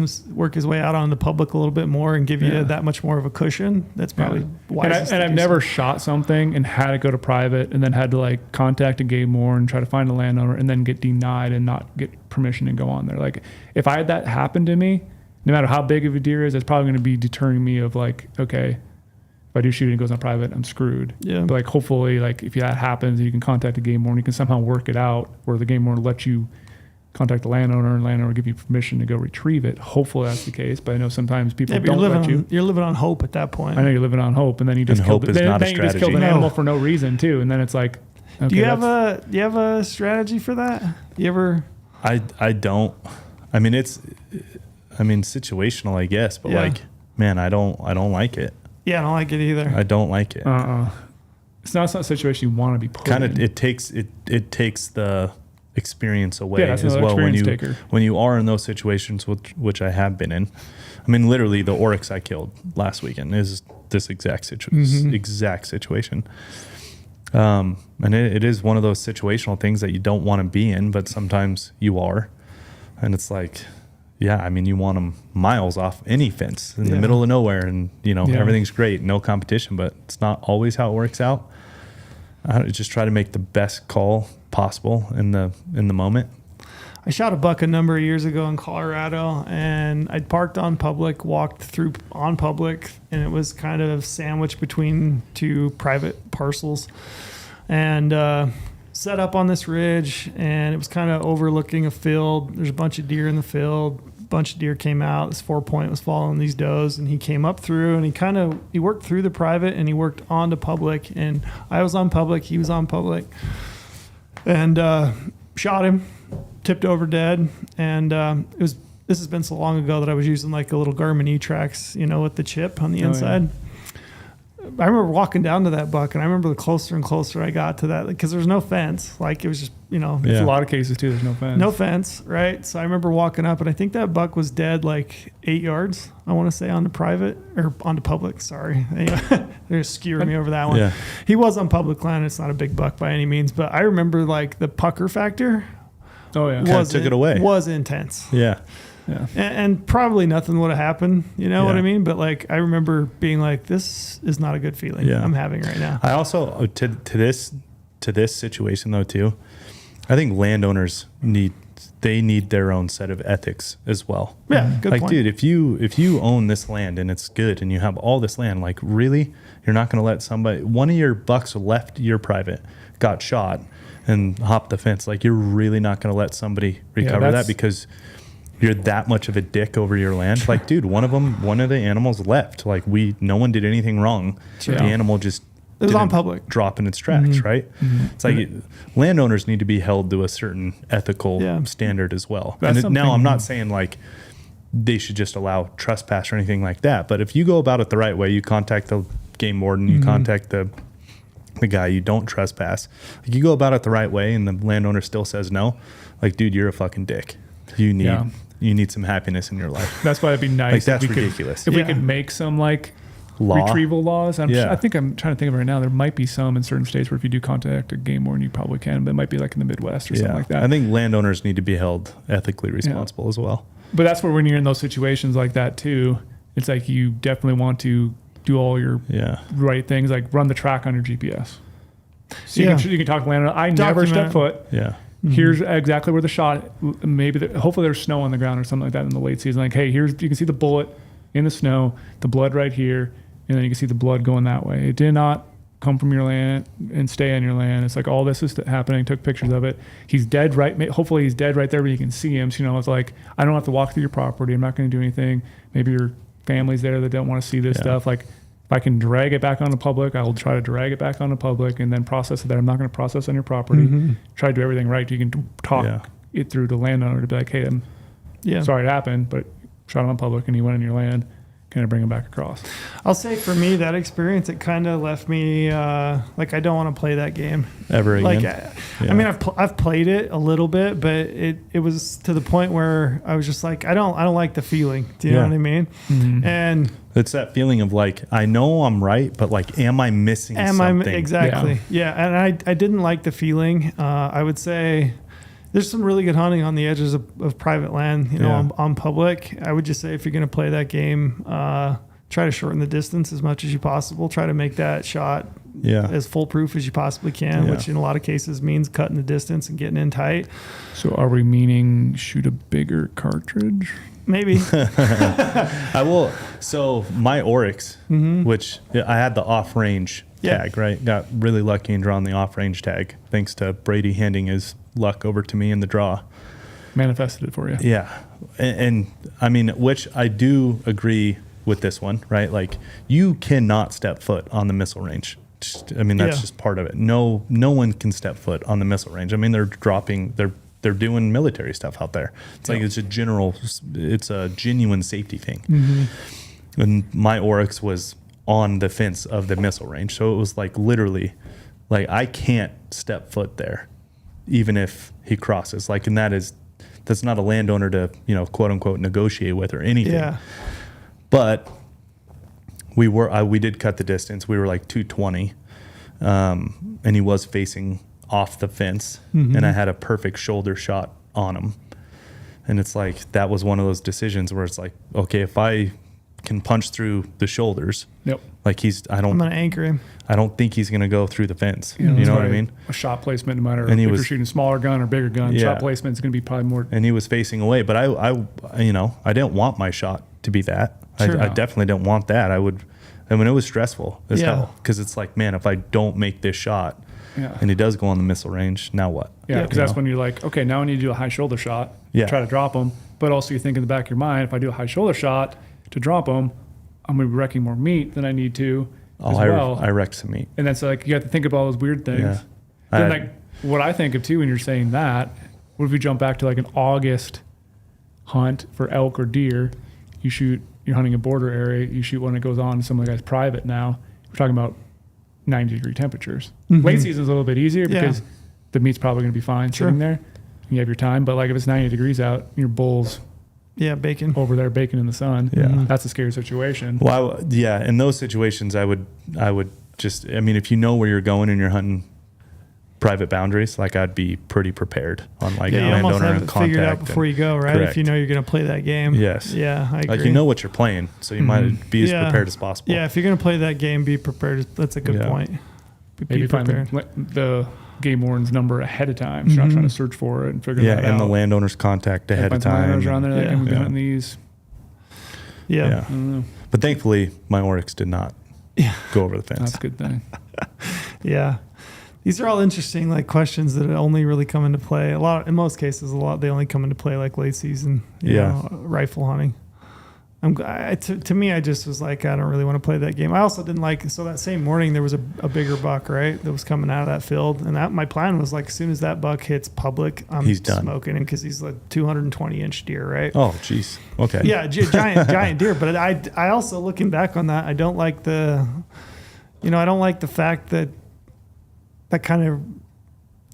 his way out on the public a little bit more and give you that much more of a cushion, that's probably wise. And I've never shot something and had it go to private and then had to like contact a game warden and try to find a landowner and then get denied and not get permission to go on there. Like if I had that happen to me, no matter how big of a deer is, it's probably going to be deterring me of like, okay, if I do shoot and it goes on private, I'm screwed. Yeah. But like hopefully like if that happens, you can contact a game warden. You can somehow work it out where the game warden will let you contact the landowner and landowner will give you permission to go retrieve it. Hopefully that's the case. But I know sometimes people don't let you. You're living on hope at that point. I know you're living on hope, and then you just hope is not a then you just killed an strategy. animal for no reason too, and then it's like, okay, Do you have a strategy for that? You ever? I don't. I mean situational, I guess, but like, man, I don't like it. Yeah, I don't like it either. I don't like it. It's not a situation you want to be put Kind in. of, it takes the experience away Yeah, that's as another well when experience you taker. when you are in those situations, which I have been in. I mean, literally, the oryx I killed last weekend is this exact situation. And it is one of those situational things that you don't want to be in, but sometimes you are. And it's like, yeah, I mean, you want them miles off any fence in the middle of nowhere, and everything's great, no competition, but it's not always how it works out. I just try to make the best call possible in the moment. I shot a buck a number of years ago in Colorado, and I'd parked on public, walked through on public, and it was kind of sandwiched between two private parcels, and set up on this ridge, and it was kind of overlooking a field. There's a bunch of deer in the field. A bunch of deer came out. This 4-point was following these does, and he came up through, and he worked through the private, and he worked onto public, and I was on public, he was on public, and shot him, tipped over dead, and this has been so long ago that I was using like a little Garmin E-Trax, with the chip on the inside. Yeah. I remember walking down to that buck, and I remember the closer and closer I got to that, because there's no fence. Like, it was just, It's a lot of cases too. There's no fence. No fence, right? So I remember walking up, and I think that buck was dead like 8 yards, I want to say, on the private, or onto public, sorry. They're skewering me over that one. Yeah. He was on public land. It's not a big buck by any means, but I remember like the pucker factor. Oh yeah, took it away. Was intense. Yeah. Yeah. And probably nothing would have happened, what I mean? But like, I remember being like, this is not a good feeling I'm having right now. I also, to this situation though too, I think landowners need their own set of ethics as well. Yeah, good like, point. Dude, if you own this land and it's good and you have all this land, like, really, you're not going to let one of your bucks left your private, got shot, and hopped the fence. Like, you're really not going to let somebody recover that because you're that much of a dick over your land. Like, dude, one of the animals left. Like, no one did anything wrong. Sure. The animal just it was on public, drop in its tracks, right? Mm-hmm. It's like landowners need to be held to a certain ethical standard as well. Now, I'm not saying like they should just allow trespass or anything like that. But if you go about it the right way, you contact the game warden, you contact the guy, you don't trespass. Like, you go about it the right way, and the landowner still says no. Like, dude, you're a fucking dick. You need some happiness in your life. That's why it'd be nice. Like, that's ridiculous. If we could make some like retrieval laws. I think I'm trying to think of it right now. There might be some in certain states where if you do contact a game warden, you probably can, but it might be like in the Midwest or something like that. I think landowners need to be held ethically responsible as well. But that's where when you're in those situations like that too, it's like you definitely want to do all your right things, like run the track on your GPS. So you can talk to landowner. I never step foot. Yeah. Mm-hmm. Here's exactly where the shot. Hopefully there's snow on the ground or something like that in the late season. Like, hey, you can see the bullet in the snow, the blood right here, and then you can see the blood going that way. It did not come from your land and stay on your land. It's like all this is happening. Took pictures of it. He's dead right. Hopefully he's dead right there where you can see him. So it's like, I don't have to walk through your property. I'm not going to do anything. Maybe your family's there that don't want to see this stuff. Like, if I can drag it back onto public, I will try to drag it back onto public and then process it there. I'm not going to process on your property. Mm-hmm. Try to do everything right. You can talk it through the landowner to be like, hey, I'm sorry it happened, but shot him on public and he went on your land. Kind of bring him back across. I'll say for me, that experience, it kind of left me like, I don't want to play that game ever again. I mean, I've played it a little bit, but it was to the point where I was just like, I don't like the feeling. Do you know what I mean? Mm-hmm. And it's that feeling of like, I know I'm right, but like, am I missing something? Exactly. Yeah. And I didn't like the feeling. I would say there's some really good hunting on the edges of private land, on public. I would just say, if you're going to play that game, try to shorten the distance as much as you possible. Try to make that shot as foolproof as you possibly can, which in a lot of cases means cutting the distance and getting in tight. So are we meaning shoot a bigger cartridge? Maybe. I will. So my oryx, which I had the off-range tag, right? Got really lucky and drawn the off-range tag thanks to Brady handing his luck over to me in the draw. Manifested it for you. Yeah. And I mean, which I do agree with this one, right? Like, you cannot step foot on the missile range. That's just part of it. No one can step foot on the missile range. I mean, they're doing military stuff out there. It's like, it's a genuine safety thing. Mm-hmm. And my oryx was on the fence of the missile range. So it was like, literally, like, I can't step foot there. even if he crosses. Like, and that's not a landowner to, quote unquote, negotiate with or anything. Yeah. But we did cut the distance. We were like 220, and he was facing off the fence, and I had a perfect shoulder shot on him. And it's like, that was one of those decisions where it's like, okay, if I can punch through the shoulders, Yep. like I'm going to anchor him. I don't think he's going to go through the fence. You You know what I mean? A shot placement, no matter And he if was- you're shooting a smaller gun or bigger gun, Yeah. shot placement is going to be probably more. And he was facing away, but I didn't want my shot to be that. Sure. I definitely didn't want that. it was stressful as Yeah. hell, because it's like, man, if I don't make this shot Yeah. and he does go on the missile range, now what? Yeah, because that's know? when you're like, okay, now I need to do a high shoulder shot. Yeah. Try to drop them. But also you think in the back of your mind, if I do a high shoulder shot to drop them, I'm going to be wrecking more meat than I need to as well. I wrecked some meat. And that's like, you have to think of all those weird things. Yeah. Then like what I think of too when you're saying that, what if we jump back to like an August hunt for elk or deer? You're hunting a border area, you shoot one that goes on to some of the guys' private now. We're talking about 90-degree temperatures. Late season is a little bit easier because the meat's probably going to be fine Sure. sitting there. And you have your time. But like if it's 90 degrees out, your bull's Yeah, bacon. over there baking in the sun. Yeah. That's a scary situation. Well, in those situations, I would just, if you know where you're going and you're hunting private boundaries, like, I'd be pretty prepared on like Yeah, you almost landowner have and it figured out contact. before you go, right? Correct. If you know you're going to play that game. Yes. Yeah, I agree. Like, you know what you're playing, so you might be as Yeah. prepared as possible. Yeah, if you're going to play that game, be prepared. That's a good Yeah. point. Maybe Be find prepared. the game warden's number ahead of time. So you're not trying to search for it and figure Yeah, that out. and the landowner's contact ahead of Find some landowners time. around there, like, Yeah. I'm going to be Yeah. hunting these. Yeah. Yeah. I don't know. But thankfully, my oryx did not go over the fence. That's a good thing. Yeah. These are all interesting, like, questions that only really come into play. In most cases, they only come into play like late season, rifle hunting. To me, I just was like, I don't really want to play that game. I also didn't like, so that same morning there was a bigger buck, right, that was coming out of that field. And my plan was like, as soon as that buck hits public, I'm He's done. smoking him, because he's like 220-inch deer, right? Oh, jeez. Okay. Yeah, giant deer. But I also, looking back on that, I don't like the fact that kind of,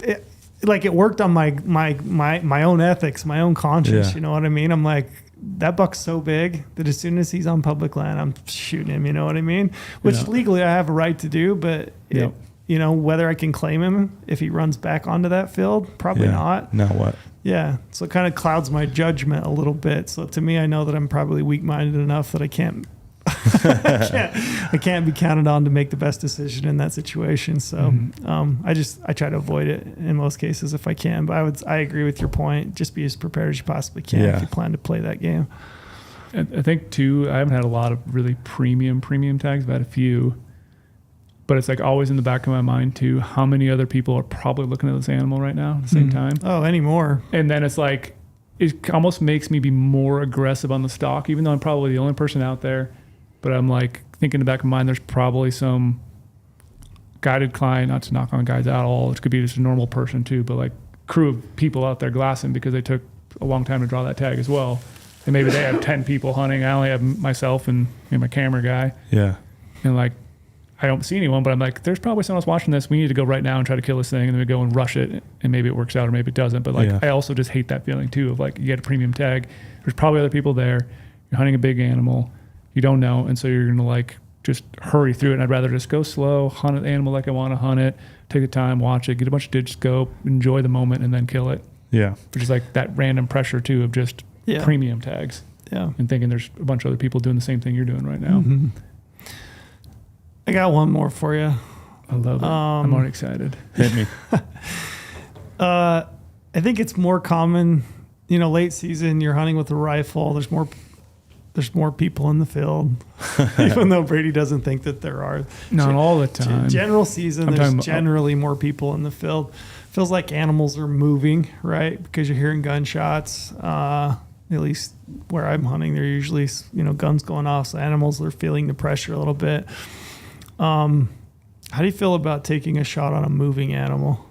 it worked on my own ethics, my own conscience. Yeah. You know what I mean? I'm like, that buck's so big that as soon as he's on public land, I'm shooting him. You know what I mean? Which Yeah. legally I have a right to do, but Yep. whether I can claim him if he runs back onto that field, probably Yeah. not. Now what? Yeah. So it kind of clouds my judgment a little bit. So to me, I know that I'm probably weak-minded enough that I can't be counted on to make the best decision in that situation. So I try to avoid it in most cases if I can. But I agree with your point. Just be as prepared as you possibly can Yeah. if you plan to play that game. I think too, I haven't had a lot of really premium tags. I've had a few, but it's like always in the back of my mind too, how many other people are probably looking at this animal right now at the same time. Oh, anymore. And then it's like, it almost makes me be more aggressive on the stock, even though I'm probably the only person out there. But I'm like thinking in the back of my mind, there's probably some guided client, not to knock on guides at all. It could be just a normal person too, but like crew of people out there glassing because they took a long time to draw that tag as well. And maybe they have 10 people hunting. I only have myself and my camera guy. Yeah. And like, I don't see anyone, but I'm like, there's probably someone else watching this. We need to go right now and try to kill this thing. And then we go and rush it. And maybe it works out or maybe it doesn't. But like, Yeah. I also just hate that feeling too of like, you get a premium tag. There's probably other people there. You're hunting a big animal. You don't know. And so you're going to like just hurry through it. And I'd rather just go slow, hunt an animal like I want to hunt it, take the time, watch it, get a bunch of dig scope, enjoy the moment, and then kill it. Yeah. Which is like that random pressure too of just premium tags. Yeah. And thinking there's a bunch of other people doing the same thing you're doing right now. Mm-hmm. I got one more for you. I love it. I'm already excited. Hit me. I think it's more common, late season, you're hunting with a rifle. There's more people in the field, even though Brady doesn't think that there are. Not all the time. General season, I'm there's talking about- generally more people in the field. Feels like animals are moving, right? Because you're hearing gunshots. At least where I'm hunting, there are usually, guns going off. So animals are feeling the pressure a little bit. How do you feel about taking a shot on a moving animal?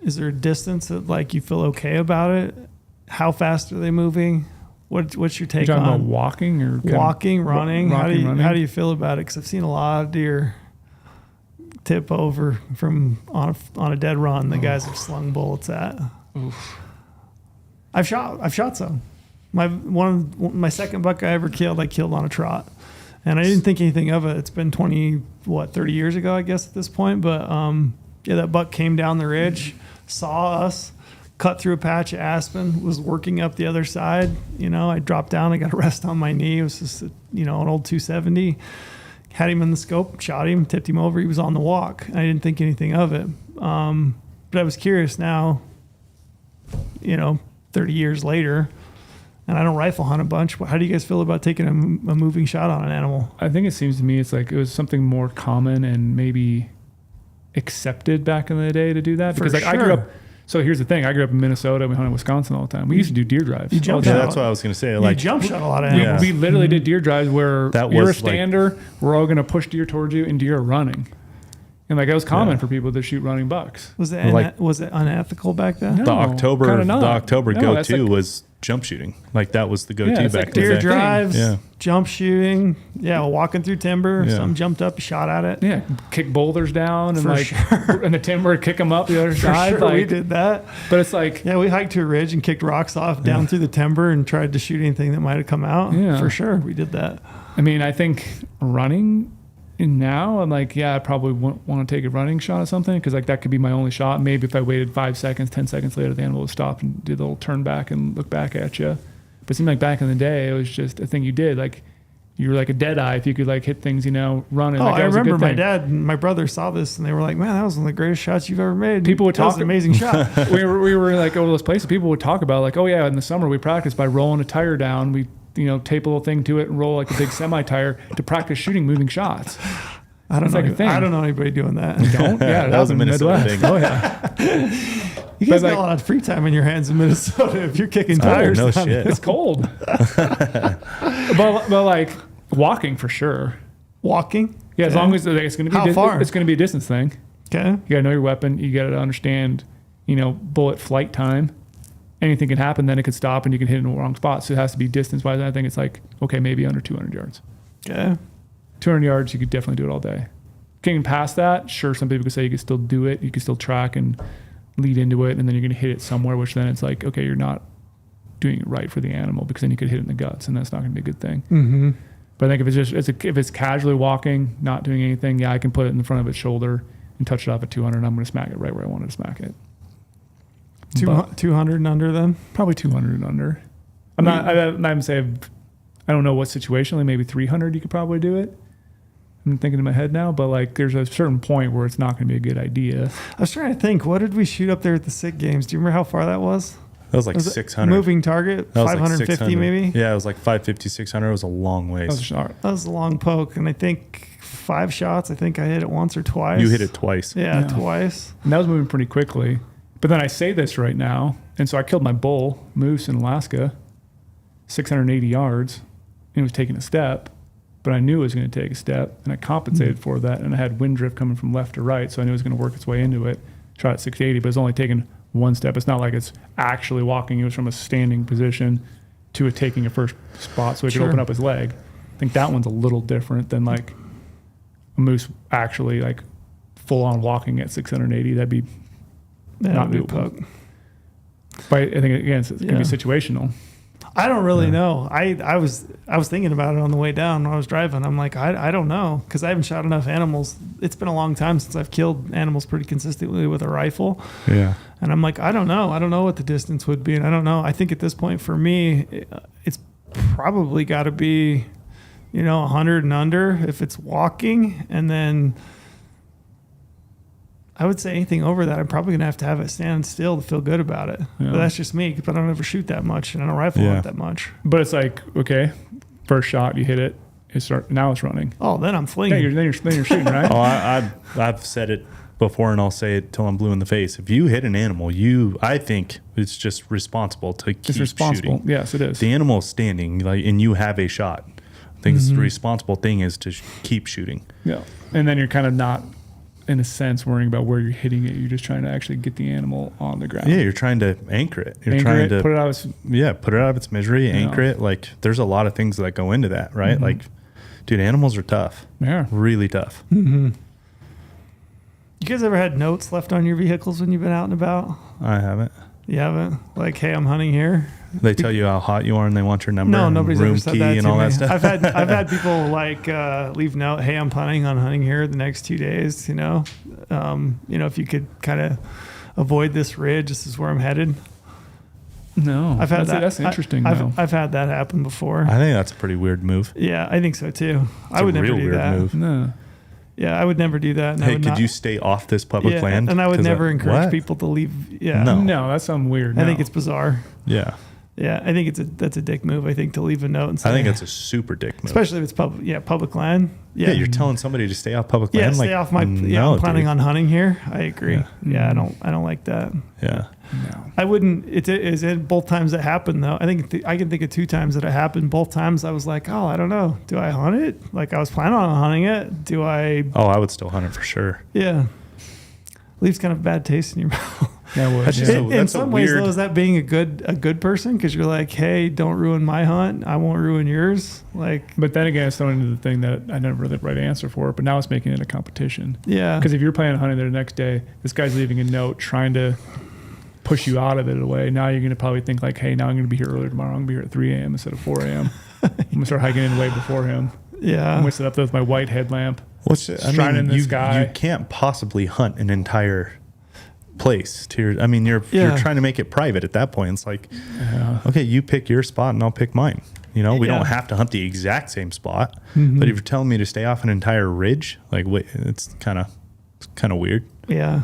Is there a distance that like you feel okay about it? How fast are they moving? What's your take You're talking on about walking or walking, running? Running. How do you feel about it? Because I've seen a lot of deer tip over from on a dead run. The guys have slung bullets at. Oof. I've shot some. My second buck I ever killed, I killed on a trot, and I didn't think anything of it. It's been 30 years ago, I guess, at this point. But that buck came down the ridge, saw us, cut through a patch of aspen, was working up the other side. I dropped down, I got a rest on my knee. It was just an old 270. Had him in the scope, shot him, tipped him over. He was on the walk. I didn't think anything of it. But I was curious now, 30 years later, and I don't rifle hunt a bunch. How do you guys feel about taking a moving shot on an animal? I think it seems to me it's like it was something more common and maybe accepted back in the day to do that. Because I grew up. So here's the thing. I grew up in Minnesota. We hunted in Wisconsin all the time. We used to do deer drives. That's what I was going to say. Like, you jump shot a lot of animals. We literally did deer drives where you're a stander. We're all going to push deer towards you, and deer are running. And it was common for people to shoot running bucks. Was it was it unethical back then? No, the October go-to like, was jump shooting. Like that was the go-to back then. Deer drives, jump shooting. Yeah, walking through timber. Yeah. Some jumped up, shot at it. Yeah, kick boulders down and in the timber, kick them up the other side. Sure, we did that. But it's like we hiked to a ridge and kicked rocks off down through the timber and tried to shoot anything that might have come out. Yeah, for sure, we did that. I mean, I think running. And now I'm like, I probably want to take a running shot at something because that could be my only shot. Maybe if I waited 5 seconds, 10 seconds later, the animal would stop and do the little turn back and look back at you. But it seemed like back in the day, it was just a thing you did. Like you were like a dead eye if you could hit things, running. I remember my dad and my brother saw this and they were like, "Man, that was one of the greatest shots you've ever made." People would talk. That was an amazing shot. we were over those places. People would talk about in the summer we practiced by rolling a tire down. We tape a little thing to it and roll like a big semi tire to practice shooting moving shots. I don't know anybody doing that. You don't? Yeah, that was a Minnesota thing. Oh yeah. You guys got a lot of free time in your hands in Minnesota if you're kicking tires. No shit. It's cold. but walking for sure. Walking? Yeah, as long as it's going to be how far? It's going to be a distance thing. Okay. You got to know your weapon. You got to understand, bullet flight time. Anything can happen, then it could stop and you can hit in the wrong spot. So it has to be distance wise. I think it's maybe under 200 yards. Okay. 200 yards, you could definitely do it all day. Getting past that, sure, some people could say you could still do it. You could still track and lead into it, and then you're going to hit it somewhere, which then it's you're not doing it right for the animal because then you could hit it in the guts, and that's not going to be a good thing. Mm-hmm. But I think if it's casually walking, not doing anything, I can put it in front of its shoulder and touch it off at 200, and I'm going to smack it right where I wanted to smack it. 200 and under then? Probably 200 and under. I'm not even saying I don't know what situation, maybe 300 you could probably do it. I'm thinking in my head now, but there's a certain point where it's not going to be a good idea. I was trying to think, what did we shoot up there at the SIG games? Do you remember how far that was? That was 600. Moving target, 550 maybe? Yeah, it was 550, 600. It was a long ways. That was a long poke, and I think 5 shots. I think I hit it once or twice. You hit it twice. Yeah, twice. And that was moving pretty quickly. But then I say this right now, and so I killed my bull moose in Alaska, 680 yards, and it was taking a step. But I knew it was going to take a step, and I compensated for that, and I had wind drift coming from left to right, so I knew it was going to work its way into it. Shot at 680, but it's only taking one step. It's not like it's actually walking. It was from a standing position to taking a first spot so it could open up his leg. I think that one's a little different than a moose actually full-on walking at 680. That'd be not doable. But I think, again, it's going to be situational. I don't really know. I was thinking about it on the way down when I was driving. I'm like, I don't know because I haven't shot enough animals. It's been a long time since I've killed animals pretty consistently with a rifle. Yeah. And I'm like, I don't know. I don't know what the distance would be. And I don't know. I think at this point for me, it's probably got to be, 100 and under if it's walking. And then I would say anything over that, I'm probably going to have it stand still to feel good about it. Yeah. But that's just me because I don't ever shoot that much and I don't rifle hunt that much. But it's okay, first shot, you hit it. Now it's running. Oh, then I'm flinging. Yeah, then you're shooting, right? I've said it before and I'll say it till I'm blue in the face. If you hit an animal, I think it's just responsible to keep shooting. Yes, it is. The animal is standing and you have a shot. I think the responsible thing is to keep shooting. Yeah. And then you're kind of not, in a sense, worrying about where you're hitting it. You're just trying to actually get the animal on the ground. Yeah, you're trying to anchor it. You're trying to put it out of its misery, anchor it. There's a lot of things that go into that, right? Dude, animals are tough. Yeah. Really tough. Mm-hmm. You guys ever had notes left on your vehicles when you've been out and about? I haven't. You haven't? Like, hey, I'm hunting here. They tell you how hot you are and they want your number. No, and nobody's room ever said key that and to all me. that stuff. I've had people like leave note, hey, I'm planning on hunting here the next 2 days. You know, if you could kind of avoid this ridge, this is where I'm headed. No, I've had that. That's interesting. I've had that happen before. I think that's a pretty weird move. Yeah, I think so too. I would a never real do weird that. move. No. Yeah, I would never do that. And I Hey, would could not- you stay off this public land? And I would 'Cause never encourage what? people to leave. Yeah, No. No, that's something weird. I think No. it's bizarre. Yeah. Yeah, I think that's a dick move. I think to leave a note and say, I think it's a super dick move. especially if it's public land. Yeah, you're telling somebody to stay off public Yeah, land. stay like, off my. Yeah, no, I'm planning dude. on hunting here. I agree. Yeah. Yeah, I don't like that. Yeah. No. I wouldn't. It is it both times it happened though. I think I can think of 2 times that it happened. Both times I was like, oh, I don't know. Do I hunt it? Like I was planning on hunting it. Do I? Oh, I would still hunt it for sure. Yeah. Leaves kind of bad taste in your mouth. Yeah, it would. That's Yeah. just In that's a some ways, weird- though, is that being a good person? Because you're like, hey, don't ruin my hunt. I won't ruin yours. Like, But then again, it's throwing into the thing that I never really the right answer for. But now it's making it a competition. yeah, Because if you're planning on hunting there the next day, this guy's leaving a note trying to push you out of it away. Now you're going to probably think like, hey, now I'm going to be here earlier tomorrow. I'm going to be here at 3 a.m. instead of 4 a.m. I'm going to start hiking in way before him. I'm yeah, going to sit up there with my white headlamp. I Shine in the you, sky. you can't possibly hunt an entire place to your, you're Yeah. trying to make it private at that point. It's like, Yeah. okay, you pick your spot and I'll pick mine. We Yeah. don't have to hunt the exact same spot, Mm-hmm. but if you're telling me to stay off an entire ridge, like, wait, it's kind of weird. yeah.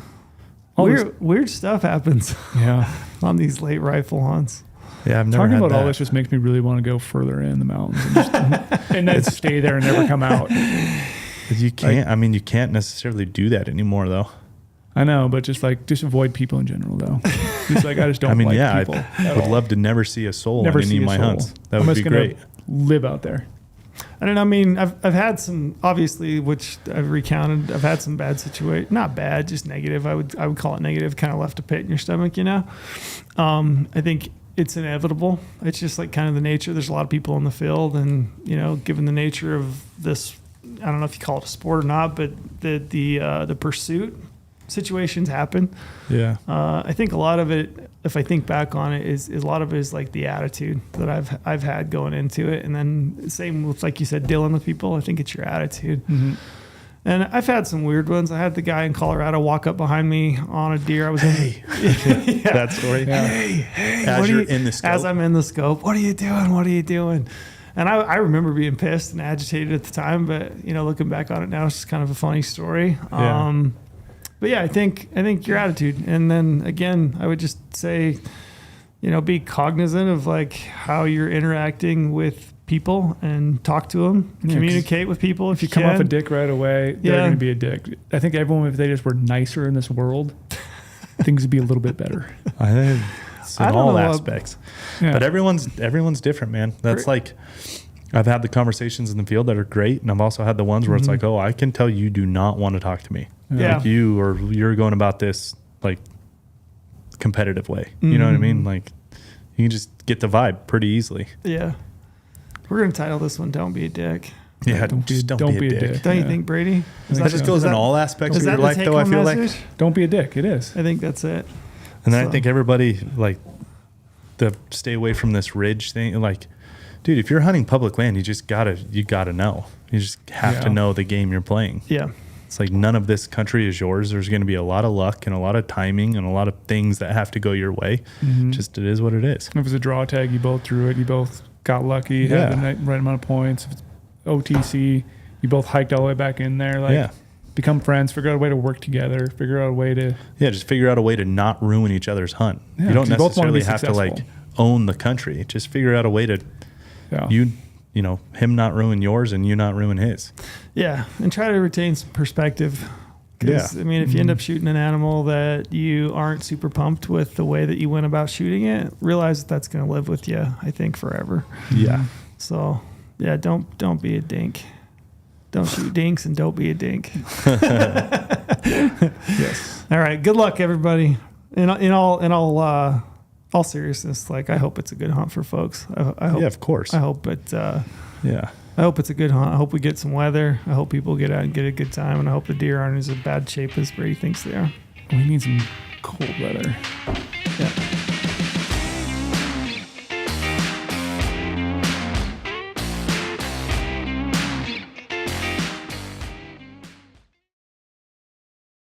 All this- Weird stuff happens Yeah. on these late rifle hunts. Yeah, I've never Talking had about that. all this just makes me really want to go further in the mountains and, just, and then stay there and never come out. You can't. You can't necessarily do that anymore, though. I know, but just avoid people in general, though. Just like I just don't like people. I would love to never see a soul Never on any see of a my soul. hunts. That I'm would just be gonna great. live out there. I don't know. I mean, I've had some, obviously, which I've recounted. I've had some bad situations. Not bad, just negative. I would call it negative. Kind of left a pit in your stomach, you know. I think it's inevitable. It's just like kind of the nature. There's a lot of people in the field, and given the nature of this, I don't know if you call it a sport or not, but the pursuit situations happen. Yeah. I think a lot of it, if I think back on it, is a lot of it is like the attitude that I've had going into it, and then same with, like you said, dealing with people. I think it's your attitude. Mm-hmm. And I've had some weird ones. I had the guy in Colorado walk up behind me on a deer. I was That story. Yeah. hey, As what are you're you- in the scope. as I'm in the scope, what are you doing? What are you doing? And I remember being pissed and agitated at the time, but looking back on it now, it's just kind of a funny story. Yeah. But yeah, I think your attitude, and then again, I would just say, be cognizant of like how you're interacting with people and talk to them, Yeah, communicate with people. If you Come can. off a dick right away, they're Yeah. going to be a dick. I think everyone, if they just were nicer in this world, things would be a little bit better. I think it's in I don't all know, aspects. Yeah. But everyone's different, man. That's like, I've had the conversations in the field that are great, and I've also had the ones where it's like, oh, I can tell you do not want to talk to me. Yeah. Like you're going about this like competitive way. You know what I mean? Like you can just get the vibe pretty easily. Yeah. We're going to title this one, Don't Be a Dick. Yeah, Don't be a a dick. dick. Don't you Yeah. think, Brady? That just goes in all aspects of your life, though, I feel like. Don't be a dick. It is. I think that's it. And then So- I think everybody, like, to stay away from this ridge thing. Like, dude, if you're hunting public land, you gotta know. You just have to Yeah. know the game you're playing. Yeah. It's like none of this country is yours. There's going to be a lot of luck and a lot of timing and a lot of things that have to go your way. Just it is what it is. If it was a draw tag, you both drew it. You both got lucky, had the right amount of points. If it's OTC, you both hiked all the way back in there. Like, become friends, figure out a way to work together, figure out a way to... Yeah, just figure out a way to not ruin each other's hunt. Yeah, you don't 'cause you both wanna necessarily be have to like successful. own the country. Just figure out a way to Yeah. him not ruin yours and you not ruin his. Yeah. And try to retain some perspective. 'Cause, I mean, if you end up shooting an animal that you aren't super pumped with the way that you went about shooting it, realize that that's going to live with you, I think, forever. Yeah. So, yeah, don't be a dink. Don't shoot dinks and don't be a dink. Yes. All right. Good luck, everybody. In all seriousness, like I hope it's a good hunt for folks. I hope. Yeah, of course. I hope it. Yeah. I hope it's a good hunt. I hope we get some weather. I hope people get out and get a good time, and I hope the deer aren't as in bad shape as Brady thinks they are. We need some cold weather.